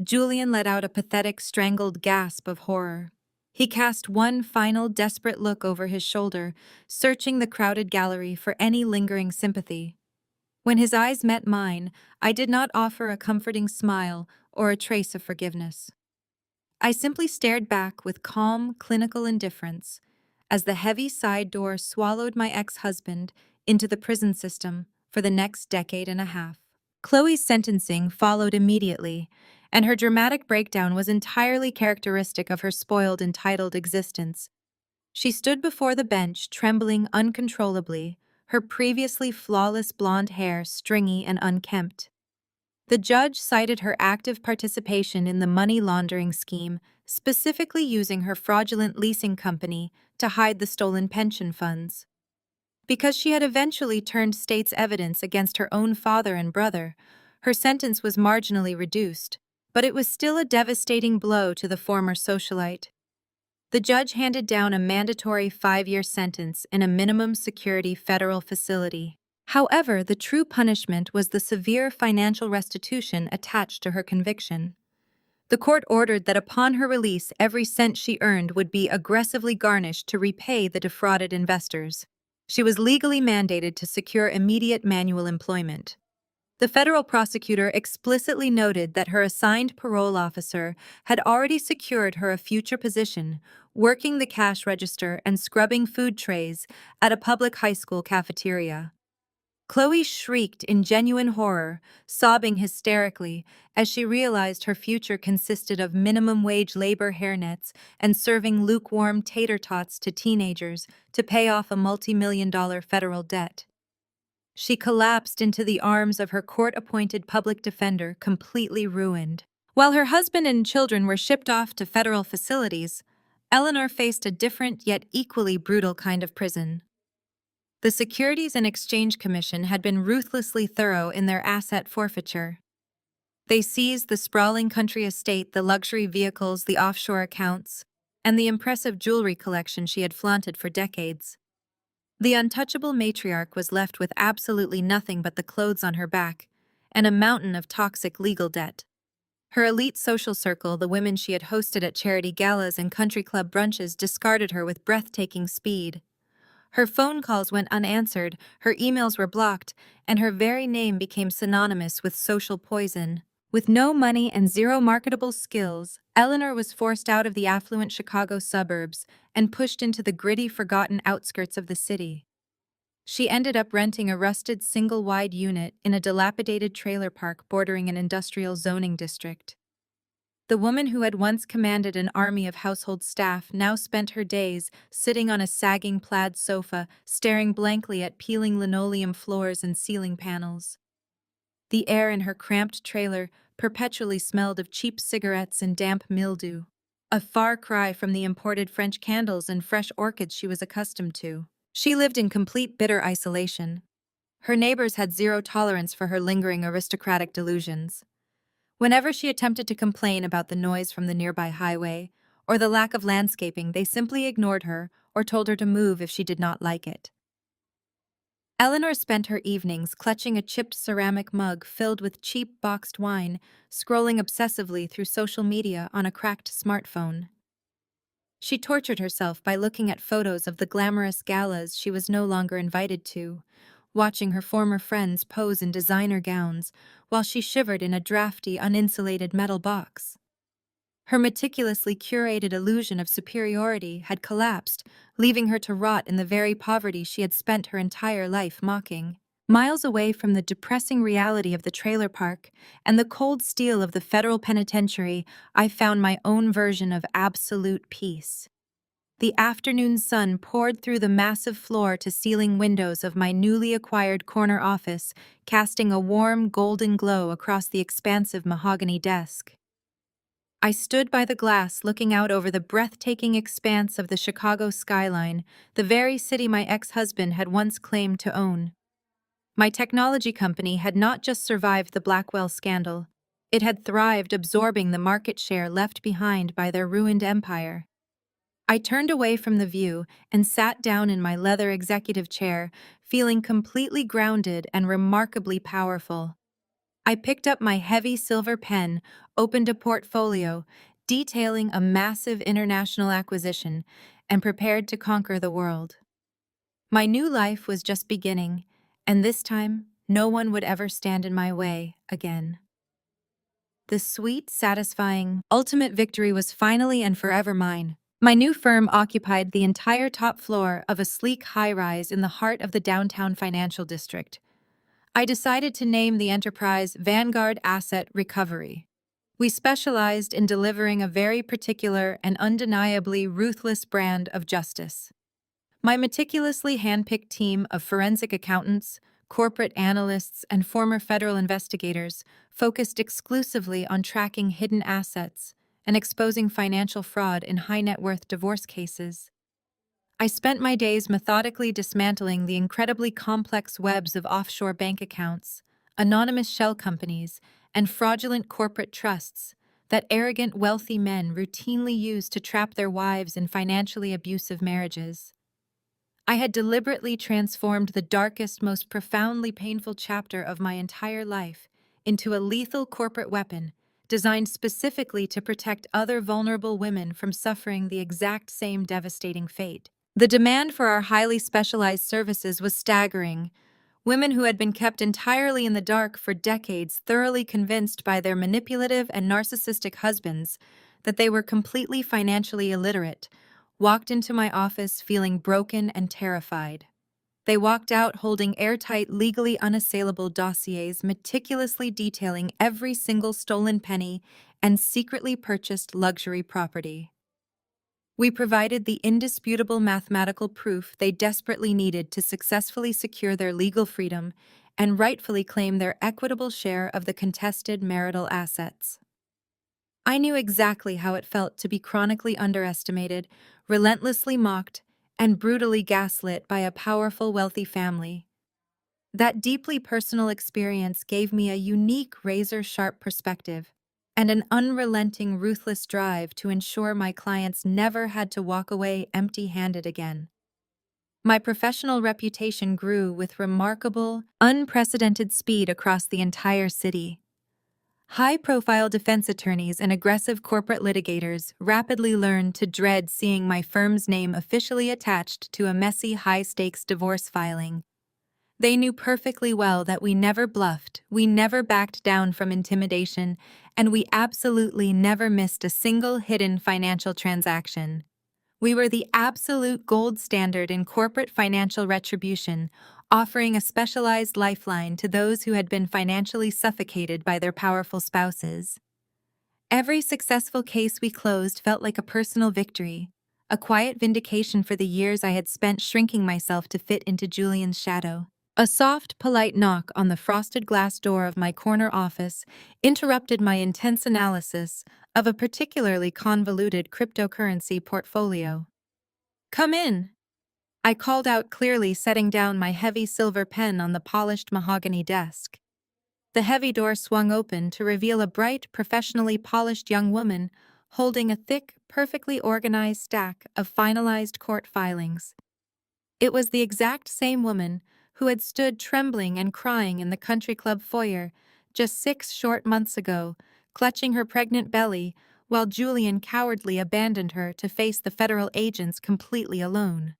Julian let out a pathetic, strangled gasp of horror. He cast one final desperate look over his shoulder, searching the crowded gallery for any lingering sympathy. When his eyes met mine, I did not offer a comforting smile or a trace of forgiveness. I simply stared back with calm, clinical indifference as the heavy side door swallowed my ex-husband into the prison system for the next decade and a half. Chloe's sentencing followed immediately, and her dramatic breakdown was entirely characteristic of her spoiled, entitled existence. She stood before the bench, trembling uncontrollably, her previously flawless blonde hair stringy and unkempt. The judge cited her active participation in the money laundering scheme, specifically using her fraudulent leasing company to hide the stolen pension funds. Because she had eventually turned state's evidence against her own father and brother, her sentence was marginally reduced, but it was still a devastating blow to the former socialite. The judge handed down a mandatory 5-year sentence in a minimum security federal facility. However, the true punishment was the severe financial restitution attached to her conviction. The court ordered that upon her release, every cent she earned would be aggressively garnished to repay the defrauded investors. She was legally mandated to secure immediate manual employment. The federal prosecutor explicitly noted that her assigned parole officer had already secured her a future position, working the cash register and scrubbing food trays at a public high school cafeteria. Chloe shrieked in genuine horror, sobbing hysterically as she realized her future consisted of minimum-wage labor hairnets and serving lukewarm tater tots to teenagers to pay off a multi-million-dollar federal debt. She collapsed into the arms of her court-appointed public defender, completely ruined. While her husband and children were shipped off to federal facilities, Eleanor faced a different yet equally brutal kind of prison. The Securities and Exchange Commission had been ruthlessly thorough in their asset forfeiture. They seized the sprawling country estate, the luxury vehicles, the offshore accounts, and the impressive jewelry collection she had flaunted for decades. The untouchable matriarch was left with absolutely nothing but the clothes on her back and a mountain of toxic legal debt. Her elite social circle, the women she had hosted at charity galas and country club brunches, discarded her with breathtaking speed. Her phone calls went unanswered, her emails were blocked, and her very name became synonymous with social poison. With no money and zero marketable skills, Eleanor was forced out of the affluent Chicago suburbs and pushed into the gritty, forgotten outskirts of the city. She ended up renting a rusted single-wide unit in a dilapidated trailer park bordering an industrial zoning district. The woman who had once commanded an army of household staff now spent her days sitting on a sagging plaid sofa, staring blankly at peeling linoleum floors and ceiling panels. The air in her cramped trailer perpetually smelled of cheap cigarettes and damp mildew, a far cry from the imported French candles and fresh orchids she was accustomed to. She lived in complete bitter isolation. Her neighbors had zero tolerance for her lingering aristocratic delusions. Whenever she attempted to complain about the noise from the nearby highway or the lack of landscaping, they simply ignored her or told her to move if she did not like it. Eleanor spent her evenings clutching a chipped ceramic mug filled with cheap boxed wine, scrolling obsessively through social media on a cracked smartphone. She tortured herself by looking at photos of the glamorous galas she was no longer invited to, watching her former friends pose in designer gowns while she shivered in a drafty, uninsulated metal box. Her meticulously curated illusion of superiority had collapsed, leaving her to rot in the very poverty she had spent her entire life mocking. Miles away from the depressing reality of the trailer park and the cold steel of the federal penitentiary, I found my own version of absolute peace. The afternoon sun poured through the massive floor-to-ceiling windows of my newly acquired corner office, casting a warm, golden glow across the expansive mahogany desk. I stood by the glass looking out over the breathtaking expanse of the Chicago skyline, the very city my ex-husband had once claimed to own. My technology company had not just survived the Blackwell scandal, it had thrived, absorbing the market share left behind by their ruined empire. I turned away from the view and sat down in my leather executive chair, feeling completely grounded and remarkably powerful. I picked up my heavy silver pen, opened a portfolio, detailing a massive international acquisition, and prepared to conquer the world. My new life was just beginning, and this time, no one would ever stand in my way again. The sweet, satisfying, ultimate victory was finally and forever mine. My new firm occupied the entire top floor of a sleek high-rise in the heart of the downtown financial district. I decided to name the enterprise Vanguard Asset Recovery. We specialized in delivering a very particular and undeniably ruthless brand of justice. My meticulously handpicked team of forensic accountants, corporate analysts, and former federal investigators focused exclusively on tracking hidden assets and exposing financial fraud in high-net-worth divorce cases. I spent my days methodically dismantling the incredibly complex webs of offshore bank accounts, anonymous shell companies, and fraudulent corporate trusts, that arrogant, wealthy men routinely use to trap their wives in financially abusive marriages. I had deliberately transformed the darkest, most profoundly painful chapter of my entire life into a lethal corporate weapon designed specifically to protect other vulnerable women from suffering the exact same devastating fate. The demand for our highly specialized services was staggering. Women who had been kept entirely in the dark for decades, thoroughly convinced by their manipulative and narcissistic husbands that they were completely financially illiterate, walked into my office feeling broken and terrified. They walked out holding airtight, legally unassailable dossiers meticulously detailing every single stolen penny and secretly purchased luxury property. We provided the indisputable mathematical proof they desperately needed to successfully secure their legal freedom and rightfully claim their equitable share of the contested marital assets. I knew exactly how it felt to be chronically underestimated, relentlessly mocked, and brutally gaslit by a powerful, wealthy family. That deeply personal experience gave me a unique, razor-sharp perspective and an unrelenting, ruthless drive to ensure my clients never had to walk away empty-handed again. My professional reputation grew with remarkable, unprecedented speed across the entire city. High-profile defense attorneys and aggressive corporate litigators rapidly learned to dread seeing my firm's name officially attached to a messy, high-stakes divorce filing. They knew perfectly well that we never bluffed, we never backed down from intimidation, and we absolutely never missed a single hidden financial transaction. We were the absolute gold standard in corporate financial retribution, offering a specialized lifeline to those who had been financially suffocated by their powerful spouses. Every successful case we closed felt like a personal victory, a quiet vindication for the years I had spent shrinking myself to fit into Julian's shadow. A soft, polite knock on the frosted glass door of my corner office interrupted my intense analysis of a particularly convoluted cryptocurrency portfolio. "Come in," I called out clearly, setting down my heavy silver pen on the polished mahogany desk. The heavy door swung open to reveal a bright, professionally polished young woman holding a thick, perfectly organized stack of finalized court filings. It was the exact same woman who had stood trembling and crying in the country club foyer just 6 short months ago, clutching her pregnant belly while Julian cowardly abandoned her to face the federal agents completely alone.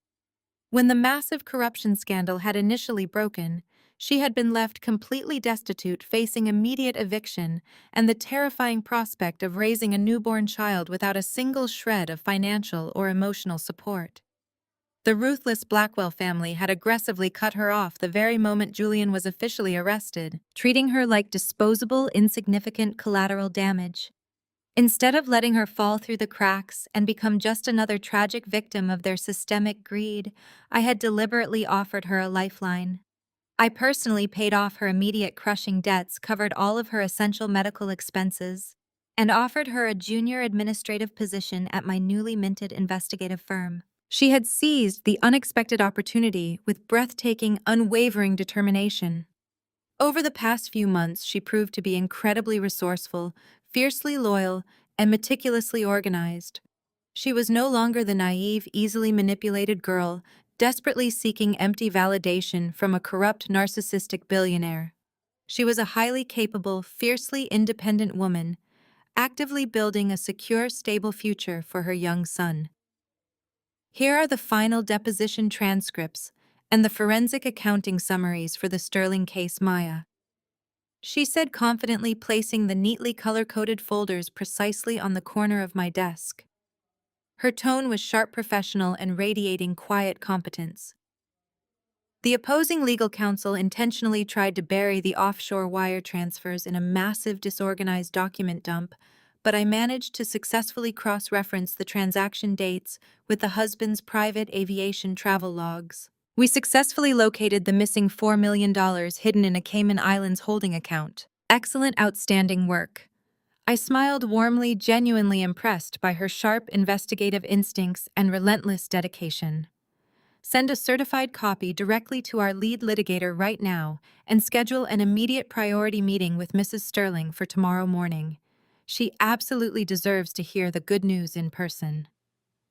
When the massive corruption scandal had initially broken, she had been left completely destitute, facing immediate eviction and the terrifying prospect of raising a newborn child without a single shred of financial or emotional support. The ruthless Blackwell family had aggressively cut her off the very moment Julian was officially arrested, treating her like disposable, insignificant collateral damage. Instead of letting her fall through the cracks and become just another tragic victim of their systemic greed, I had deliberately offered her a lifeline. I personally paid off her immediate crushing debts, covered all of her essential medical expenses, and offered her a junior administrative position at my newly minted investigative firm. She had seized the unexpected opportunity with breathtaking, unwavering determination. Over the past few months, she proved to be incredibly resourceful, fiercely loyal, and meticulously organized. She was no longer the naive, easily manipulated girl, desperately seeking empty validation from a corrupt, narcissistic billionaire. She was a highly capable, fiercely independent woman, actively building a secure, stable future for her young son. Here are the final deposition transcripts and the forensic accounting summaries for the Sterling case, Maya. She said confidently, placing the neatly color-coded folders precisely on the corner of my desk. Her tone was sharp, professional, and radiating quiet competence. The opposing legal counsel intentionally tried to bury the offshore wire transfers in a massive, disorganized document dump, but I managed to successfully cross-reference the transaction dates with the husband's private aviation travel logs. We successfully located the missing $4 million hidden in a Cayman Islands holding account. Excellent, outstanding work. I smiled warmly, genuinely impressed by her sharp investigative instincts and relentless dedication. Send a certified copy directly to our lead litigator right now and schedule an immediate priority meeting with Mrs. Sterling for tomorrow morning. She absolutely deserves to hear the good news in person.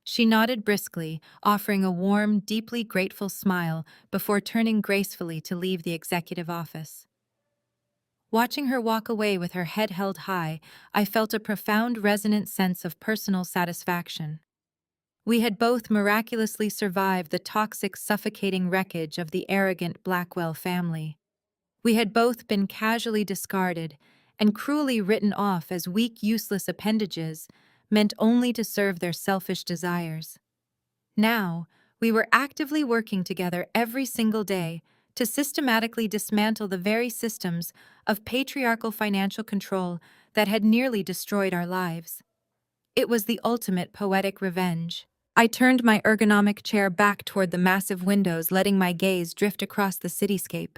She nodded briskly, offering a warm, deeply grateful smile before turning gracefully to leave the executive office. Watching her walk away with her head held high, I felt a profound, resonant sense of personal satisfaction. We had both miraculously survived the toxic, suffocating wreckage of the arrogant Blackwell family. We had both been casually discarded and cruelly written off as weak, useless appendages meant only to serve their selfish desires. Now, we were actively working together every single day to systematically dismantle the very systems of patriarchal financial control that had nearly destroyed our lives. It was the ultimate poetic revenge. I turned my ergonomic chair back toward the massive windows, letting my gaze drift across the cityscape.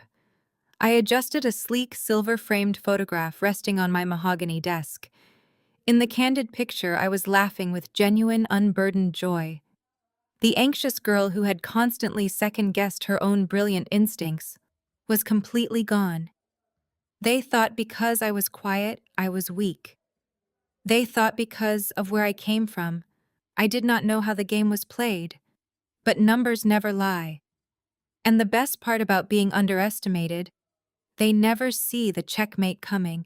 I adjusted a sleek, silver-framed photograph resting on my mahogany desk. In the candid picture, I was laughing with genuine, unburdened joy. The anxious girl who had constantly second-guessed her own brilliant instincts was completely gone. They thought because I was quiet, I was weak. They thought because of where I came from, I did not know how the game was played. But numbers never lie. And the best part about being underestimated, they never see the checkmate coming.